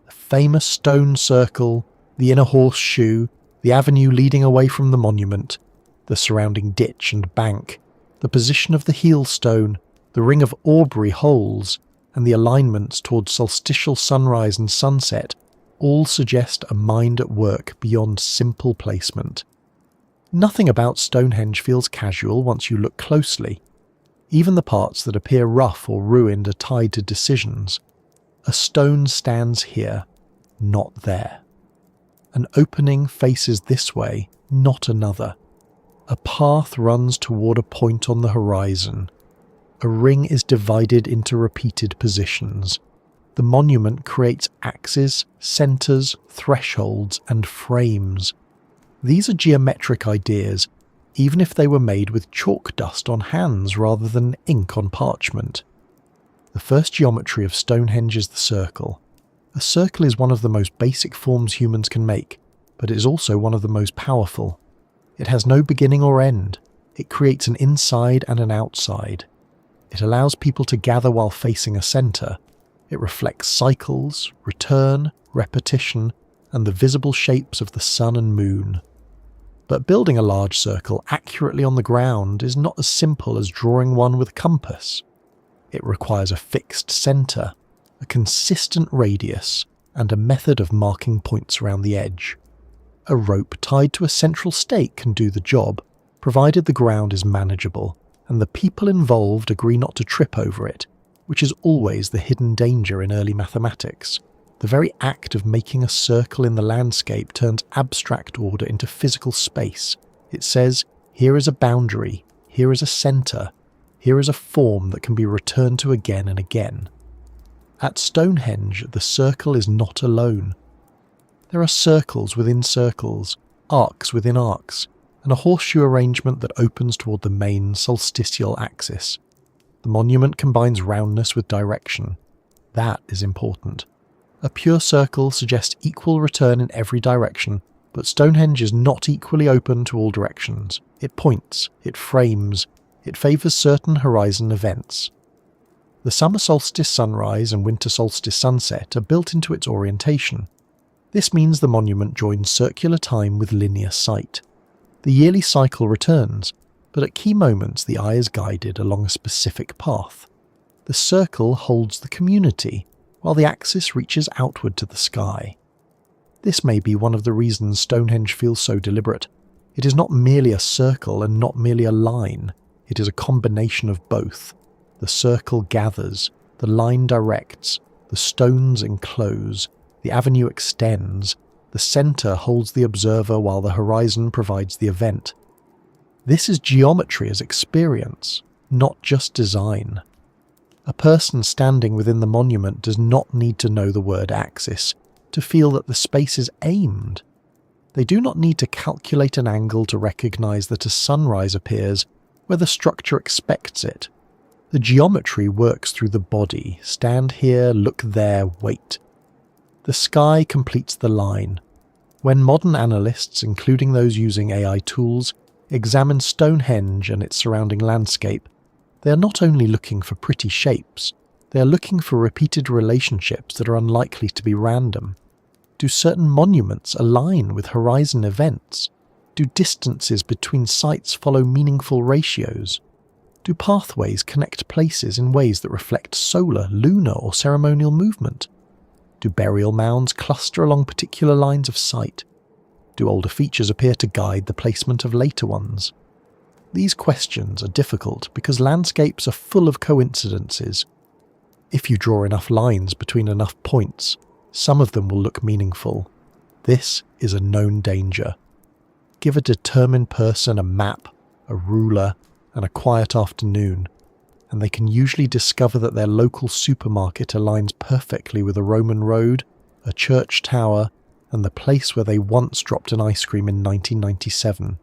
The famous stone circle, the inner horseshoe, the avenue leading away from the monument, the surrounding ditch and bank, the position of the heel stone, the ring of Aubrey holes, and the alignments towards solstitial sunrise and sunset all suggest a mind at work beyond simple placement. Nothing about Stonehenge feels casual once you look closely. Even the parts that appear rough or ruined are tied to decisions. A stone stands here, not there. An opening faces this way, not another. A path runs toward a point on the horizon. A ring is divided into repeated positions. The monument creates axes, centres, thresholds, and frames. These are geometric ideas, even if they were made with chalk dust on hands rather than ink on parchment. The first geometry of Stonehenge is the circle. A circle is one of the most basic forms humans can make, but it is also one of the most powerful. It has no beginning or end. It creates an inside and an outside. It allows people to gather while facing a centre. It reflects cycles, return, repetition, and the visible shapes of the sun and moon. But building a large circle accurately on the ground is not as simple as drawing one with a compass. It requires a fixed centre, a consistent radius, and a method of marking points around the edge. A rope tied to a central stake can do the job, provided the ground is manageable and the people involved agree not to trip over it, which is always the hidden danger in early mathematics. The very act of making a circle in the landscape turns abstract order into physical space. It says, here is a boundary, here is a centre, here is a form that can be returned to again and again. At Stonehenge, the circle is not alone. There are circles within circles, arcs within arcs, and a horseshoe arrangement that opens toward the main solstitial axis. The monument combines roundness with direction. That is important. A pure circle suggests equal return in every direction, but Stonehenge is not equally open to all directions. It points, it frames, it favours certain horizon events. The summer solstice sunrise and winter solstice sunset are built into its orientation. This means the monument joins circular time with linear sight. The yearly cycle returns, but at key moments the eye is guided along a specific path. The circle holds the community, while the axis reaches outward to the sky. This may be one of the reasons Stonehenge feels so deliberate. It is not merely a circle and not merely a line, it is a combination of both. The circle gathers, the line directs, the stones enclose, the avenue extends, the centre holds the observer while the horizon provides the event. This is geometry as experience, not just design. A person standing within the monument does not need to know the word axis to feel that the space is aimed. They do not need to calculate an angle to recognise that a sunrise appears where the structure expects it. The geometry works through the body. Stand here, look there, wait. The sky completes the line. When modern analysts, including those using AI tools, examine Stonehenge and its surrounding landscape, they are not only looking for pretty shapes, they are looking for repeated relationships that are unlikely to be random. Do certain monuments align with horizon events? Do distances between sites follow meaningful ratios? Do pathways connect places in ways that reflect solar, lunar, or ceremonial movement? Do burial mounds cluster along particular lines of sight? Do older features appear to guide the placement of later ones? These questions are difficult because landscapes are full of coincidences. If you draw enough lines between enough points, some of them will look meaningful. This is a known danger. Give a determined person a map, a ruler, and a quiet afternoon, and they can usually discover that their local supermarket aligns perfectly with a Roman road, a church tower, and the place where they once dropped an ice cream in 1997.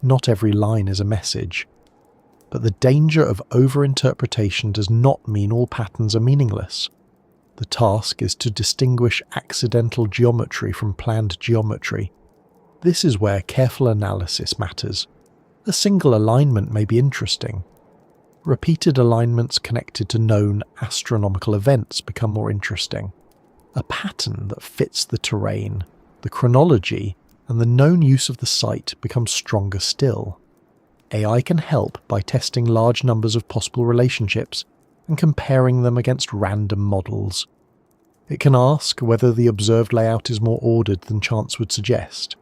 Not every line is a message. But the danger of overinterpretation does not mean all patterns are meaningless. The task is to distinguish accidental geometry from planned geometry. This is where careful analysis matters. A single alignment may be interesting. Repeated alignments connected to known astronomical events become more interesting. A pattern that fits the terrain, the chronology, and the known use of the site becomes stronger still. AI can help by testing large numbers of possible relationships and comparing them against random models. It can ask whether the observed layout is more ordered than chance would suggest.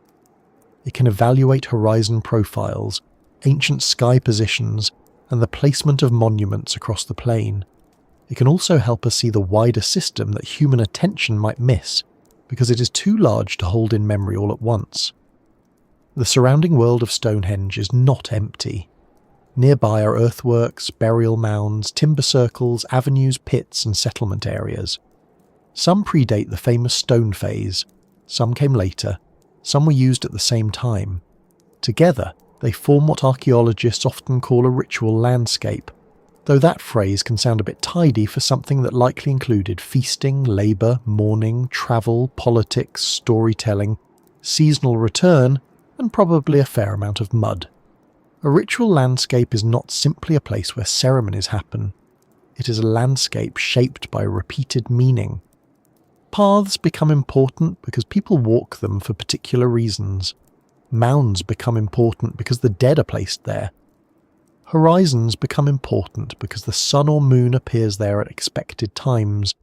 It can evaluate horizon profiles, ancient sky positions, and the placement of monuments across the plane. It can also help us see the wider system that human attention might miss because it is too large to hold in memory all at once. The surrounding world of Stonehenge is not empty. Nearby are earthworks, burial mounds, timber circles, avenues, pits, and settlement areas. Some predate the famous stone phase, some came later, some were used at the same time. Together, they form what archaeologists often call a ritual landscape, though that phrase can sound a bit tidy for something that likely included feasting, labour, mourning, travel, politics, storytelling, seasonal return, and probably a fair amount of mud. A ritual landscape is not simply a place where ceremonies happen. It is a landscape shaped by repeated meaning. Paths become important because people walk them for particular reasons. Mounds become important because the dead are placed there. Horizons become important because the sun or moon appears there at expected times.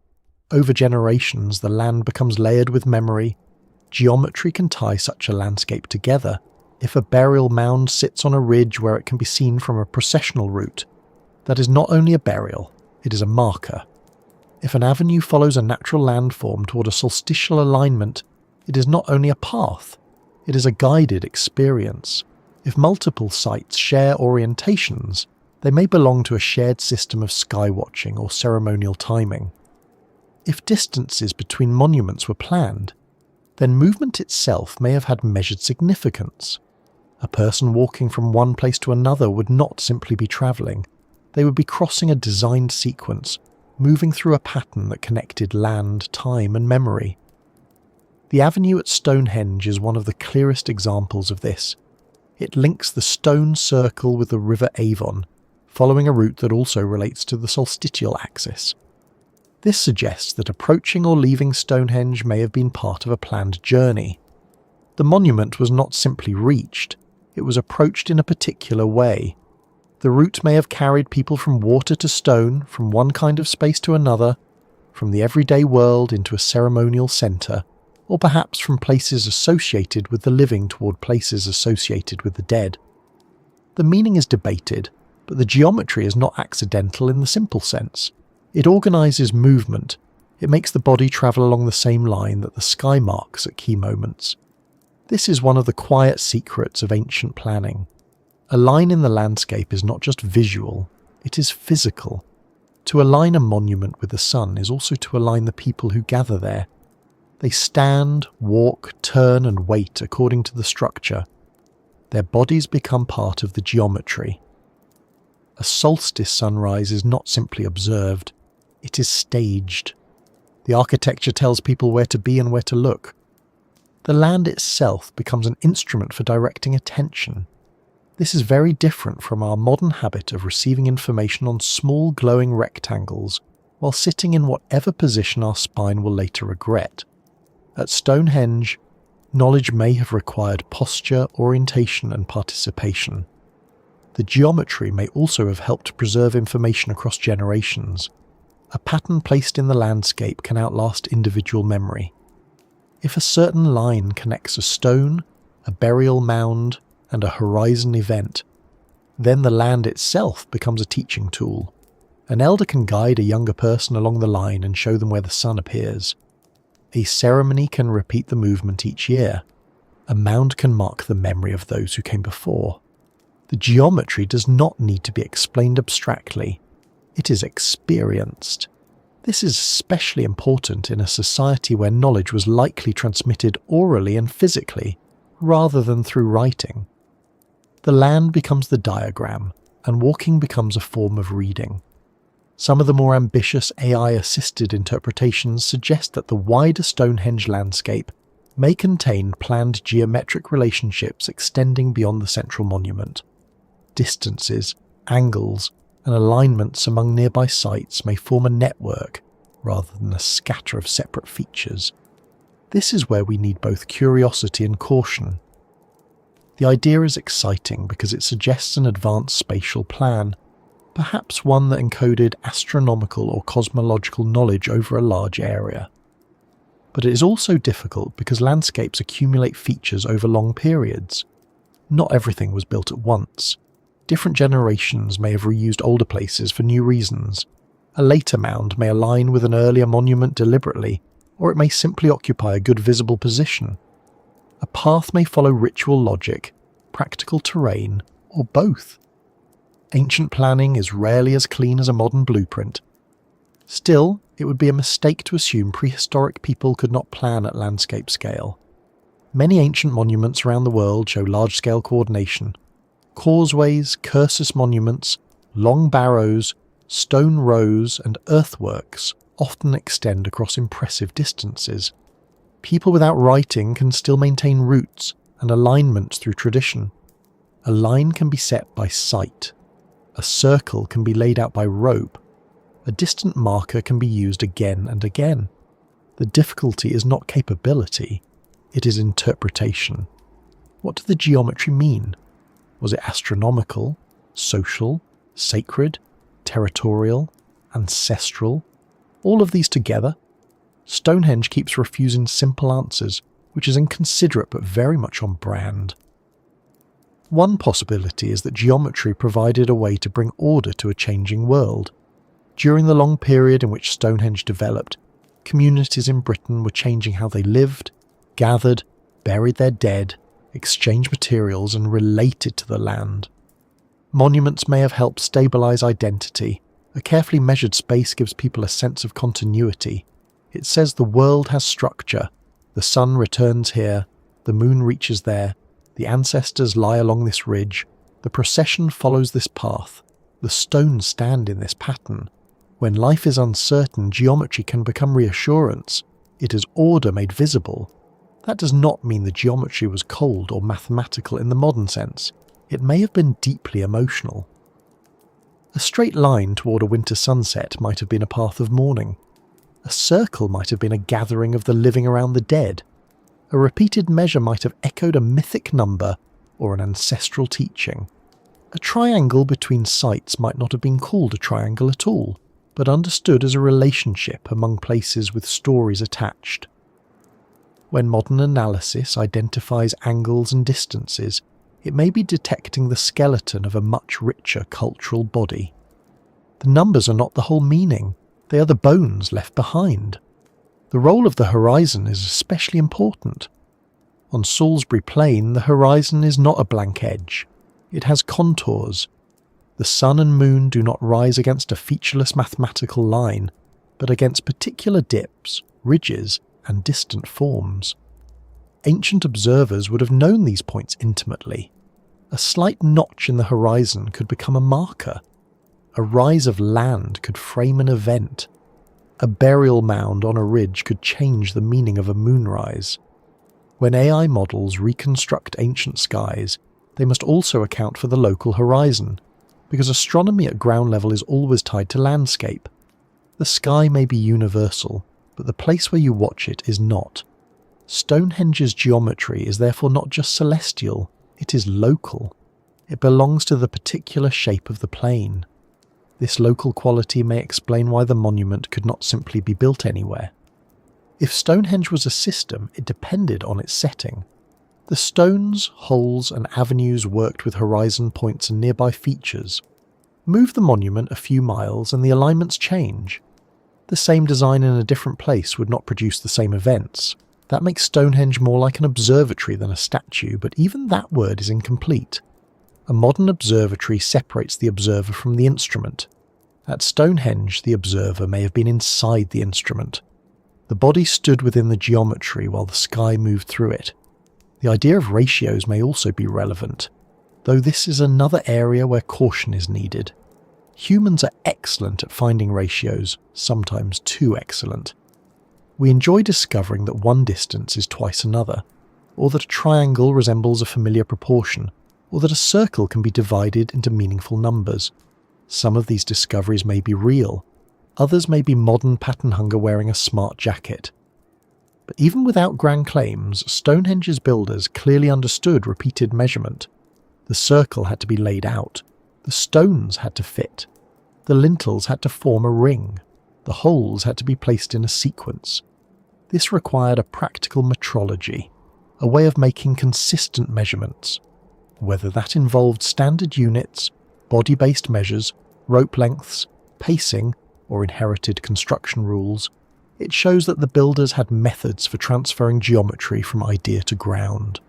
Over generations, the land becomes layered with memory. Geometry can tie such a landscape together. If a burial mound sits on a ridge where it can be seen from a processional route, that is not only a burial, it is a marker. If an avenue follows a natural landform toward a solstitial alignment, it is not only a path, it is a guided experience. If multiple sites share orientations, they may belong to a shared system of skywatching or ceremonial timing. If distances between monuments were planned, then movement itself may have had measured significance. A person walking from one place to another would not simply be travelling, they would be crossing a designed sequence, moving through a pattern that connected land, time, and memory. The avenue at Stonehenge is one of the clearest examples of this. It links the stone circle with the river Avon, following a route that also relates to the solstitial axis. This suggests that approaching or leaving Stonehenge may have been part of a planned journey. The monument was not simply reached, it was approached in a particular way. The route may have carried people from water to stone, from one kind of space to another, from the everyday world into a ceremonial centre, or perhaps from places associated with the living toward places associated with the dead. The meaning is debated, but the geometry is not accidental in the simple sense. It organises movement. It makes the body travel along the same line that the sky marks at key moments. This is one of the quiet secrets of ancient planning. A line in the landscape is not just visual, it is physical. To align a monument with the sun is also to align the people who gather there. They stand, walk, turn and wait according to the structure. Their bodies become part of the geometry. A solstice sunrise is not simply observed, it is staged. The architecture tells people where to be and where to look. The land itself becomes an instrument for directing attention. This is very different from our modern habit of receiving information on small glowing rectangles while sitting in whatever position our spine will later regret. At Stonehenge, knowledge may have required posture, orientation and participation. The geometry may also have helped preserve information across generations. A pattern placed in the landscape can outlast individual memory. If a certain line connects a stone, a burial mound, and a horizon event, then the land itself becomes a teaching tool. An elder can guide a younger person along the line and show them where the sun appears. A ceremony can repeat the movement each year. A mound can mark the memory of those who came before. The geometry does not need to be explained abstractly. It is experienced. This is especially important in a society where knowledge was likely transmitted orally and physically, rather than through writing. The land becomes the diagram, and walking becomes a form of reading. Some of the more ambitious AI-assisted interpretations suggest that the wider Stonehenge landscape may contain planned geometric relationships extending beyond the central monument. distances, angles, and alignments among nearby sites may form a network rather than a scatter of separate features. This is where we need both curiosity and caution. The idea is exciting because it suggests an advanced spatial plan, perhaps one that encoded astronomical or cosmological knowledge over a large area. But it is also difficult because landscapes accumulate features over long periods. Not everything was built at once. Different generations may have reused older places for new reasons. A later mound may align with an earlier monument deliberately, or it may simply occupy a good visible position. A path may follow ritual logic, practical terrain, or both. Ancient planning is rarely as clean as a modern blueprint. Still, it would be a mistake to assume prehistoric people could not plan at landscape scale. Many ancient monuments around the world show large-scale coordination. Causeways, cursus monuments, long barrows, stone rows, and earthworks often extend across impressive distances. People without writing can still maintain routes and alignments through tradition. A line can be set by sight. A circle can be laid out by rope. A distant marker can be used again and again. The difficulty is not capability, it is interpretation. What did the geometry mean? Was it astronomical, social, sacred, territorial, ancestral? All of these together? Stonehenge keeps refusing simple answers, which is inconsiderate but very much on brand. One possibility is that geometry provided a way to bring order to a changing world. During the long period in which Stonehenge developed, communities in Britain were changing how they lived, gathered, buried their dead, exchanged materials, and related to the land. Monuments may have helped stabilise identity. A carefully measured space gives people a sense of continuity. It says the world has structure. The sun returns here, the moon reaches there, the ancestors lie along this ridge, the procession follows this path, the stones stand in this pattern. When life is uncertain, geometry can become reassurance. It is order made visible. That does not mean the geometry was cold or mathematical in the modern sense. It may have been deeply emotional. A straight line toward a winter sunset might have been a path of mourning. A circle might have been a gathering of the living around the dead. A repeated measure might have echoed a mythic number or an ancestral teaching. A triangle between sites might not have been called a triangle at all, but understood as a relationship among places with stories attached. When modern analysis identifies angles and distances, it may be detecting the skeleton of a much richer cultural body. The numbers are not the whole meaning, they are the bones left behind. The role of the horizon is especially important. On Salisbury Plain, the horizon is not a blank edge. It has contours. The sun and moon do not rise against a featureless mathematical line, but against particular dips, ridges, and distant forms. Ancient observers would have known these points intimately. A slight notch in the horizon could become a marker. A rise of land could frame an event. A burial mound on a ridge could change the meaning of a moonrise. When AI models reconstruct ancient skies, they must also account for the local horizon, because astronomy at ground level is always tied to landscape. The sky may be universal, but the place where you watch it is not. Stonehenge's geometry is therefore not just celestial, it is local. It belongs to the particular shape of the plane. This local quality may explain why the monument could not simply be built anywhere. If Stonehenge was a system, it depended on its setting. The stones, holes, and avenues worked with horizon points and nearby features. Move the monument a few miles and the alignments change. The same design in a different place would not produce the same events. That makes Stonehenge more like an observatory than a statue, but even that word is incomplete. A modern observatory separates the observer from the instrument. At Stonehenge, the observer may have been inside the instrument. The body stood within the geometry while the sky moved through it. The idea of ratios may also be relevant, though this is another area where caution is needed. Humans are excellent at finding ratios, sometimes too excellent. We enjoy discovering that one distance is twice another, or that a triangle resembles a familiar proportion, or that a circle can be divided into meaningful numbers. Some of these discoveries may be real, others may be modern pattern hunger wearing a smart jacket. But even without grand claims, Stonehenge's builders clearly understood repeated measurement. The circle had to be laid out, the stones had to fit, the lintels had to form a ring, the holes had to be placed in a sequence. This required a practical metrology, a way of making consistent measurements. Whether that involved standard units, body-based measures, rope lengths, pacing, or inherited construction rules, it shows that the builders had methods for transferring geometry from idea to ground.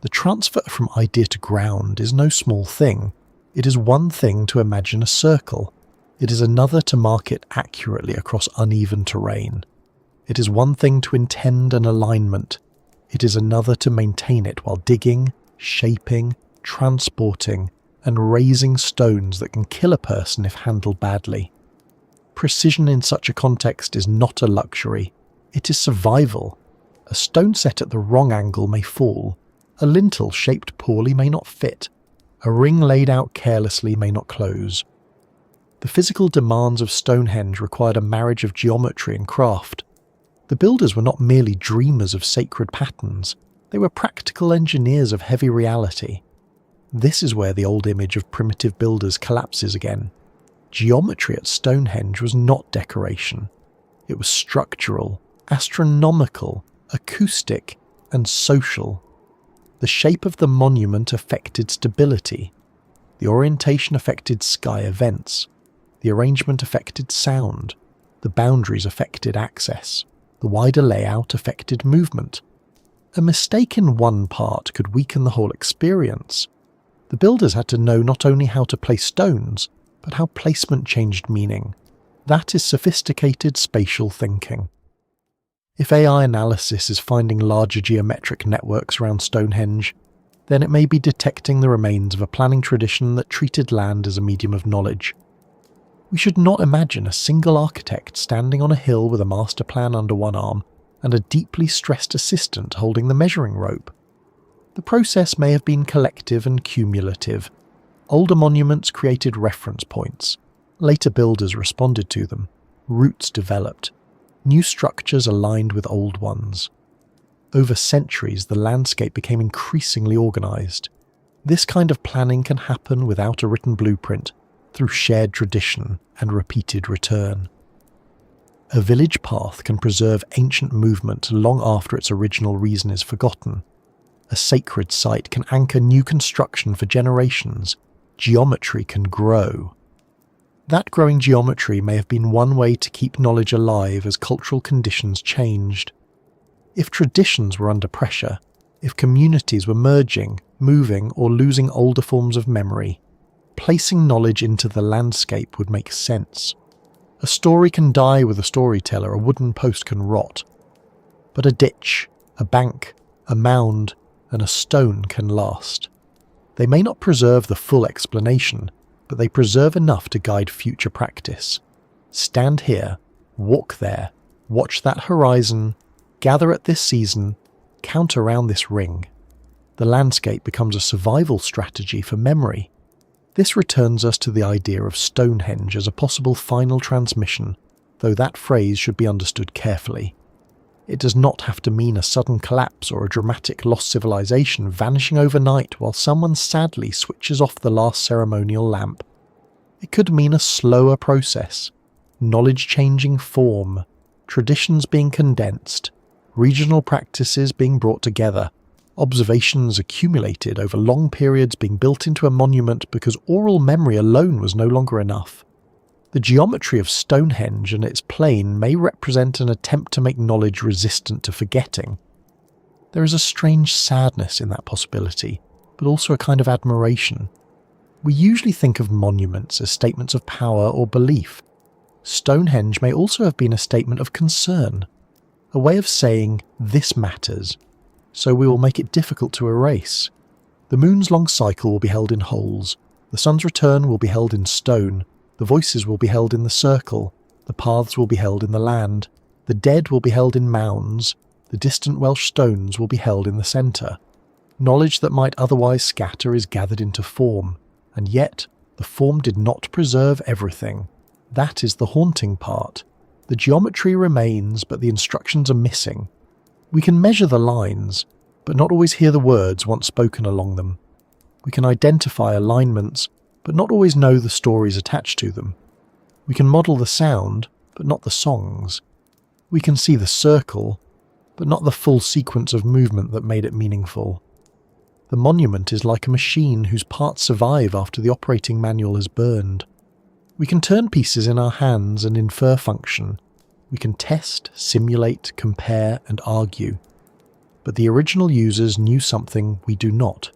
The transfer from idea to ground is no small thing. It is one thing to imagine a circle. It is another to mark it accurately across uneven terrain. It is one thing to intend an alignment. It is another to maintain it while digging, shaping, transporting, and raising stones that can kill a person if handled badly. Precision in such a context is not a luxury. It is survival. A stone set at the wrong angle may fall. A lintel shaped poorly may not fit. A ring laid out carelessly may not close. The physical demands of Stonehenge required a marriage of geometry and craft. The builders were not merely dreamers of sacred patterns, they were practical engineers of heavy reality. This is where the old image of primitive builders collapses again. Geometry at Stonehenge was not decoration. It was structural, astronomical, acoustic, and social. The shape of the monument affected stability. The orientation affected sky events. The arrangement affected sound. The boundaries affected access. The wider layout affected movement. A mistake in one part could weaken the whole experience. The builders had to know not only how to place stones, but how placement changed meaning. That is sophisticated spatial thinking. If AI analysis is finding larger geometric networks around Stonehenge, then it may be detecting the remains of a planning tradition that treated land as a medium of knowledge. We should not imagine a single architect standing on a hill with a master plan under one arm and a deeply stressed assistant holding the measuring rope. The process may have been collective and cumulative. Older monuments created reference points. Later builders responded to them. Roots developed. New structures aligned with old ones. Over centuries, the landscape became increasingly organised. This kind of planning can happen without a written blueprint, through shared tradition and repeated return. A village path can preserve ancient movement long after its original reason is forgotten. A sacred site can anchor new construction for generations. Geometry can grow. That growing geometry may have been one way to keep knowledge alive as cultural conditions changed. If traditions were under pressure, if communities were merging, moving, or losing older forms of memory, placing knowledge into the landscape would make sense. A story can die with a storyteller, a wooden post can rot. But a ditch, a bank, a mound, and a stone can last. They may not preserve the full explanation, but they preserve enough to guide future practice. Stand here, walk there, watch that horizon, gather at this season, count around this ring. The landscape becomes a survival strategy for memory. This returns us to the idea of Stonehenge as a possible final transmission, though that phrase should be understood carefully. It does not have to mean a sudden collapse or a dramatic lost civilization vanishing overnight while someone sadly switches off the last ceremonial lamp. It could mean a slower process, knowledge changing form, traditions being condensed, regional practices being brought together, observations accumulated over long periods being built into a monument because oral memory alone was no longer enough. The geometry of Stonehenge and its plane may represent an attempt to make knowledge resistant to forgetting. There is a strange sadness in that possibility, but also a kind of admiration. We usually think of monuments as statements of power or belief. Stonehenge may also have been a statement of concern, a way of saying, this matters, so we will make it difficult to erase. The moon's long cycle will be held in holes, the sun's return will be held in stone, the voices will be held in the circle, the paths will be held in the land, the dead will be held in mounds, the distant Welsh stones will be held in the centre. Knowledge that might otherwise scatter is gathered into form, and yet the form did not preserve everything. That is the haunting part. The geometry remains, but the instructions are missing. We can measure the lines, but not always hear the words once spoken along them. We can identify alignments, but not always know the stories attached to them. We can model the sound, but not the songs. We can see the circle, but not the full sequence of movement that made it meaningful. The monument is like a machine whose parts survive after the operating manual is burned. We can turn pieces in our hands and infer function. We can test, simulate, compare, and argue. But the original users knew something we do not.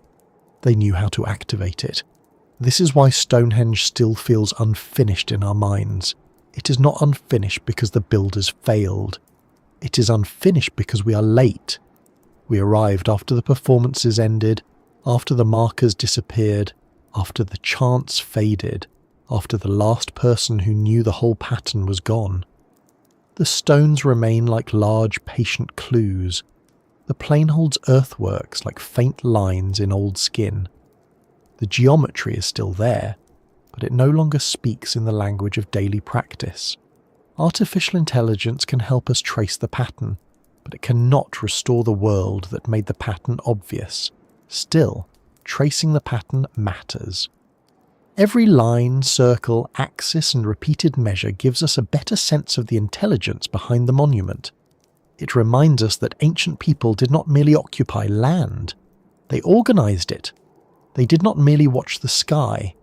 They knew how to activate it. This is why Stonehenge still feels unfinished in our minds. It is not unfinished because the builders failed. It is unfinished because we are late. We arrived after the performances ended, after the markers disappeared, after the chants faded, after the last person who knew the whole pattern was gone. The stones remain like large, patient clues. The plane holds earthworks like faint lines in old skin. The geometry is still there, but it no longer speaks in the language of daily practice. Artificial intelligence can help us trace the pattern, but it cannot restore the world that made the pattern obvious. Still, tracing the pattern matters. Every line, circle, axis and repeated measure gives us a better sense of the intelligence behind the monument. It reminds us that ancient people did not merely occupy land, they organized it. They did not merely watch the sky,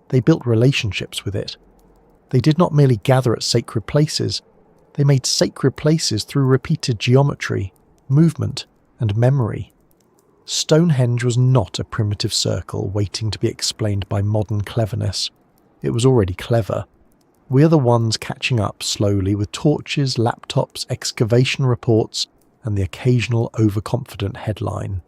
they built relationships with it. They did not merely gather at sacred places, they made sacred places through repeated geometry, movement, and memory. Stonehenge was not a primitive circle waiting to be explained by modern cleverness. It was already clever. We are the ones catching up slowly with torches, laptops, excavation reports, and the occasional overconfident headline.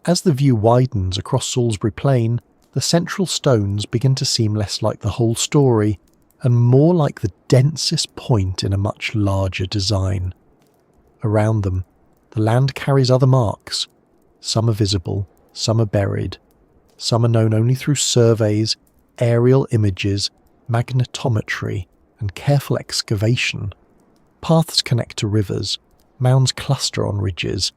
As the view widens across Salisbury Plain, the central stones begin to seem less like the whole story and more like the densest point in a much larger design. Around them, the land carries other marks. Some are visible, some are buried, some are known only through surveys, aerial images, magnetometry, and careful excavation. Paths connect to rivers, mounds cluster on ridges.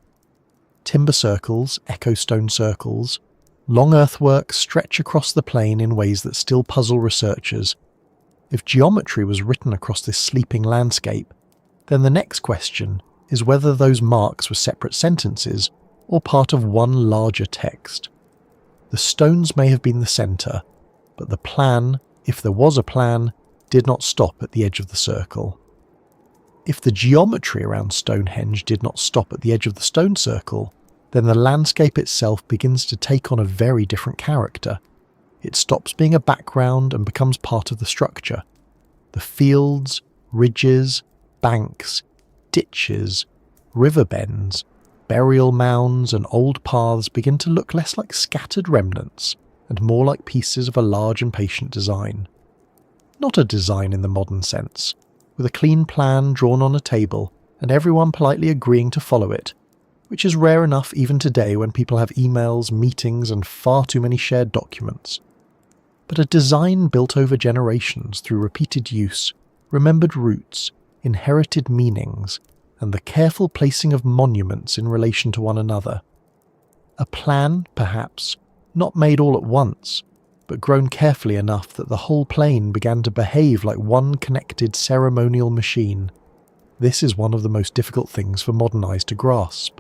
Timber circles echo stone circles. Long earthworks stretch across the plain in ways that still puzzle researchers. If geometry was written across this sleeping landscape, then the next question is whether those marks were separate sentences or part of one larger text. The stones may have been the centre, but the plan, if there was a plan, did not stop at the edge of the circle. If the geometry around Stonehenge did not stop at the edge of the stone circle, then the landscape itself begins to take on a very different character. It stops being a background and becomes part of the structure. The fields, ridges, banks, ditches, river bends, burial mounds and old paths begin to look less like scattered remnants and more like pieces of a large and patient design. Not a design in the modern sense, with a clean plan drawn on a table and everyone politely agreeing to follow it, which is rare enough even today when people have emails, meetings and far too many shared documents. But a design built over generations through repeated use, remembered roots, inherited meanings, and the careful placing of monuments in relation to one another. A plan, perhaps, not made all at once, but grown carefully enough that the whole plain began to behave like one connected ceremonial machine. This is one of the most difficult things for modern eyes to grasp.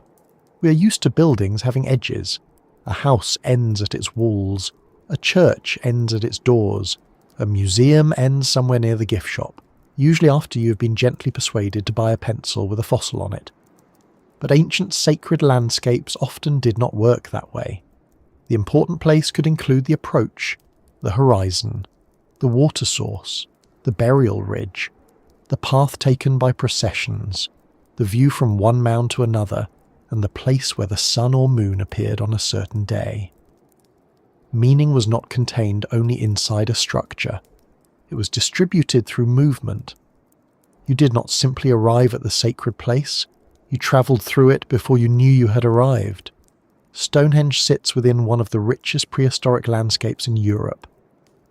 We are used to buildings having edges. A house ends at its walls, a church ends at its doors, a museum ends somewhere near the gift shop, usually after you have been gently persuaded to buy a pencil with a fossil on it. But ancient sacred landscapes often did not work that way. The important place could include the approach, the horizon, the water source, the burial ridge, the path taken by processions, the view from one mound to another, and the place where the sun or moon appeared on a certain day. Meaning was not contained only inside a structure. It was distributed through movement. You did not simply arrive at the sacred place, you travelled through it before you knew you had arrived. Stonehenge sits within one of the richest prehistoric landscapes in Europe.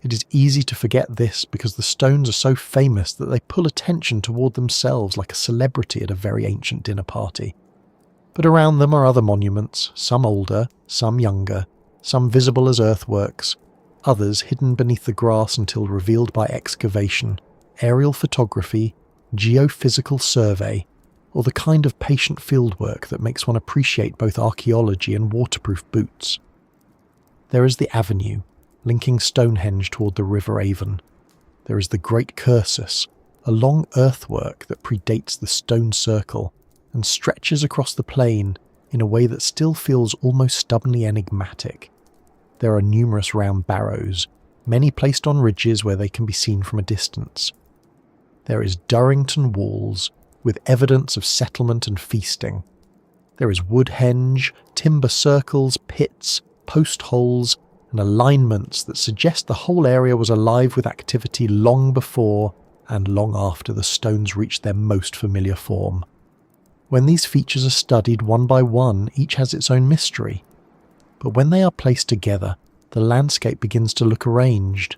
It is easy to forget this because the stones are so famous that they pull attention toward themselves like a celebrity at a very ancient dinner party. But around them are other monuments, some older, some younger, some visible as earthworks, others hidden beneath the grass until revealed by excavation, aerial photography, geophysical survey, or the kind of patient fieldwork that makes one appreciate both archaeology and waterproof boots. There is the avenue, linking Stonehenge toward the River Avon. There is the Great Cursus, a long earthwork that predates the stone circle and stretches across the plain in a way that still feels almost stubbornly enigmatic. There are numerous round barrows, many placed on ridges where they can be seen from a distance. There is Durrington Walls, with evidence of settlement and feasting. There is Woodhenge, timber circles, pits, post holes, and alignments that suggest the whole area was alive with activity long before and long after the stones reached their most familiar form. When these features are studied one by one, each has its own mystery. But when they are placed together, the landscape begins to look arranged.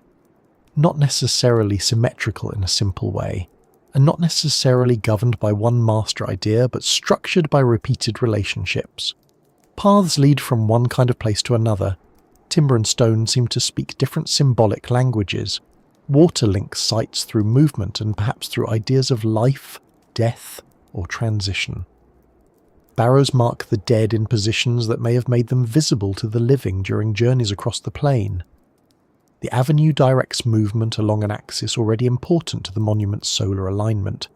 Not necessarily symmetrical in a simple way, and not necessarily governed by one master idea, but structured by repeated relationships. Paths lead from one kind of place to another. Timber and stone seem to speak different symbolic languages. Water links sites through movement and perhaps through ideas of life, death, or transition. Barrows mark the dead in positions that may have made them visible to the living during journeys across the plain. The avenue directs movement along an axis already important to the monument's solar alignment.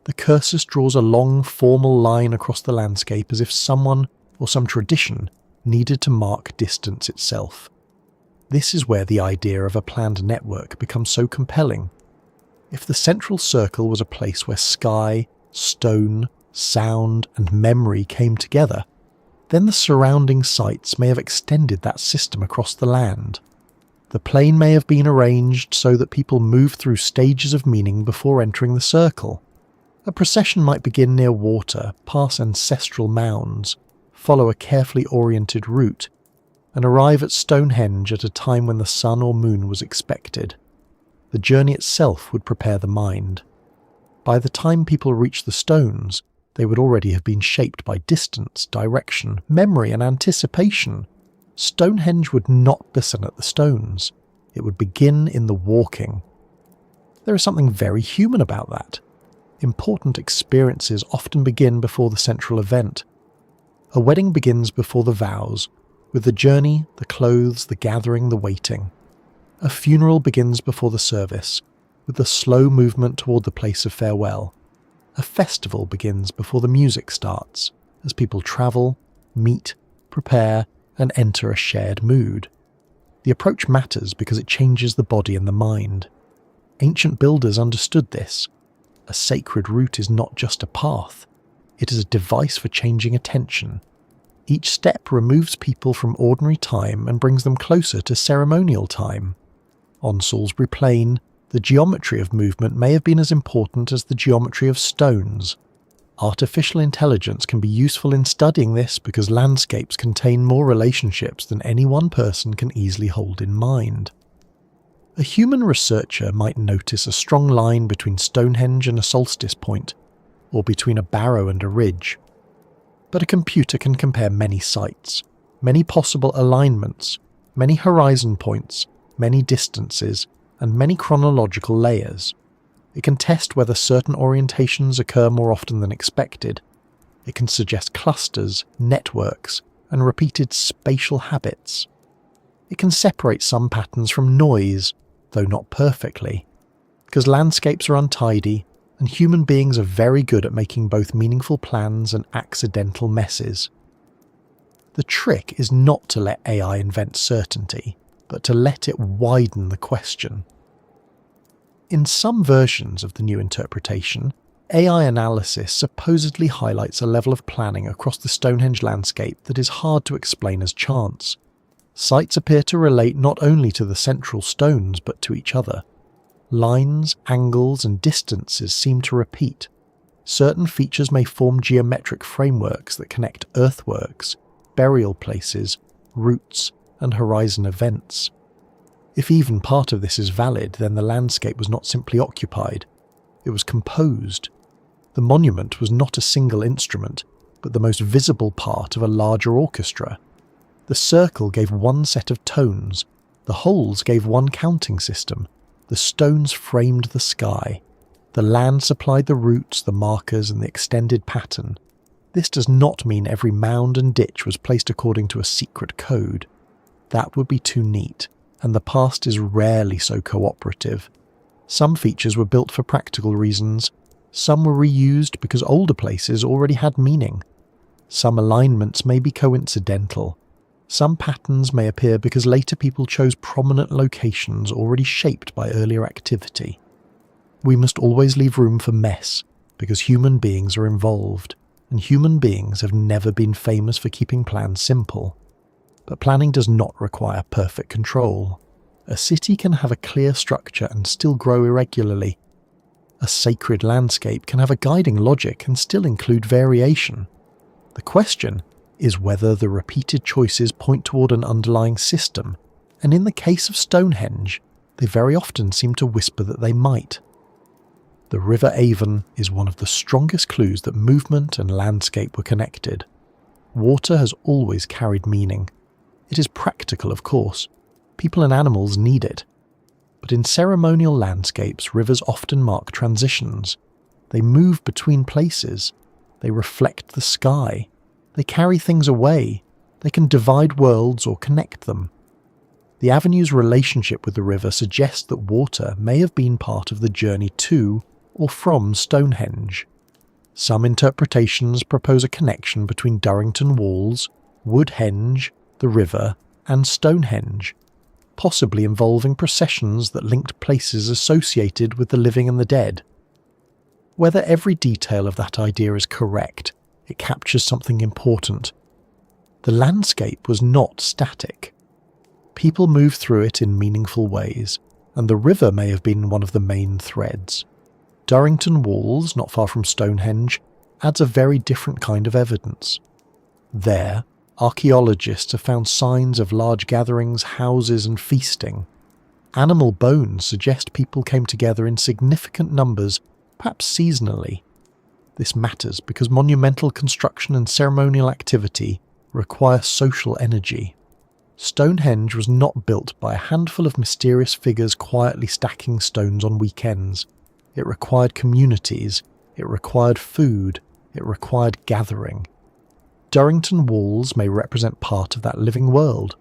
The cursus draws a long, formal line across the landscape as if someone, or some tradition, needed to mark distance itself. This is where the idea of a planned network becomes so compelling. If the central circle was a place where sky, stone, sound, and memory came together, then the surrounding sites may have extended that system across the land. The plain may have been arranged so that people move through stages of meaning before entering the circle. A procession might begin near water, pass ancestral mounds, follow a carefully oriented route, and arrive at Stonehenge at a time when the sun or moon was expected. The journey itself would prepare the mind. By the time people reached the stones, they would already have been shaped by distance, direction, memory, and anticipation. Stonehenge would not listen at the stones. It would begin in the walking. There is something very human about that. Important experiences often begin before the central event. A wedding begins before the vows, with the journey, the clothes, the gathering, the waiting. A funeral begins before the service, with the slow movement toward the place of farewell. A festival begins before the music starts, as people travel, meet, prepare, and enter a shared mood. The approach matters because it changes the body and the mind. Ancient builders understood this. A sacred route is not just a path. It is a device for changing attention. Each step removes people from ordinary time and brings them closer to ceremonial time. On Salisbury Plain, the geometry of movement may have been as important as the geometry of stones. Artificial intelligence can be useful in studying this because landscapes contain more relationships than any one person can easily hold in mind. A human researcher might notice a strong line between Stonehenge and a solstice point, or between a barrow and a ridge. But a computer can compare many sites, many possible alignments, many horizon points, many distances, and many chronological layers. It can test whether certain orientations occur more often than expected. It can suggest clusters, networks, and repeated spatial habits. It can separate some patterns from noise, though not perfectly, because landscapes are untidy, and human beings are very good at making both meaningful plans and accidental messes. The trick is not to let AI invent certainty, but to let it widen the question. In some versions of the new interpretation, AI analysis supposedly highlights a level of planning across the Stonehenge landscape that is hard to explain as chance. Sites appear to relate not only to the central stones but to each other. Lines, angles, and distances seem to repeat. Certain features may form geometric frameworks that connect earthworks, burial places, routes, and horizon events. If even part of this is valid, then the landscape was not simply occupied, it was composed. The monument was not a single instrument, but the most visible part of a larger orchestra. The circle gave one set of tones, the holes gave one counting system, the stones framed the sky, the land supplied the routes, the markers, and the extended pattern. This does not mean every mound and ditch was placed according to a secret code. That would be too neat, and the past is rarely so cooperative. Some features were built for practical reasons, some were reused because older places already had meaning. Some alignments may be coincidental. Some patterns may appear because later people chose prominent locations already shaped by earlier activity. We must always leave room for mess, because human beings are involved, and human beings have never been famous for keeping plans simple. But planning does not require perfect control. A city can have a clear structure and still grow irregularly. A sacred landscape can have a guiding logic and still include variation. The question is whether the repeated choices point toward an underlying system, and in the case of Stonehenge, they very often seem to whisper that they might. The River Avon is one of the strongest clues that movement and landscape were connected. Water has always carried meaning. It is practical, of course. People and animals need it. But in ceremonial landscapes, rivers often mark transitions. They move between places. They reflect the sky. They carry things away. They can divide worlds or connect them. The avenue's relationship with the river suggests that water may have been part of the journey to or from Stonehenge. Some interpretations propose a connection between Durrington Walls, Woodhenge, the river, and Stonehenge, possibly involving processions that linked places associated with the living and the dead. Whether every detail of that idea is correct, it captures something important. The landscape was not static. People moved through it in meaningful ways, and the river may have been one of the main threads. Durrington Walls, not far from Stonehenge, adds a very different kind of evidence. There, archaeologists have found signs of large gatherings, houses, and feasting. Animal bones suggest people came together in significant numbers, perhaps seasonally. This matters because monumental construction and ceremonial activity require social energy. Stonehenge was not built by a handful of mysterious figures quietly stacking stones on weekends. It required communities, it required food, it required gathering. Durrington Walls may represent part of that living world.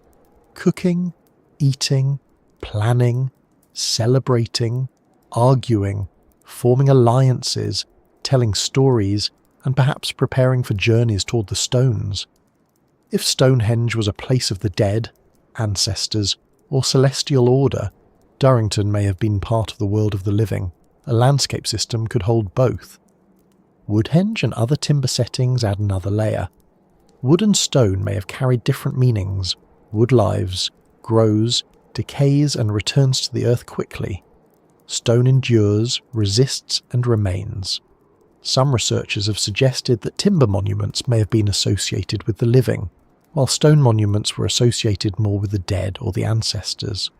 Cooking, eating, planning, celebrating, arguing, forming alliances, telling stories, and perhaps preparing for journeys toward the stones. If Stonehenge was a place of the dead, ancestors, or celestial order, Durrington may have been part of the world of the living. A landscape system could hold both. Woodhenge and other timber settings add another layer. Wood and stone may have carried different meanings. Wood lives, grows, decays, and returns to the earth quickly. Stone endures, resists, and remains. Some researchers have suggested that timber monuments may have been associated with the living, while stone monuments were associated more with the dead or the ancestors.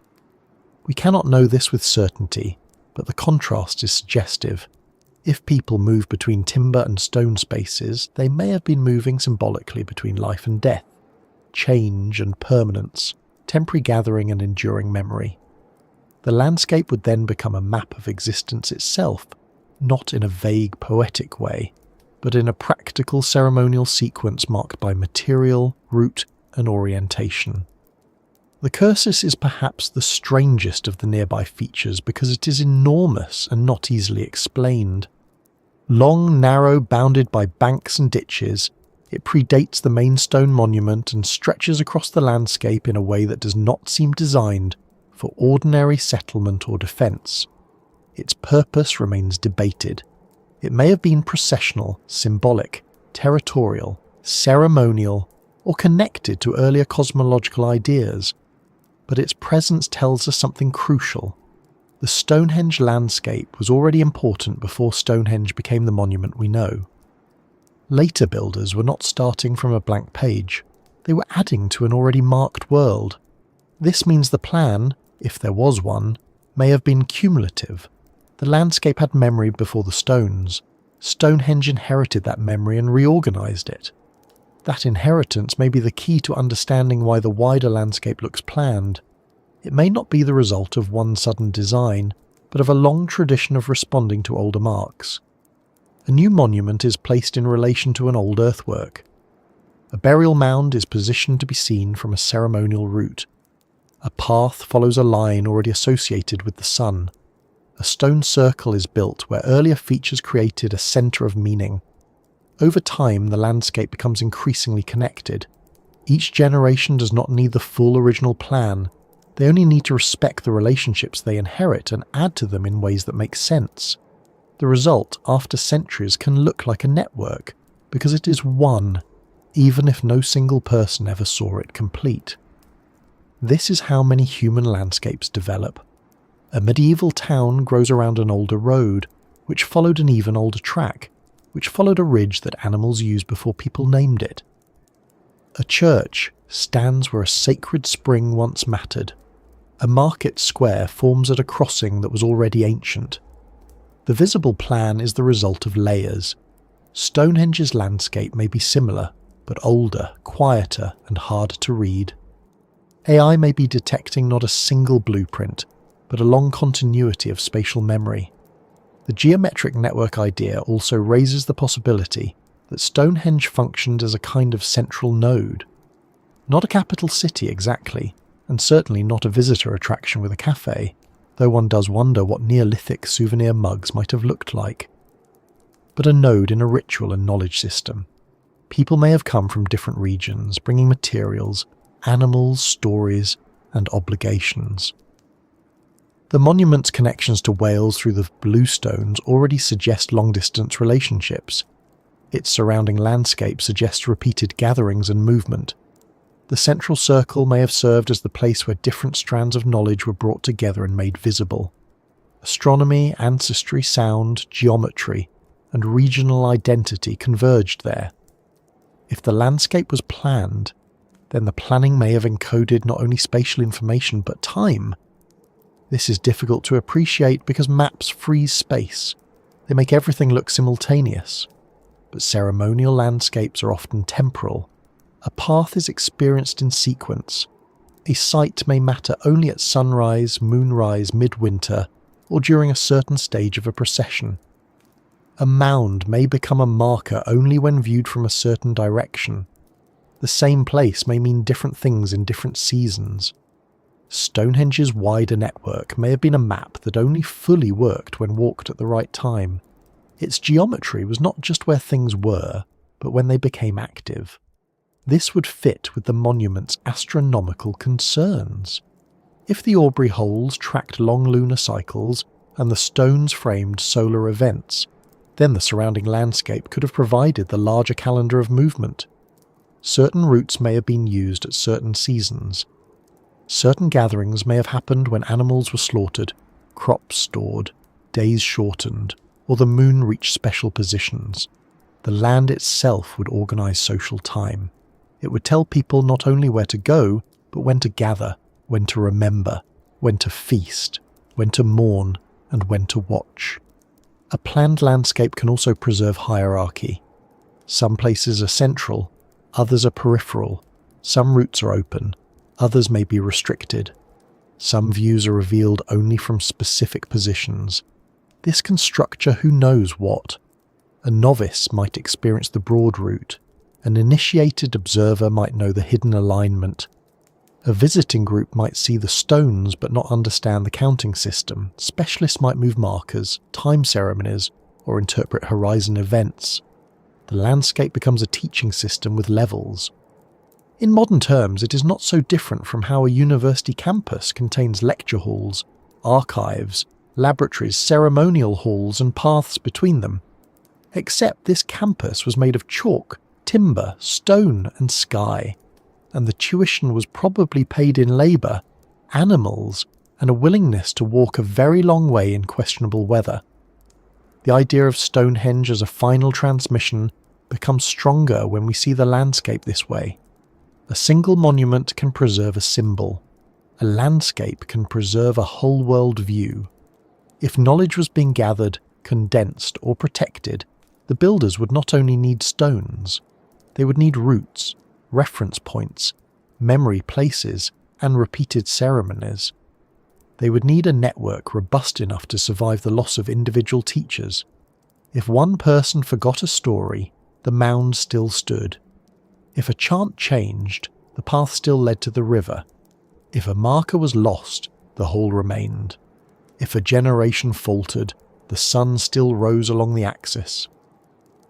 We cannot know this with certainty, but the contrast is suggestive. If people move between timber and stone spaces, they may have been moving symbolically between life and death, change and permanence, temporary gathering and enduring memory. The landscape would then become a map of existence itself, not in a vague poetic way, but in a practical ceremonial sequence marked by material, route, and orientation. The Cursus is perhaps the strangest of the nearby features because it is enormous and not easily explained. Long, narrow, bounded by banks and ditches, it predates the main stone monument and stretches across the landscape in a way that does not seem designed for ordinary settlement or defence. Its purpose remains debated. It may have been processional, symbolic, territorial, ceremonial, or connected to earlier cosmological ideas, but its presence tells us something crucial. The Stonehenge landscape was already important before Stonehenge became the monument we know. Later builders were not starting from a blank page. They were adding to an already marked world. This means the plan, if there was one, may have been cumulative. The landscape had memory before the stones. Stonehenge inherited that memory and reorganised it. That inheritance may be the key to understanding why the wider landscape looks planned. It may not be the result of one sudden design, but of a long tradition of responding to older marks. A new monument is placed in relation to an old earthwork. A burial mound is positioned to be seen from a ceremonial route. A path follows a line already associated with the sun. A stone circle is built where earlier features created a centre of meaning. Over time, the landscape becomes increasingly connected. Each generation does not need the full original plan. They only need to respect the relationships they inherit and add to them in ways that make sense. The result, after centuries, can look like a network, because it is one, even if no single person ever saw it complete. This is how many human landscapes develop. A medieval town grows around an older road, which followed an even older track, which followed a ridge that animals used before people named it. A church stands where a sacred spring once mattered. A market square forms at a crossing that was already ancient. The visible plan is the result of layers. Stonehenge's landscape may be similar, but older, quieter, and harder to read. AI may be detecting not a single blueprint, but a long continuity of spatial memory. The geometric network idea also raises the possibility that Stonehenge functioned as a kind of central node. Not a capital city exactly, and certainly not a visitor attraction with a cafe, though one does wonder what Neolithic souvenir mugs might have looked like. But a node in a ritual and knowledge system. People may have come from different regions, bringing materials, animals, stories, and obligations. The monument's connections to Wales through the bluestones already suggest long-distance relationships. Its surrounding landscape suggests repeated gatherings and movement. The central circle may have served as the place where different strands of knowledge were brought together and made visible. Astronomy, ancestry, sound, geometry, and regional identity converged there. If the landscape was planned, then the planning may have encoded not only spatial information but time. This is difficult to appreciate because maps freeze space. They make everything look simultaneous. But ceremonial landscapes are often temporal. A path is experienced in sequence. A site may matter only at sunrise, moonrise, midwinter, or during a certain stage of a procession. A mound may become a marker only when viewed from a certain direction. The same place may mean different things in different seasons. Stonehenge's wider network may have been a map that only fully worked when walked at the right time. Its geometry was not just where things were, but when they became active. This would fit with the monument's astronomical concerns. If the Aubrey holes tracked long lunar cycles and the stones framed solar events, then the surrounding landscape could have provided the larger calendar of movement. Certain routes may have been used at certain seasons. Certain gatherings may have happened when animals were slaughtered, crops stored, days shortened, or the moon reached special positions. The land itself would organise social time. It would tell people not only where to go, but when to gather, when to remember, when to feast, when to mourn, and when to watch. A planned landscape can also preserve hierarchy. Some places are central, others are peripheral. Some routes are open, others may be restricted. Some views are revealed only from specific positions. This can structure who knows what. A novice might experience the broad route. An initiated observer might know the hidden alignment. A visiting group might see the stones but not understand the counting system. Specialists might move markers, time ceremonies, or interpret horizon events. The landscape becomes a teaching system with levels. In modern terms, it is not so different from how a university campus contains lecture halls, archives, laboratories, ceremonial halls, and paths between them. Except this campus was made of chalk, timber, stone, and sky, and the tuition was probably paid in labour, animals, and a willingness to walk a very long way in questionable weather. The idea of Stonehenge as a final transmission becomes stronger when we see the landscape this way. A single monument can preserve a symbol. A landscape can preserve a whole world view. If knowledge was being gathered, condensed, or protected, the builders would not only need stones, they would need roots, reference points, memory places, and repeated ceremonies. They would need a network robust enough to survive the loss of individual teachers. If one person forgot a story, the mound still stood. If a chant changed, the path still led to the river. If a marker was lost, the whole remained. If a generation faltered, the sun still rose along the axis.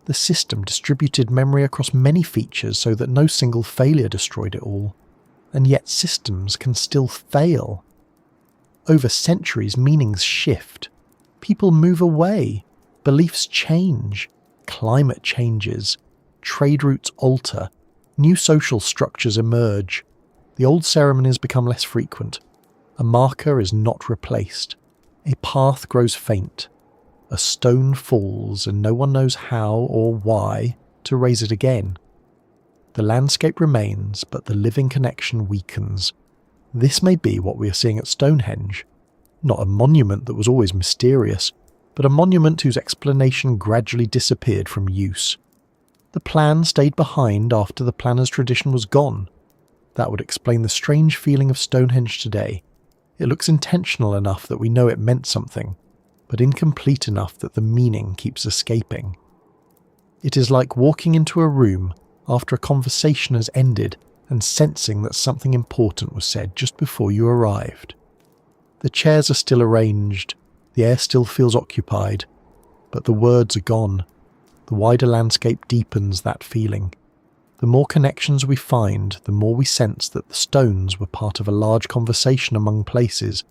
The system distributed memory across many features so that no single failure destroyed it all. And yet systems can still fail. Over centuries, meanings shift. People move away. Beliefs change. Climate changes. Trade routes alter. New social structures emerge. The old ceremonies become less frequent. A marker is not replaced. A path grows faint. A stone falls and no one knows how or why to raise it again. The landscape remains, but the living connection weakens. This may be what we are seeing at Stonehenge. Not a monument that was always mysterious, but a monument whose explanation gradually disappeared from use. The plan stayed behind after the planner's tradition was gone. That would explain the strange feeling of Stonehenge today. It looks intentional enough that we know it meant something, but incomplete enough that the meaning keeps escaping. It is like walking into a room after a conversation has ended and sensing that something important was said just before you arrived. The chairs are still arranged, the air still feels occupied, but the words are gone. The wider landscape deepens that feeling. The more connections we find, the more we sense that the stones were part of a large conversation among places.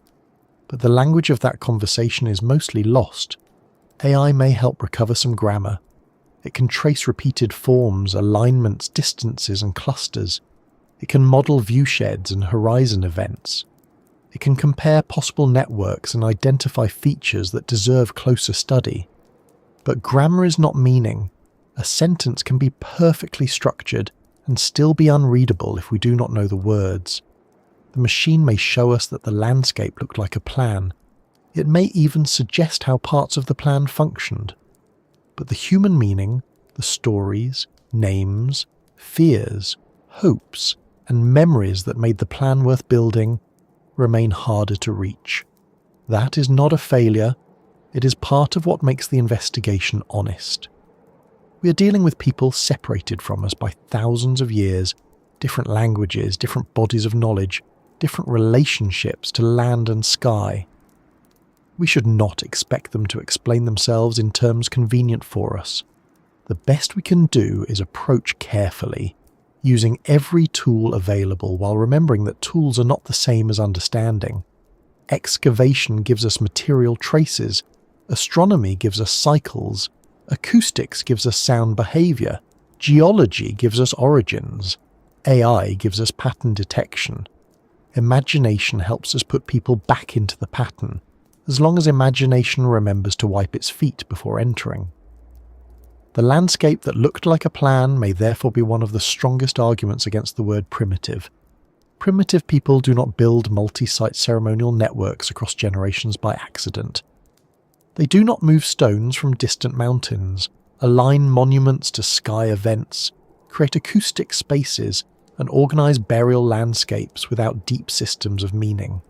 But the language of that conversation is mostly lost. AI may help recover some grammar. It can trace repeated forms, alignments, distances, and clusters. It can model viewsheds and horizon events. It can compare possible networks and identify features that deserve closer study. But grammar is not meaning. A sentence can be perfectly structured and still be unreadable if we do not know the words. The machine may show us that the landscape looked like a plan. It may even suggest how parts of the plan functioned. But the human meaning, the stories, names, fears, hopes, and memories that made the plan worth building remain harder to reach. That is not a failure. It is part of what makes the investigation honest. We are dealing with people separated from us by thousands of years, different languages, different bodies of knowledge, different relationships to land and sky. We should not expect them to explain themselves in terms convenient for us. The best we can do is approach carefully, using every tool available while remembering that tools are not the same as understanding. Excavation gives us material traces, astronomy gives us cycles, acoustics gives us sound behavior, geology gives us origins, AI gives us pattern detection. Imagination helps us put people back into the pattern, as long as imagination remembers to wipe its feet before entering. The landscape that looked like a plan may therefore be one of the strongest arguments against the word primitive. Primitive people do not build multi-site ceremonial networks across generations by accident. They do not move stones from distant mountains, align monuments to sky events, create acoustic spaces, and organize burial landscapes without deep systems of meaning.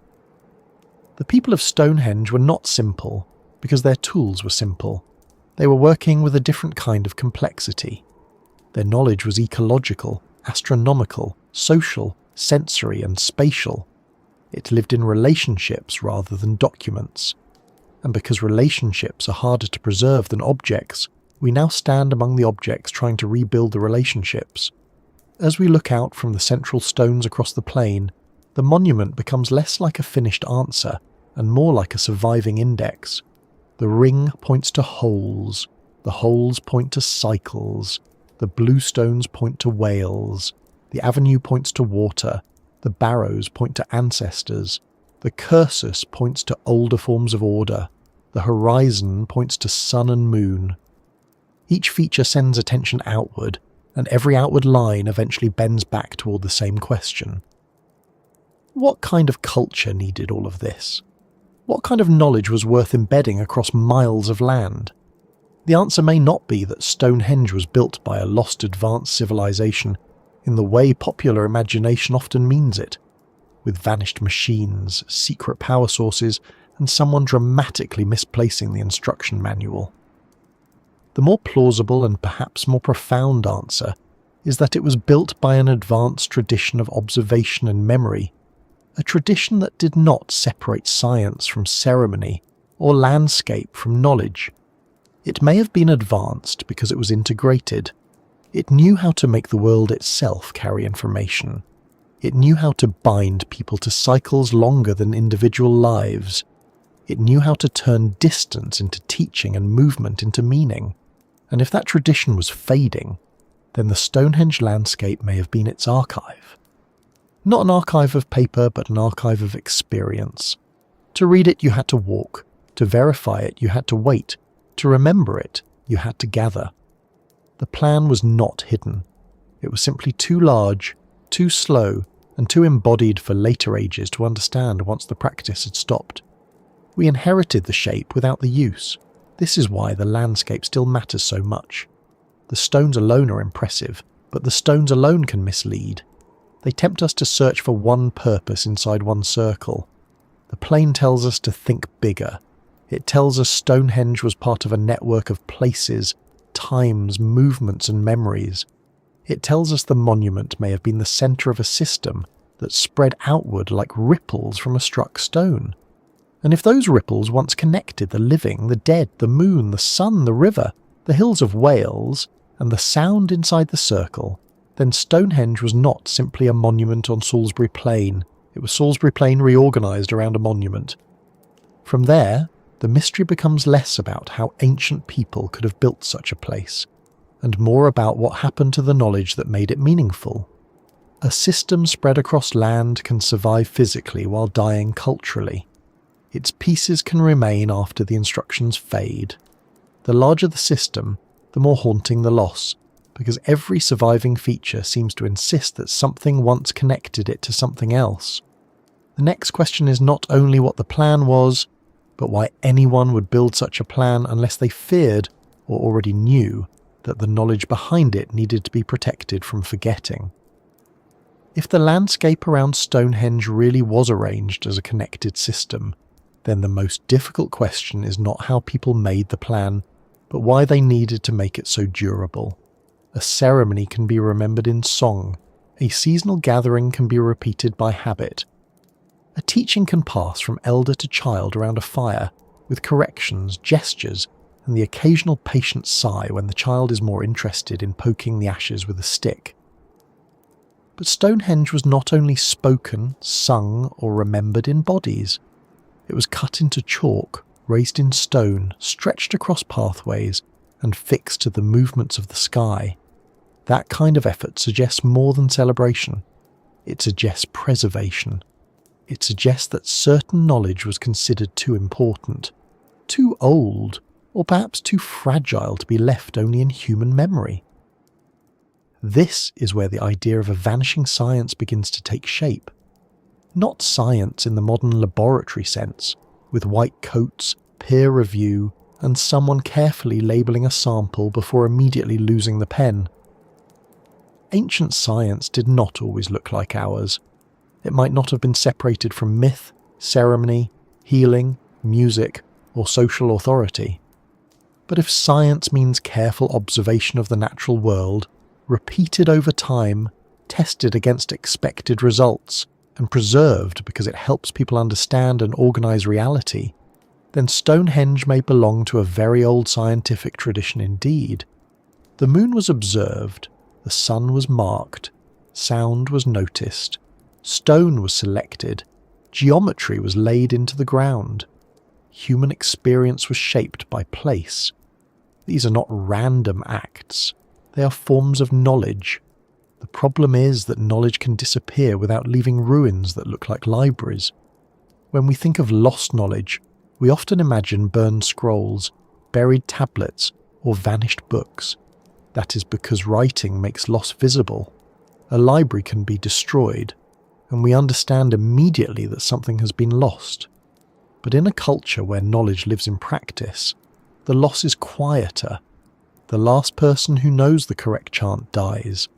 The people of Stonehenge were not simple because their tools were simple. They were working with a different kind of complexity. Their knowledge was ecological, astronomical, social, sensory, and spatial. It lived in relationships rather than documents. And because relationships are harder to preserve than objects, we now stand among the objects trying to rebuild the relationships. As we look out from the central stones across the plain, the monument becomes less like a finished answer and more like a surviving index. The ring points to holes, the holes point to cycles, the blue stones point to whales, the avenue points to water, the barrows point to ancestors, the cursus points to older forms of order, the horizon points to sun and moon. Each feature sends attention outward, and every outward line eventually bends back toward the same question. What kind of culture needed all of this? What kind of knowledge was worth embedding across miles of land? The answer may not be that Stonehenge was built by a lost advanced civilization in the way popular imagination often means it, with vanished machines, secret power sources, and someone dramatically misplacing the instruction manual. The more plausible and perhaps more profound answer is that it was built by an advanced tradition of observation and memory, a tradition that did not separate science from ceremony or landscape from knowledge. It may have been advanced because it was integrated. It knew how to make the world itself carry information. It knew how to bind people to cycles longer than individual lives. It knew how to turn distance into teaching and movement into meaning. And if that tradition was fading, then the Stonehenge landscape may have been its archive. Not an archive of paper, but an archive of experience. To read it, you had to walk. To verify it, you had to wait. To remember it, you had to gather. The plan was not hidden. It was simply too large, too slow, and too embodied for later ages to understand once the practice had stopped. We inherited the shape without the use. This is why the landscape still matters so much. The stones alone are impressive, but the stones alone can mislead. They tempt us to search for one purpose inside one circle. The plain tells us to think bigger. It tells us Stonehenge was part of a network of places, times, movements and memories. It tells us the monument may have been the centre of a system that spread outward like ripples from a struck stone. And if those ripples once connected the living, the dead, the moon, the sun, the river, the hills of Wales, and the sound inside the circle, then Stonehenge was not simply a monument on Salisbury Plain. It was Salisbury Plain reorganised around a monument. From there, the mystery becomes less about how ancient people could have built such a place, and more about what happened to the knowledge that made it meaningful. A system spread across land can survive physically while dying culturally. Its pieces can remain after the instructions fade. The larger the system, the more haunting the loss, because every surviving feature seems to insist that something once connected it to something else. The next question is not only what the plan was, but why anyone would build such a plan unless they feared, or already knew, that the knowledge behind it needed to be protected from forgetting. If the landscape around Stonehenge really was arranged as a connected system, then the most difficult question is not how people made the plan, but why they needed to make it so durable. A ceremony can be remembered in song. A seasonal gathering can be repeated by habit. A teaching can pass from elder to child around a fire, with corrections, gestures, and the occasional patient sigh when the child is more interested in poking the ashes with a stick. But Stonehenge was not only spoken, sung, or remembered in bodies. It was cut into chalk, raised in stone, stretched across pathways, and fixed to the movements of the sky. That kind of effort suggests more than celebration. It suggests preservation. It suggests that certain knowledge was considered too important, too old, or perhaps too fragile to be left only in human memory. This is where the idea of a vanishing science begins to take shape. Not science in the modern laboratory sense, with white coats, peer review, and someone carefully labelling a sample before immediately losing the pen. Ancient science did not always look like ours. It might not have been separated from myth, ceremony, healing, music, or social authority. But if science means careful observation of the natural world, repeated over time, tested against expected results, and preserved because it helps people understand and organise reality, then Stonehenge may belong to a very old scientific tradition indeed. The moon was observed, the sun was marked, sound was noticed, stone was selected, geometry was laid into the ground. Human experience was shaped by place. These are not random acts, they are forms of knowledge. The problem is that knowledge can disappear without leaving ruins that look like libraries. When we think of lost knowledge, we often imagine burned scrolls, buried tablets, or vanished books. That is because writing makes loss visible. A library can be destroyed, and we understand immediately that something has been lost. But in a culture where knowledge lives in practice, the loss is quieter. The last person who knows the correct chant dies.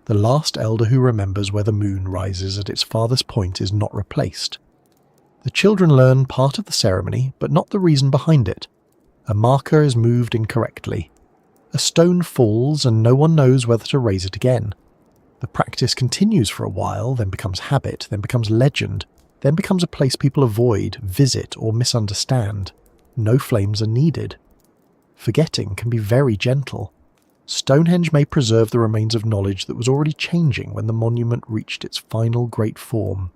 The last elder who remembers where the moon rises at its farthest point is not replaced. The children learn part of the ceremony, but not the reason behind it. A marker is moved incorrectly. A stone falls and no one knows whether to raise it again. The practice continues for a while, then becomes habit, then becomes legend, then becomes a place people avoid, visit, or misunderstand. No flames are needed. Forgetting can be very gentle. Stonehenge may preserve the remains of knowledge that was already changing when the monument reached its final great form.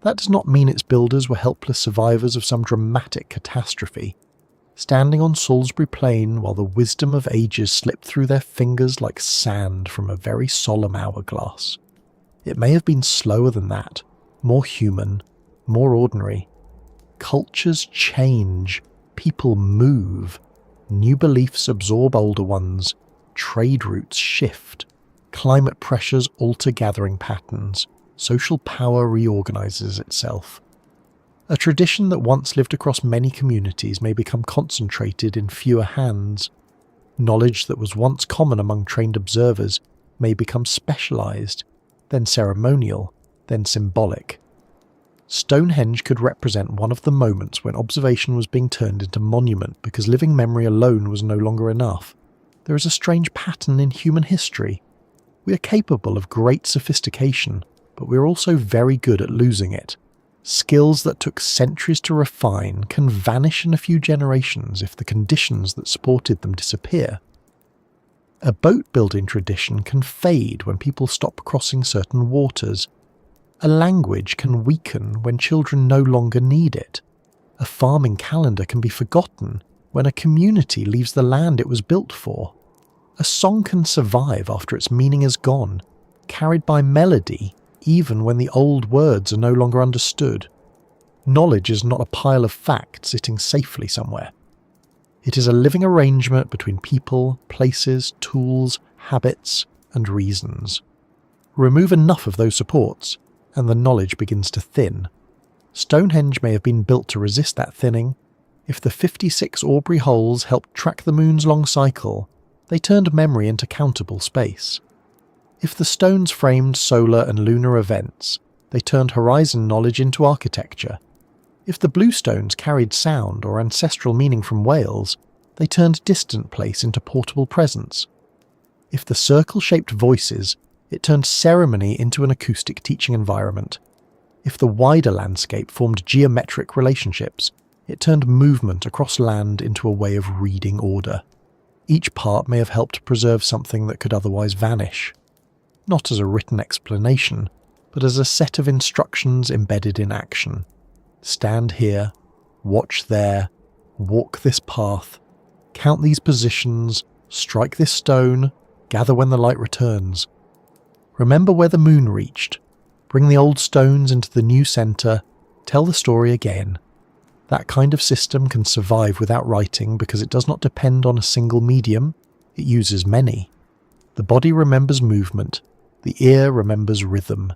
That does not mean its builders were helpless survivors of some dramatic catastrophe, standing on Salisbury Plain while the wisdom of ages slipped through their fingers like sand from a very solemn hourglass. It may have been slower than that, more human, more ordinary. Cultures change, people move, new beliefs absorb older ones, trade routes shift, climate pressures alter gathering patterns, social power reorganizes itself. A tradition that once lived across many communities may become concentrated in fewer hands. Knowledge that was once common among trained observers may become specialized, then ceremonial, then symbolic. Stonehenge could represent one of the moments when observation was being turned into monument because living memory alone was no longer enough. There is a strange pattern in human history. We are capable of great sophistication, but we are also very good at losing it. Skills that took centuries to refine can vanish in a few generations if the conditions that supported them disappear. A boat-building tradition can fade when people stop crossing certain waters. A language can weaken when children no longer need it. A farming calendar can be forgotten when a community leaves the land it was built for. A song can survive after its meaning is gone, carried by melody even when the old words are no longer understood. Knowledge is not a pile of facts sitting safely somewhere. It is a living arrangement between people, places, tools, habits, and reasons. Remove enough of those supports, and the knowledge begins to thin. Stonehenge may have been built to resist that thinning. If the 56 Aubrey holes helped track the moon's long cycle, they turned memory into countable space. If the stones framed solar and lunar events, they turned horizon knowledge into architecture. If the blue stones carried sound or ancestral meaning from Wales, they turned distant place into portable presence. If the circle-shaped voices, it turned ceremony into an acoustic teaching environment. If the wider landscape formed geometric relationships, it turned movement across land into a way of reading order. Each part may have helped preserve something that could otherwise vanish. Not as a written explanation, but as a set of instructions embedded in action. Stand here, watch there, walk this path, count these positions, strike this stone, gather when the light returns. Remember where the moon reached, bring the old stones into the new centre, tell the story again. That kind of system can survive without writing because it does not depend on a single medium, it uses many. The body remembers movement, the ear remembers rhythm,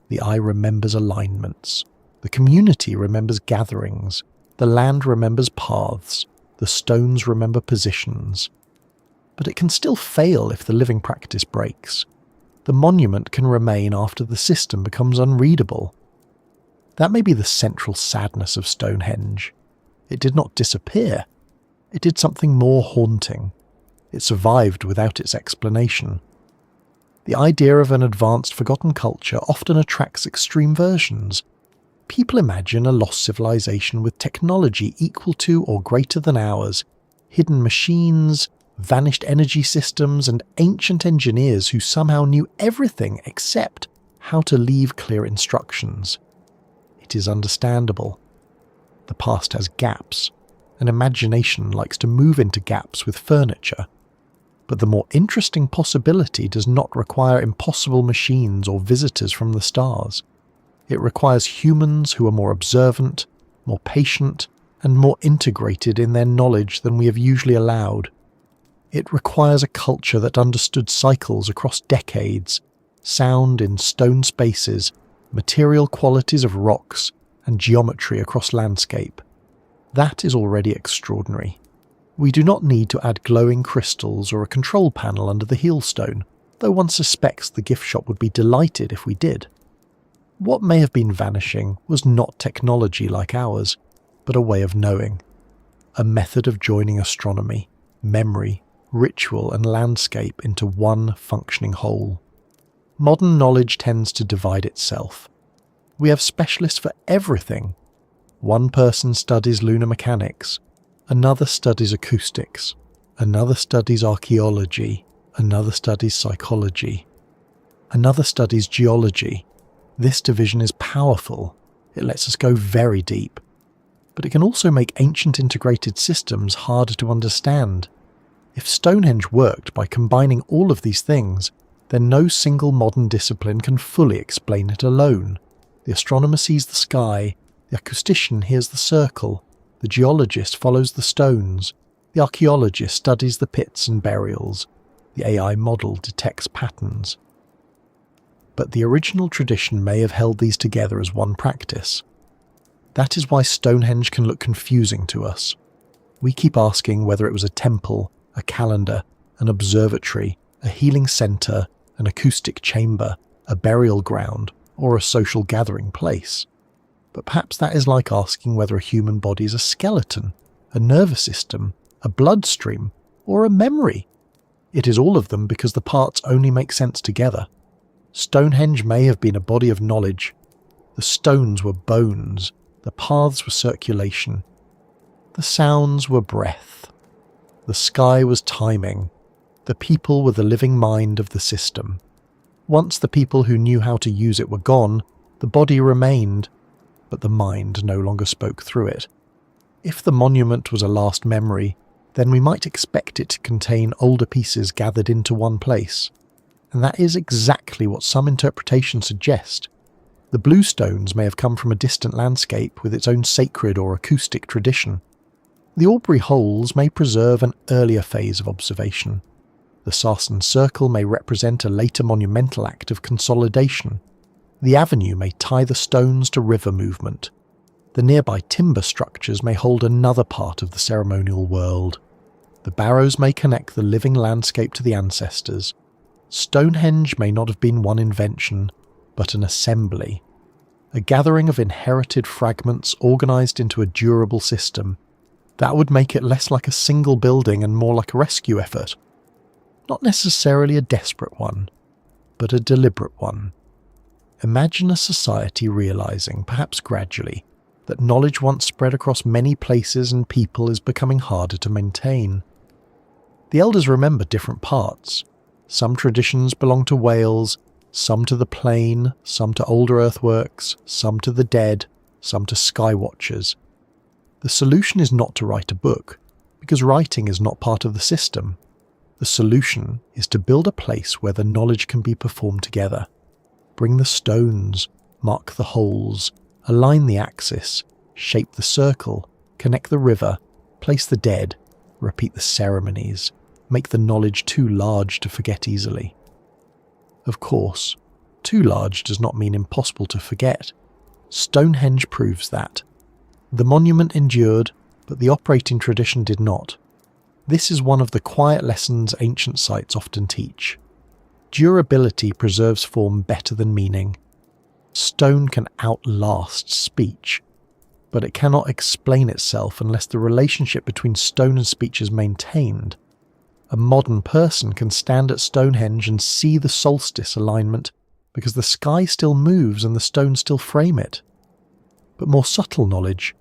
the eye remembers alignments, the community remembers gatherings, the land remembers paths, the stones remember positions. But it can still fail if the living practice breaks. The monument can remain after the system becomes unreadable. That may be the central sadness of Stonehenge. It did not disappear. It did something more haunting. It survived without its explanation. The idea of an advanced forgotten culture often attracts extreme versions. People imagine a lost civilization with technology equal to or greater than ours, hidden machines, vanished energy systems, and ancient engineers who somehow knew everything except how to leave clear instructions. It is understandable. The past has gaps, and imagination likes to move into gaps with furniture. But the more interesting possibility does not require impossible machines or visitors from the stars. It requires humans who are more observant, more patient, and more integrated in their knowledge than we have usually allowed. It requires a culture that understood cycles across decades, sound in stone spaces, material qualities of rocks, and geometry across landscape. That is already extraordinary. We do not need to add glowing crystals or a control panel under the heelstone, though one suspects the gift shop would be delighted if we did. What may have been vanishing was not technology like ours, but a way of knowing. A method of joining astronomy, memory, ritual and landscape into one functioning whole. Modern knowledge tends to divide itself. We have specialists for everything. One person studies lunar mechanics, another studies acoustics, another studies archaeology, another studies psychology, another studies geology. This division is powerful. It lets us go very deep. But it can also make ancient integrated systems harder to understand. If Stonehenge worked by combining all of these things, then no single modern discipline can fully explain it alone. The astronomer sees the sky, the acoustician hears the circle, the geologist follows the stones, the archaeologist studies the pits and burials, the AI model detects patterns. But the original tradition may have held these together as one practice. That is why Stonehenge can look confusing to us. We keep asking whether it was a temple, a calendar, an observatory, a healing centre, an acoustic chamber, a burial ground, or a social gathering place. But perhaps that is like asking whether a human body is a skeleton, a nervous system, a bloodstream, or a memory. It is all of them because the parts only make sense together. Stonehenge may have been a body of knowledge. The stones were bones, the paths were circulation, the sounds were breath, the sky was timing, the people were the living mind of the system. Once the people who knew how to use it were gone, the body remained, but the mind no longer spoke through it. If the monument was a last memory, then we might expect it to contain older pieces gathered into one place. And that is exactly what some interpretations suggest. The blue stones may have come from a distant landscape with its own sacred or acoustic tradition. The Aubrey holes may preserve an earlier phase of observation. The Sarsen circle may represent a later monumental act of consolidation. The avenue may tie the stones to river movement. The nearby timber structures may hold another part of the ceremonial world. The barrows may connect the living landscape to the ancestors. Stonehenge may not have been one invention, but an assembly. A gathering of inherited fragments organised into a durable system. That would make it less like a single building and more like a rescue effort. Not necessarily a desperate one, but a deliberate one. Imagine a society realising, perhaps gradually, that knowledge once spread across many places and people is becoming harder to maintain. The elders remember different parts. Some traditions belong to Wales, some to the plain, some to older earthworks, some to the dead, some to sky watchers. The solution is not to write a book, because writing is not part of the system. The solution is to build a place where the knowledge can be performed together. Bring the stones, mark the holes, align the axis, shape the circle, connect the river, place the dead, repeat the ceremonies, make the knowledge too large to forget easily. Of course, too large does not mean impossible to forget. Stonehenge proves that. The monument endured, but the operating tradition did not. This is one of the quiet lessons ancient sites often teach. Durability preserves form better than meaning. Stone can outlast speech, but it cannot explain itself unless the relationship between stone and speech is maintained. A modern person can stand at Stonehenge and see the solstice alignment because the sky still moves and the stones still frame it. But more subtle knowledge,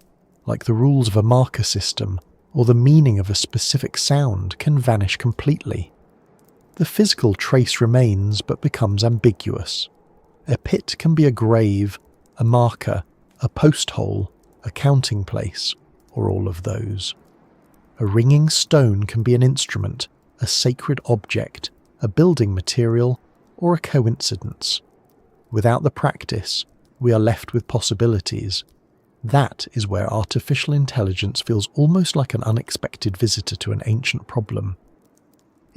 like the rules of a marker system or the meaning of a specific sound, can vanish completely. The physical trace remains but becomes ambiguous. A pit can be a grave, a marker, a post hole, a counting place, or all of those. A ringing stone can be an instrument, a sacred object, a building material, or a coincidence. Without the practice, we are left with possibilities. That is where artificial intelligence feels almost like an unexpected visitor to an ancient problem.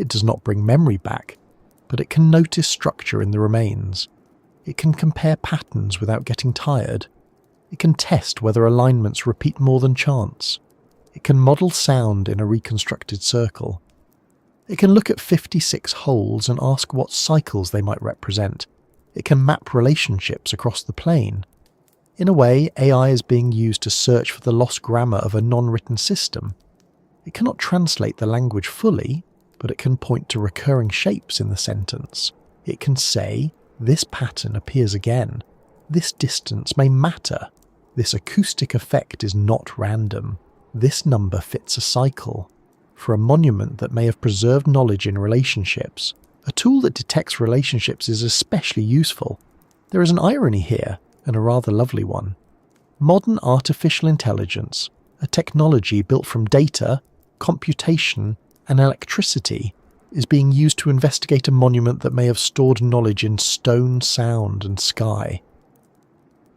It does not bring memory back, but it can notice structure in the remains. It can compare patterns without getting tired. It can test whether alignments repeat more than chance. It can model sound in a reconstructed circle. It can look at 56 holes and ask what cycles they might represent. It can map relationships across the plane. In a way, AI is being used to search for the lost grammar of a non-written system. It cannot translate the language fully, but it can point to recurring shapes in the sentence. It can say, this pattern appears again. This distance may matter. This acoustic effect is not random. This number fits a cycle. For a monument that may have preserved knowledge in relationships, a tool that detects relationships is especially useful. There is an irony here, and a rather lovely one. Modern artificial intelligence, a technology built from data, computation, and electricity, is being used to investigate a monument that may have stored knowledge in stone, sound, and sky.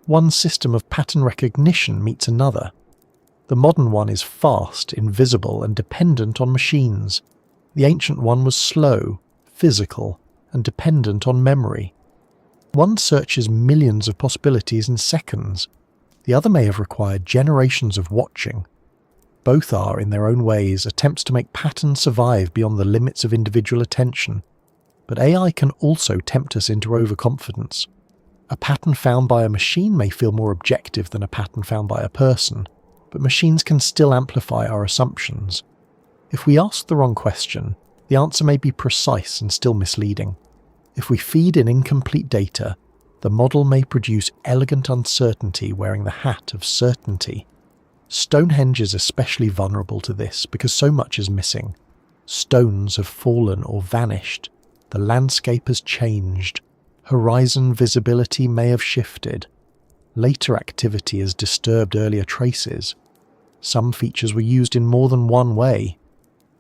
One system of pattern recognition meets another. The modern one is fast, invisible, and dependent on machines. The ancient one was slow, physical, and dependent on memory. One searches millions of possibilities in seconds. The other may have required generations of watching. Both are, in their own ways, attempts to make patterns survive beyond the limits of individual attention. But AI can also tempt us into overconfidence. A pattern found by a machine may feel more objective than a pattern found by a person, but machines can still amplify our assumptions. If we ask the wrong question, the answer may be precise and still misleading. If we feed in incomplete data, the model may produce elegant uncertainty wearing the hat of certainty. Stonehenge is especially vulnerable to this because so much is missing. Stones have fallen or vanished. The landscape has changed. Horizon visibility may have shifted. Later activity has disturbed earlier traces. Some features were used in more than one way.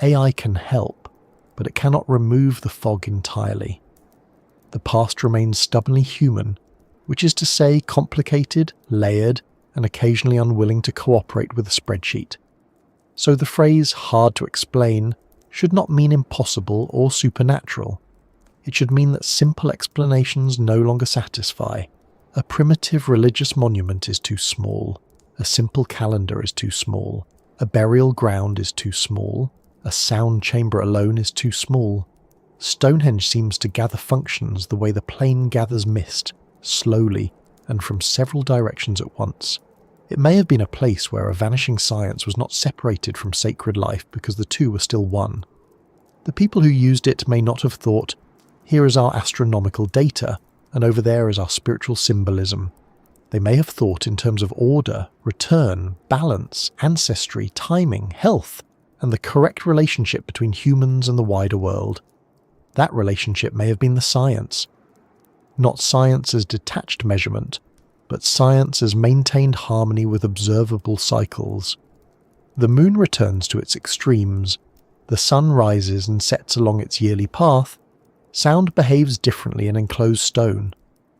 AI can help, but it cannot remove the fog entirely. The past remains stubbornly human, which is to say complicated, layered, and occasionally unwilling to cooperate with a spreadsheet. So the phrase hard to explain should not mean impossible or supernatural. It should mean that simple explanations no longer satisfy. A primitive religious monument is too small. A simple calendar is too small. A burial ground is too small. A sound chamber alone is too small. Stonehenge seems to gather functions the way the plane gathers mist, slowly and from several directions at once. It may have been a place where a vanishing science was not separated from sacred life because the two were still one. The people who used it may not have thought, here is our astronomical data, and over there is our spiritual symbolism. They may have thought in terms of order, return, balance, ancestry, timing, health, and the correct relationship between humans and the wider world. That relationship may have been the science. Not science as detached measurement, but science as maintained harmony with observable cycles. The moon returns to its extremes. The sun rises and sets along its yearly path. Sound behaves differently in enclosed stone.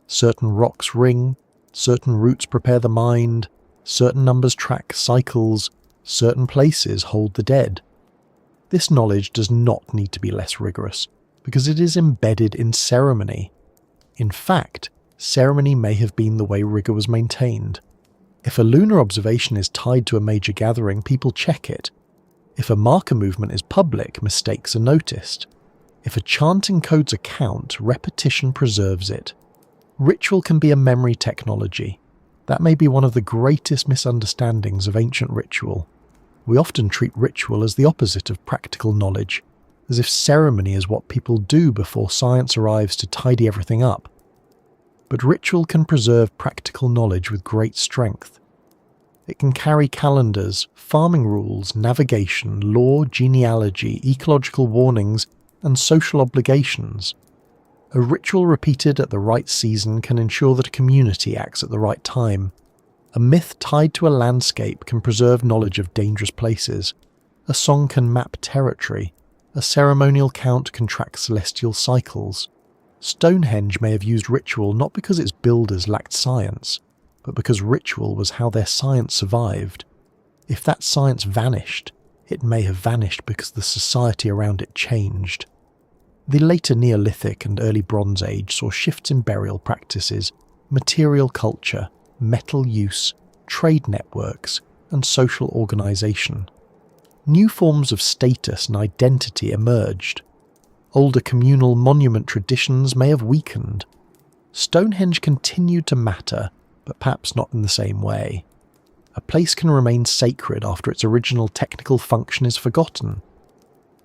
Certain rocks ring, certain roots prepare the mind, certain numbers track cycles, certain places hold the dead. This knowledge does not need to be less rigorous, because it is embedded in ceremony. In fact, ceremony may have been the way rigor was maintained. If a lunar observation is tied to a major gathering, people check it. If a marker movement is public, mistakes are noticed. If a chant encodes a count, repetition preserves it. Ritual can be a memory technology. That may be one of the greatest misunderstandings of ancient ritual. We often treat ritual as the opposite of practical knowledge, as if ceremony is what people do before science arrives to tidy everything up. But ritual can preserve practical knowledge with great strength. It can carry calendars, farming rules, navigation, law, genealogy, ecological warnings, and social obligations. A ritual repeated at the right season can ensure that a community acts at the right time. A myth tied to a landscape can preserve knowledge of dangerous places. A song can map territory. A ceremonial count can track celestial cycles. Stonehenge may have used ritual not because its builders lacked science, but because ritual was how their science survived. If that science vanished, it may have vanished because the society around it changed. The later Neolithic and early Bronze Age saw shifts in burial practices, material culture, metal use, trade networks, and social organisation. New forms of status and identity emerged. Older communal monument traditions may have weakened. Stonehenge continued to matter, but perhaps not in the same way. A place can remain sacred after its original technical function is forgotten.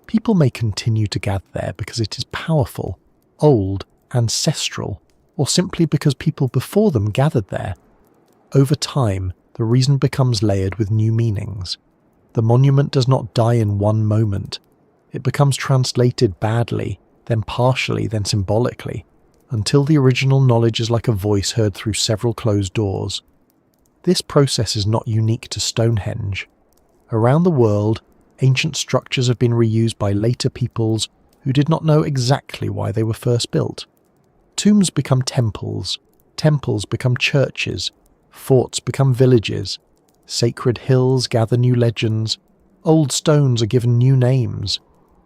People may continue to gather there because it is powerful, old, ancestral, or simply because people before them gathered there. Over time, the reason becomes layered with new meanings. The monument does not die in one moment. It becomes translated badly, then partially, then symbolically, until the original knowledge is like a voice heard through several closed doors. This process is not unique to Stonehenge. Around the world, ancient structures have been reused by later peoples who did not know exactly why they were first built. Tombs become temples become churches, forts become villages, sacred hills gather new legends, old stones are given new names.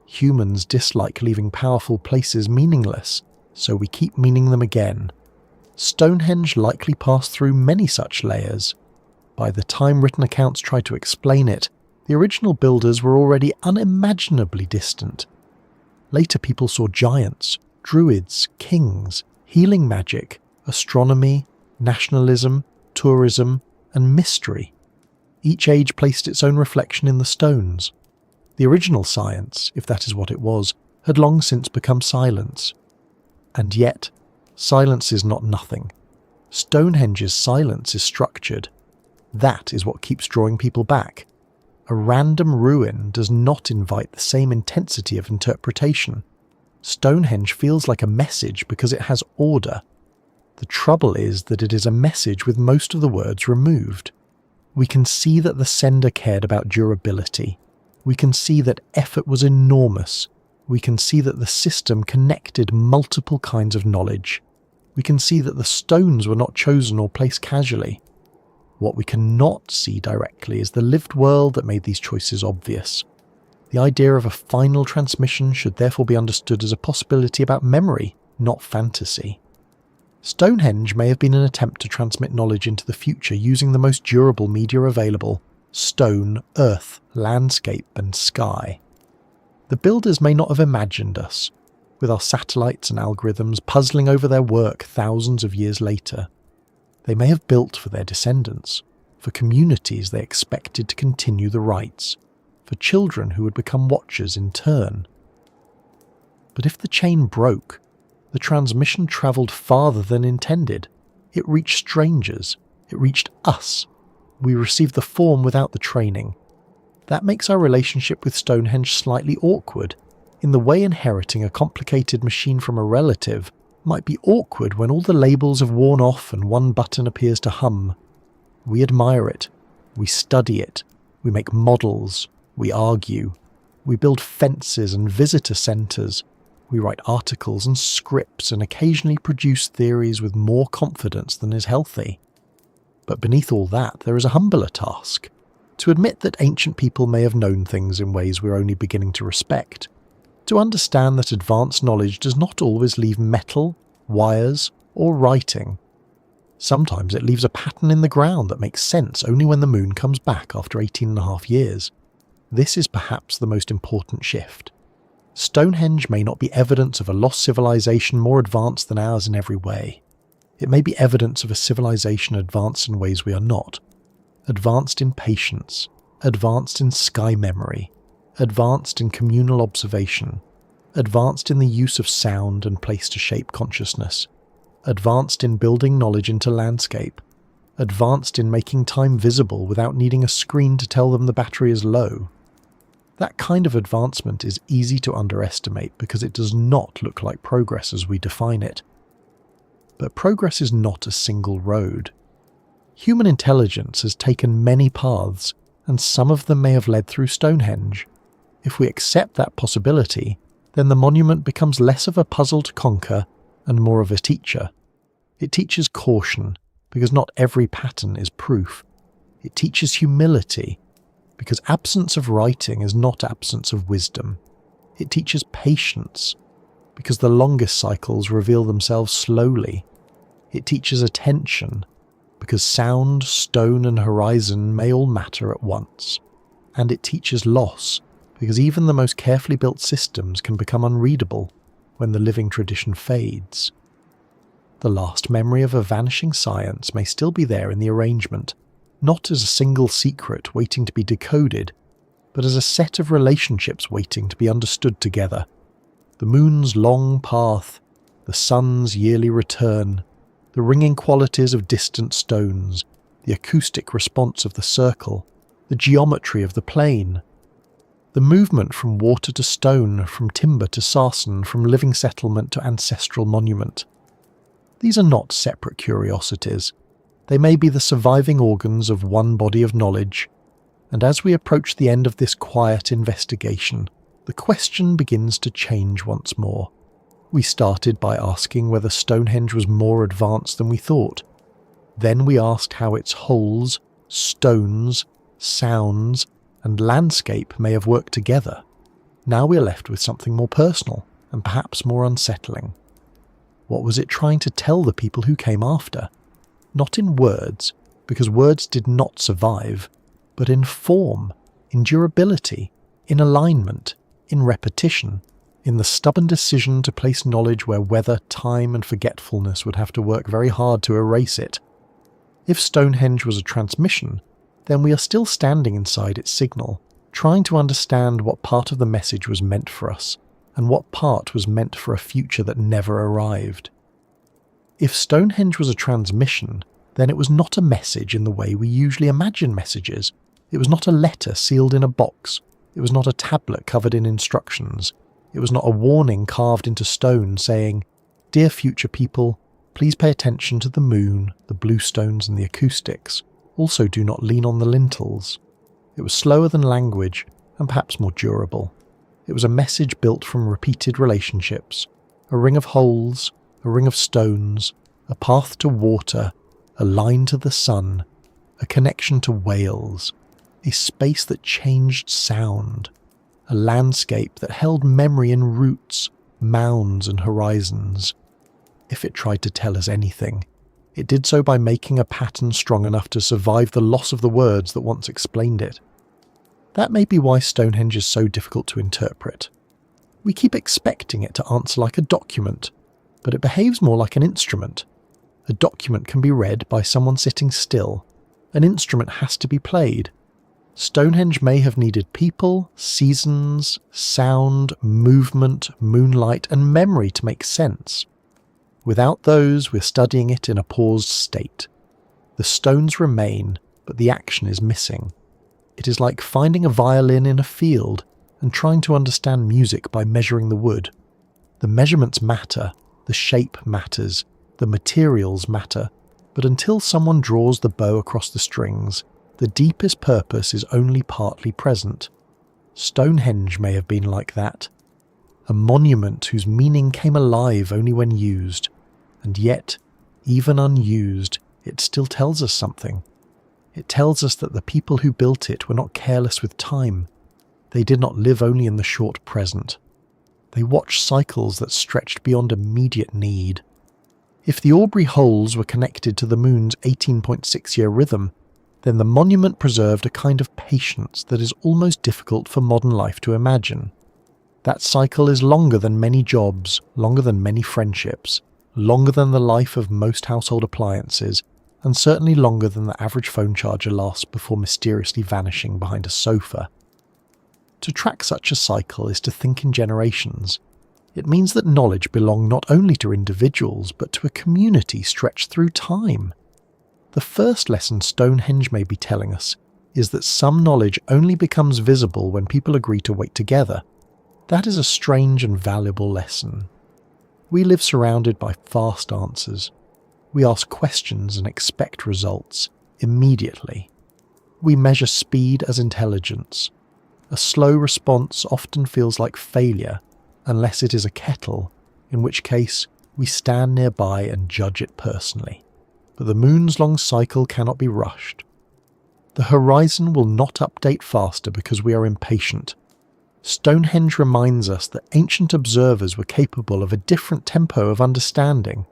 Humans dislike leaving powerful places meaningless, so we keep meaning them again. Stonehenge likely passed through many such layers. By the time written accounts tried to explain it, the original builders were already unimaginably distant. Later people saw giants, druids, kings, healing magic, astronomy, nationalism, tourism, and mystery. Each age placed its own reflection in the stones. The original science, if that is what it was, had long since become silence. And yet, silence is not nothing. Stonehenge's silence is structured. That is what keeps drawing people back. A random ruin does not invite the same intensity of interpretation. Stonehenge feels like a message because it has order. The trouble is that it is a message with most of the words removed. We can see that the sender cared about durability. We can see that effort was enormous. We can see that the system connected multiple kinds of knowledge. We can see that the stones were not chosen or placed casually. What we cannot see directly is the lived world that made these choices obvious. The idea of a final transmission should therefore be understood as a possibility about memory, not fantasy. Stonehenge may have been an attempt to transmit knowledge into the future using the most durable media available: stone, earth, landscape, and sky. The builders may not have imagined us, with our satellites and algorithms puzzling over their work thousands of years later. They may have built for their descendants, for communities they expected to continue the rites, for children who would become watchers in turn. But if the chain broke, the transmission travelled farther than intended. It reached strangers. It reached us. We received the form without the training. That makes our relationship with Stonehenge slightly awkward, in the way inheriting a complicated machine from a relative might be awkward when all the labels have worn off and one button appears to hum. We admire it. We study it. We make models. We argue. We build fences and visitor centres. We write articles and scripts and occasionally produce theories with more confidence than is healthy. But beneath all that, there is a humbler task: to admit that ancient people may have known things in ways we're only beginning to respect. To understand that advanced knowledge does not always leave metal, wires, or writing. Sometimes it leaves a pattern in the ground that makes sense only when the moon comes back after 18.5 years. This is perhaps the most important shift. Stonehenge may not be evidence of a lost civilization more advanced than ours in every way. It may be evidence of a civilization advanced in ways we are not. Advanced in patience, advanced in sky memory, advanced in communal observation, advanced in the use of sound and place to shape consciousness, advanced in building knowledge into landscape, advanced in making time visible without needing a screen to tell them the battery is low. That kind of advancement is easy to underestimate because it does not look like progress as we define it. But progress is not a single road. Human intelligence has taken many paths, and some of them may have led through Stonehenge. If we accept that possibility, then the monument becomes less of a puzzle to conquer and more of a teacher. It teaches caution, because not every pattern is proof. It teaches humility, because absence of writing is not absence of wisdom. It teaches patience, because the longest cycles reveal themselves slowly. It teaches attention, because sound, stone and horizon may all matter at once. And it teaches loss, because even the most carefully built systems can become unreadable when the living tradition fades. The last memory of a vanishing science may still be there in the arrangement, not as a single secret waiting to be decoded, but as a set of relationships waiting to be understood together. The moon's long path, the sun's yearly return, the ringing qualities of distant stones, the acoustic response of the circle, the geometry of the plane, the movement from water to stone, from timber to sarsen, from living settlement to ancestral monument. These are not separate curiosities. They may be the surviving organs of one body of knowledge, and as we approach the end of this quiet investigation, the question begins to change once more. We started by asking whether Stonehenge was more advanced than we thought. Then we asked how its holes, stones, sounds, and landscape may have worked together. Now we are left with something more personal, and perhaps more unsettling. What was it trying to tell the people who came after? Not in words, because words did not survive, but in form, in durability, in alignment, in repetition, in the stubborn decision to place knowledge where weather, time and forgetfulness would have to work very hard to erase it. If Stonehenge was a transmission, then we are still standing inside its signal, trying to understand what part of the message was meant for us, and what part was meant for a future that never arrived. If Stonehenge was a transmission, then it was not a message in the way we usually imagine messages. It was not a letter sealed in a box. It was not a tablet covered in instructions. It was not a warning carved into stone saying, "Dear future people, please pay attention to the moon, the blue stones and the acoustics. Also do not lean on the lintels." It was slower than language and perhaps more durable. It was a message built from repeated relationships, a ring of holes, a ring of stones, a path to water, a line to the sun, a connection to whales, a space that changed sound, a landscape that held memory in roots, mounds and horizons. If it tried to tell us anything, it did so by making a pattern strong enough to survive the loss of the words that once explained it. That may be why Stonehenge is so difficult to interpret. We keep expecting it to answer like a document, but it behaves more like an instrument. A document can be read by someone sitting still. An instrument has to be played. Stonehenge may have needed people, seasons, sound, movement, moonlight, and memory to make sense. Without those, we're studying it in a paused state. The stones remain, but the action is missing. It is like finding a violin in a field and trying to understand music by measuring the wood. The measurements matter, the shape matters, the materials matter, but until someone draws the bow across the strings, the deepest purpose is only partly present. Stonehenge may have been like that. A monument whose meaning came alive only when used, and yet, even unused, it still tells us something. It tells us that the people who built it were not careless with time. They did not live only in the short present. They watched cycles that stretched beyond immediate need. If the Aubrey holes were connected to the moon's 18.6-year rhythm, then the monument preserved a kind of patience that is almost difficult for modern life to imagine. That cycle is longer than many jobs, longer than many friendships, longer than the life of most household appliances, and certainly longer than the average phone charger lasts before mysteriously vanishing behind a sofa. To track such a cycle is to think in generations. It means that knowledge belongs not only to individuals, but to a community stretched through time. The first lesson Stonehenge may be telling us is that some knowledge only becomes visible when people agree to wait together. That is a strange and valuable lesson. We live surrounded by fast answers. We ask questions and expect results immediately. We measure speed as intelligence. A slow response often feels like failure, unless it is a kettle, in which case we stand nearby and judge it personally. But the moon's long cycle cannot be rushed. The horizon will not update faster because we are impatient. Stonehenge reminds us that ancient observers were capable of a different tempo of understanding.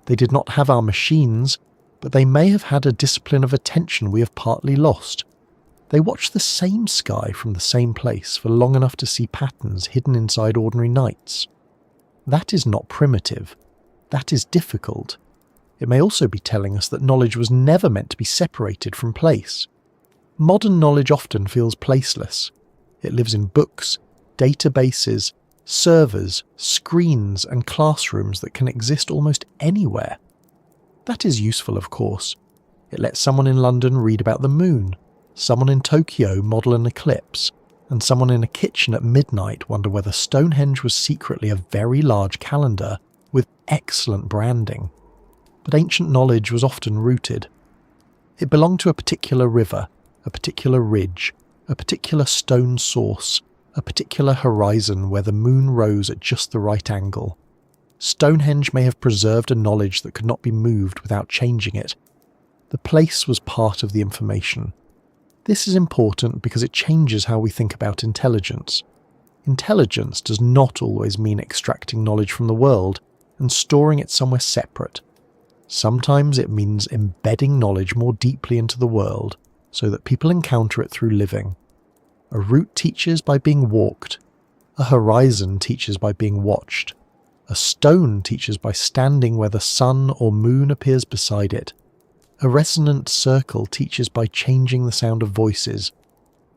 They did not have our machines, but they may have had a discipline of attention we have partly lost. They watched the same sky from the same place for long enough to see patterns hidden inside ordinary nights. That is not primitive. That is difficult. It may also be telling us that knowledge was never meant to be separated from place. Modern knowledge often feels placeless. It lives in books, databases, servers, screens, and classrooms that can exist almost anywhere. That is useful, of course. It lets someone in London read about the moon, someone in Tokyo model an eclipse, and someone in a kitchen at midnight wonder whether Stonehenge was secretly a very large calendar with excellent branding. But ancient knowledge was often rooted. It belonged to a particular river, a particular ridge, a particular stone source, a particular horizon where the moon rose at just the right angle. Stonehenge may have preserved a knowledge that could not be moved without changing it. The place was part of the information. This is important because it changes how we think about intelligence. Intelligence does not always mean extracting knowledge from the world and storing it somewhere separate. Sometimes it means embedding knowledge more deeply into the world so that people encounter it through living. A route teaches by being walked. A horizon teaches by being watched. A stone teaches by standing where the sun or moon appears beside it. A resonant circle teaches by changing the sound of voices.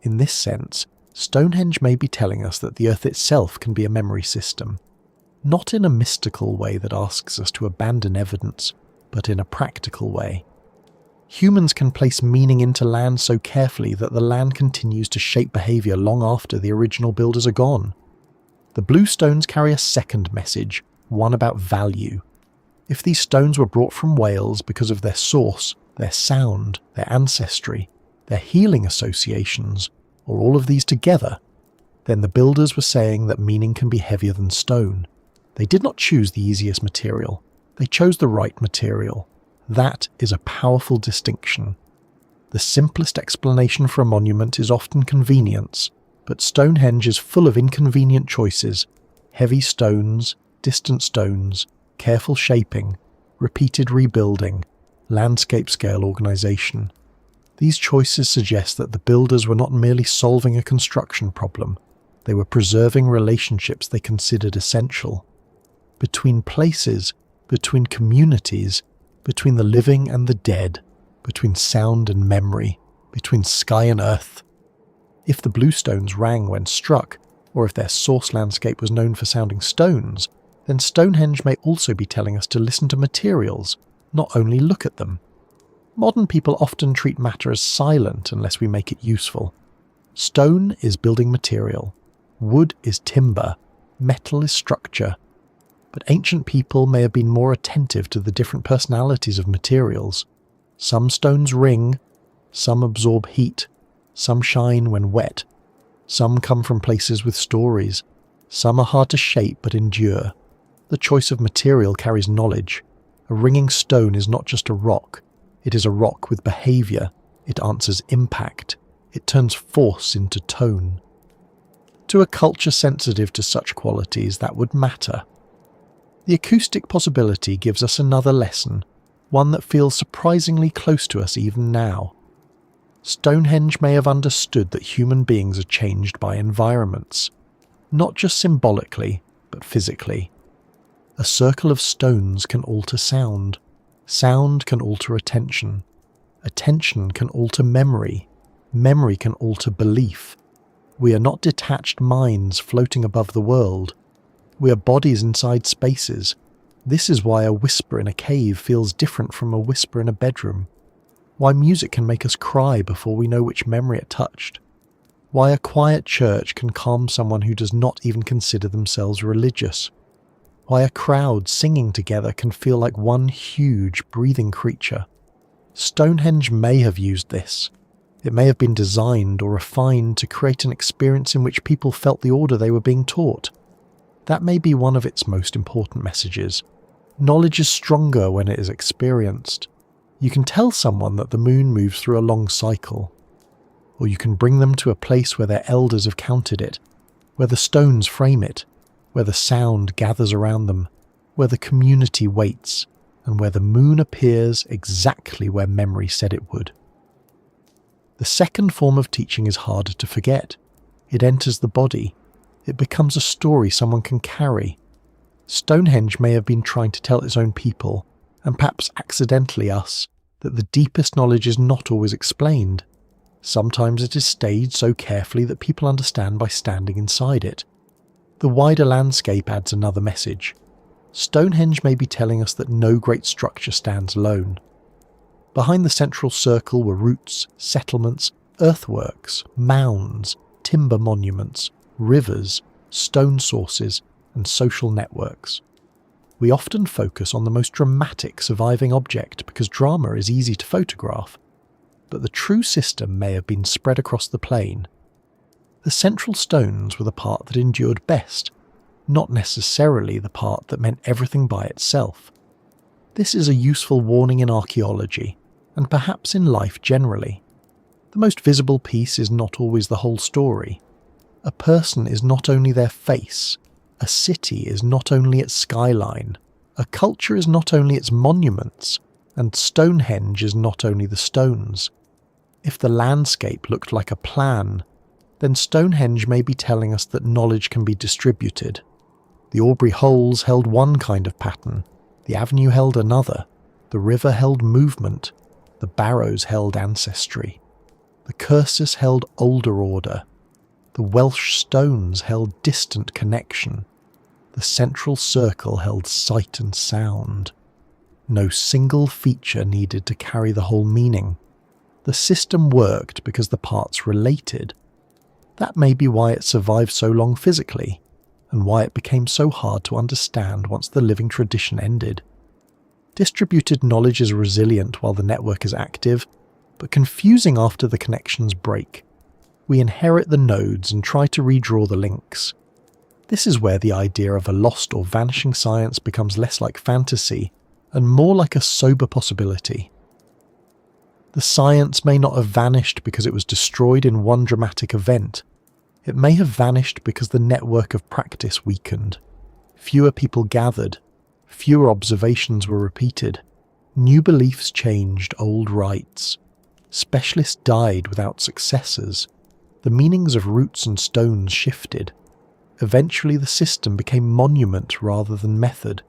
In this sense, Stonehenge may be telling us that the Earth itself can be a memory system. Not in a mystical way that asks us to abandon evidence, but in a practical way. Humans can place meaning into land so carefully that the land continues to shape behaviour long after the original builders are gone. The blue stones carry a second message, one about value. If these stones were brought from Wales because of their source, their sound, their ancestry, their healing associations, or all of these together, then the builders were saying that meaning can be heavier than stone. They did not choose the easiest material. They chose the right material. That is a powerful distinction. The simplest explanation for a monument is often convenience, but Stonehenge is full of inconvenient choices: heavy stones, distant stones, careful shaping, repeated rebuilding, landscape-scale organisation. These choices suggest that the builders were not merely solving a construction problem, they were preserving relationships they considered essential. Between places, between communities, between the living and the dead, between sound and memory, between sky and earth. If the blue stones rang when struck, or if their source landscape was known for sounding stones, then Stonehenge may also be telling us to listen to materials, not only look at them. Modern people often treat matter as silent unless we make it useful. Stone is building material, wood is timber, metal is structure. But ancient people may have been more attentive to the different personalities of materials. Some stones ring, some absorb heat, some shine when wet, some come from places with stories, some are hard to shape but endure. The choice of material carries knowledge. A ringing stone is not just a rock, it is a rock with behaviour, it answers impact, it turns force into tone. To a culture sensitive to such qualities, that would matter. The acoustic possibility gives us another lesson, one that feels surprisingly close to us even now. Stonehenge may have understood that human beings are changed by environments, not just symbolically, but physically. A circle of stones can alter sound. Sound can alter attention. Attention can alter memory. Memory can alter belief. We are not detached minds floating above the world. We are bodies inside spaces. This is why a whisper in a cave feels different from a whisper in a bedroom. Why music can make us cry before we know which memory it touched. Why a quiet church can calm someone who does not even consider themselves religious. Why a crowd singing together can feel like one huge, breathing creature. Stonehenge may have used this. It may have been designed or refined to create an experience in which people felt the order they were being taught. That may be one of its most important messages. Knowledge is stronger when it is experienced. You can tell someone that the moon moves through a long cycle, or you can bring them to a place where their elders have counted it. where the stones frame it, where the sound gathers around them, where the community waits, and where the moon appears exactly where memory said it would. The second form of teaching is harder to forget. It enters the body. It becomes a story someone can carry. Stonehenge may have been trying to tell its own people, and perhaps accidentally us, that the deepest knowledge is not always explained. Sometimes it is staged so carefully that people understand by standing inside it. The wider landscape adds another message. Stonehenge may be telling us that no great structure stands alone. Behind the central circle were roots, settlements, earthworks, mounds, timber monuments, rivers, stone sources, and social networks. We often focus on the most dramatic surviving object because drama is easy to photograph, but the true system may have been spread across the plain. The central stones were the part that endured best, not necessarily the part that meant everything by itself. This is a useful warning in archaeology, and perhaps in life generally. The most visible piece is not always the whole story. A person is not only their face, a city is not only its skyline, a culture is not only its monuments, and Stonehenge is not only the stones. If the landscape looked like a plan, then Stonehenge may be telling us that knowledge can be distributed. The Aubrey holes held one kind of pattern, the avenue held another, the river held movement, the barrows held ancestry, the cursus held older order, the Welsh stones held distant connection, the central circle held sight and sound. No single feature needed to carry the whole meaning. The system worked because the parts related. That may be why it survived so long physically, and why it became so hard to understand once the living tradition ended. Distributed knowledge is resilient while the network is active, but confusing after the connections break. We inherit the nodes and try to redraw the links. This is where the idea of a lost or vanishing science becomes less like fantasy and more like a sober possibility. The science may not have vanished because it was destroyed in one dramatic event. It may have vanished because the network of practice weakened. Fewer people gathered. Fewer observations were repeated. New beliefs changed old rites. Specialists died without successors. The meanings of roots and stones shifted. Eventually the system became monument rather than method.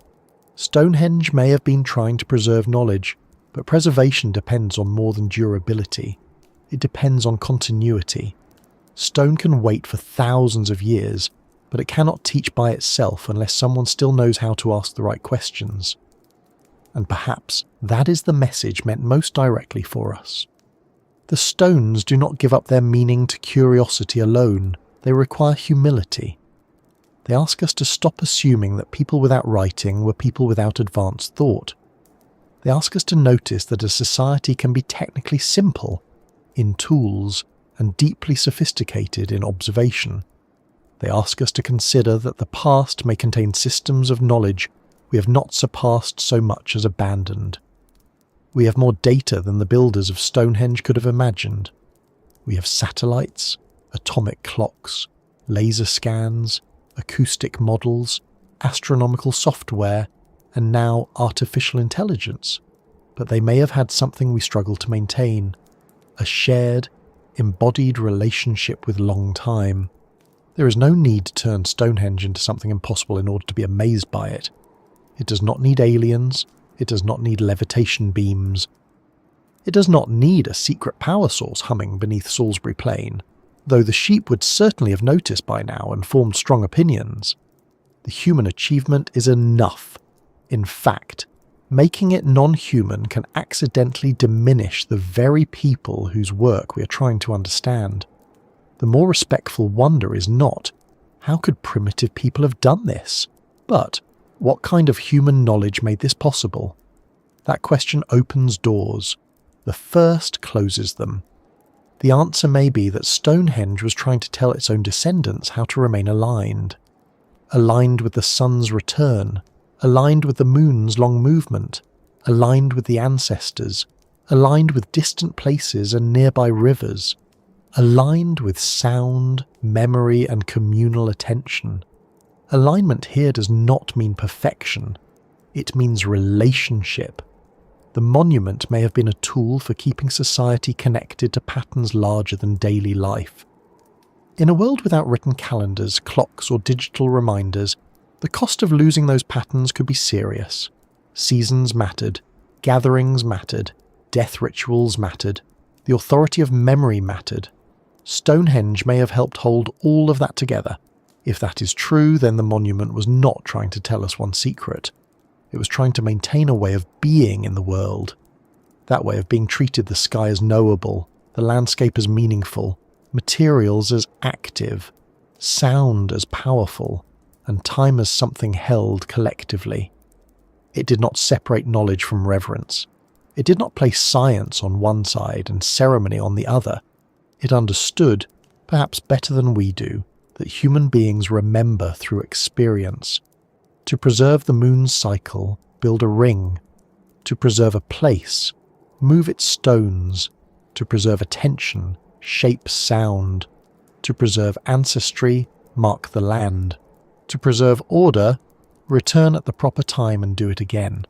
Stonehenge may have been trying to preserve knowledge, but preservation depends on more than durability. It depends on continuity. Stone can wait for thousands of years, but it cannot teach by itself unless someone still knows how to ask the right questions. And perhaps that is the message meant most directly for us. The stones do not give up their meaning to curiosity alone. They require humility. They ask us to stop assuming that people without writing were people without advanced thought. They ask us to notice that a society can be technically simple in tools and deeply sophisticated in observation. They ask us to consider that the past may contain systems of knowledge we have not surpassed so much as abandoned. We have more data than the builders of Stonehenge could have imagined. We have satellites, atomic clocks, laser scans, acoustic models, astronomical software, and now artificial intelligence. But they may have had something we struggle to maintain, a shared, embodied relationship with long time. There is no need to turn Stonehenge into something impossible in order to be amazed by it. It does not need aliens. It does not need levitation beams. It does not need a secret power source humming beneath Salisbury Plain, though the sheep would certainly have noticed by now and formed strong opinions. The human achievement is enough. In fact, making it non-human can accidentally diminish the very people whose work we are trying to understand. The more respectful wonder is not, how could primitive people have done this? But, what kind of human knowledge made this possible? That question opens doors. The first closes them. The answer may be that Stonehenge was trying to tell its own descendants how to remain aligned. Aligned with the sun's return, aligned with the moon's long movement, aligned with the ancestors, aligned with distant places and nearby rivers, aligned with sound, memory, and communal attention. Alignment here does not mean perfection. It means relationship. The monument may have been a tool for keeping society connected to patterns larger than daily life. In a world without written calendars, clocks, or digital reminders, the cost of losing those patterns could be serious. Seasons mattered, gatherings mattered, death rituals mattered, the authority of memory mattered. Stonehenge may have helped hold all of that together. If that is true, then the monument was not trying to tell us one secret. It was trying to maintain a way of being in the world. That way of being treated the sky as knowable, the landscape as meaningful, materials as active, sound as powerful, and time as something held collectively. It did not separate knowledge from reverence. It did not place science on one side and ceremony on the other. It understood, perhaps better than we do, that human beings remember through experience. To preserve the moon's cycle, build a ring. To preserve a place, move its stones. To preserve attention, shape sound. To preserve ancestry, mark the land. To preserve order, return at the proper time and do it again.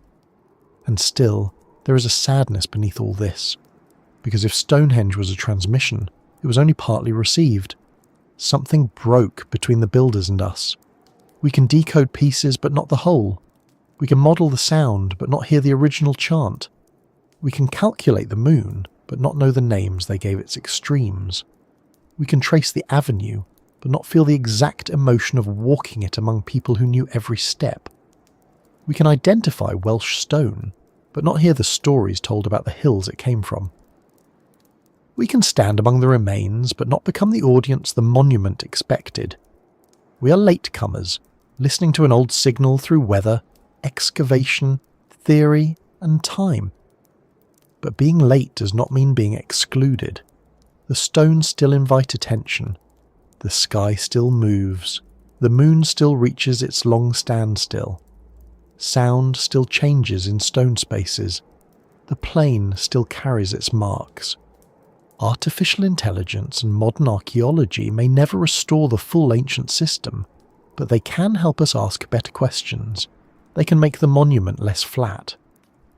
And still, there is a sadness beneath all this. Because if Stonehenge was a transmission, it was only partly received. Something broke between the builders and us. We can decode pieces but not the whole. We can model the sound but not hear the original chant. We can calculate the moon but not know the names they gave its extremes. We can trace the avenue but not feel the exact emotion of walking it among people who knew every step. We can identify Welsh stone but not hear the stories told about the hills it came from. We can stand among the remains but not become the audience the monument expected. We are latecomers, listening to an old signal through weather, excavation, theory, and time. But being late does not mean being excluded. The stones still invite attention. The sky still moves. The moon still reaches its long standstill. Sound still changes in stone spaces. The plane still carries its marks. Artificial intelligence and modern archaeology may never restore the full ancient system, but they can help us ask better questions. They can make the monument less flat.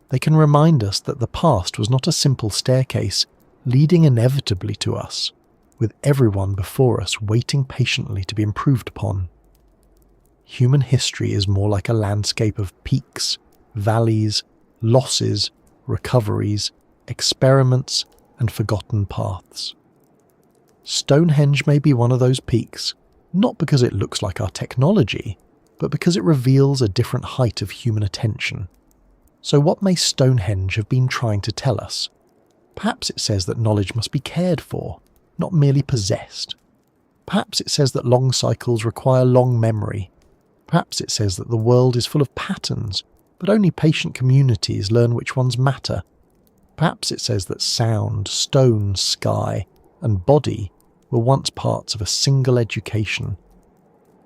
They can remind us that the past was not a simple staircase leading inevitably to us, with everyone before us waiting patiently to be improved upon. Human history is more like a landscape of peaks, valleys, losses, recoveries, experiments, and forgotten paths. Stonehenge may be one of those peaks, not because it looks like our technology, but because it reveals a different height of human attention. So what may Stonehenge have been trying to tell us? Perhaps it says that knowledge must be cared for, not merely possessed. Perhaps it says that long cycles require long memory. Perhaps it says that the world is full of patterns, but only patient communities learn which ones matter. Perhaps it says that sound, stone, sky, and body were once parts of a single education.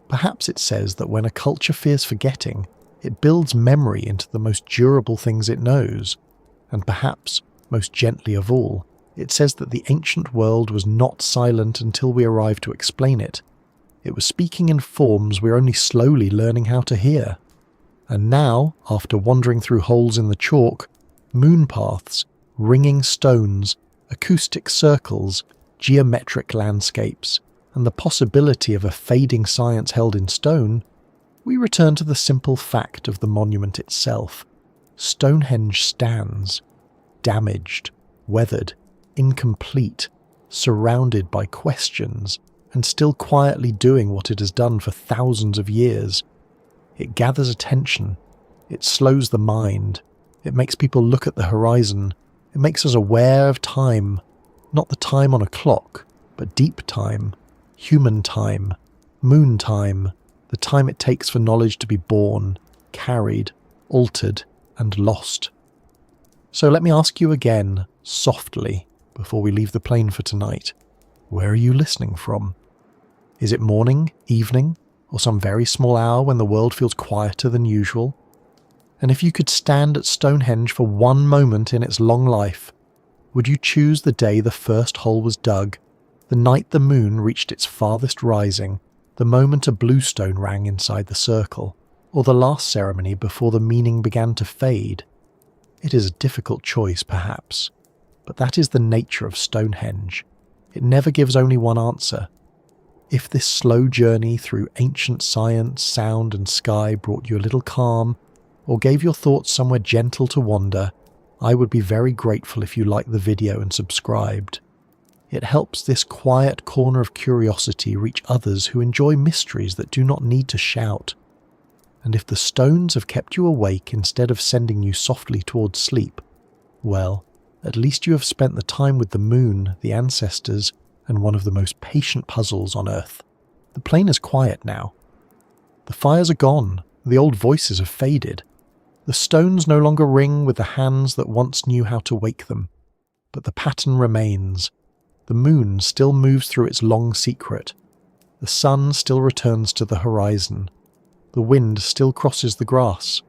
Perhaps it says that when a culture fears forgetting, it builds memory into the most durable things it knows. And perhaps, most gently of all, it says that the ancient world was not silent until we arrived to explain it. It was speaking in forms we're only slowly learning how to hear. And now, after wandering through holes in the chalk, moon paths, ringing stones, acoustic circles, geometric landscapes, and the possibility of a fading science held in stone, we return to the simple fact of the monument itself. Stonehenge stands, damaged, weathered, incomplete, surrounded by questions, and still quietly doing what it has done for thousands of years. It gathers attention, it slows the mind, it makes people look at the horizon, it makes us aware of time, not the time on a clock, but deep time, human time, moon time, the time it takes for knowledge to be born, carried, altered, and lost. So let me ask you again, softly, before we leave the plane for tonight, where are you listening from? Is it morning, evening, or some very small hour when the world feels quieter than usual? And if you could stand at Stonehenge for one moment in its long life, would you choose the day the first hole was dug, The night the moon reached its farthest rising, the moment a bluestone rang inside the circle, or the last ceremony before the meaning began to fade. It is a difficult choice, perhaps, but that is the nature of Stonehenge. It never gives only one answer. If this slow journey through ancient science, sound and sky brought you a little calm, or gave your thoughts somewhere gentle to wander, I would be very grateful if you liked the video and subscribed. It helps this quiet corner of curiosity reach others who enjoy mysteries that do not need to shout. And if the stones have kept you awake instead of sending you softly towards sleep, well, at least you have spent the time with the moon, the ancestors, and one of the most patient puzzles on Earth. The plane is quiet now. The fires are gone, the old voices have faded. The stones no longer ring with the hands that once knew how to wake them. But the pattern remains. The moon still moves through its long secret. The sun still returns to the horizon. The wind still crosses the grass.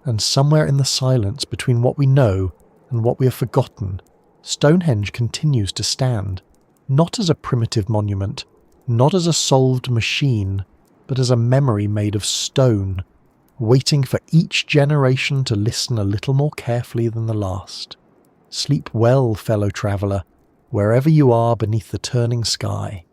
And somewhere in the silence between what we know and what we have forgotten, Stonehenge continues to stand, not as a primitive monument, not as a solved machine, but as a memory made of stone, waiting for each generation to listen a little more carefully than the last. Sleep well, fellow traveller, wherever you are beneath the turning sky.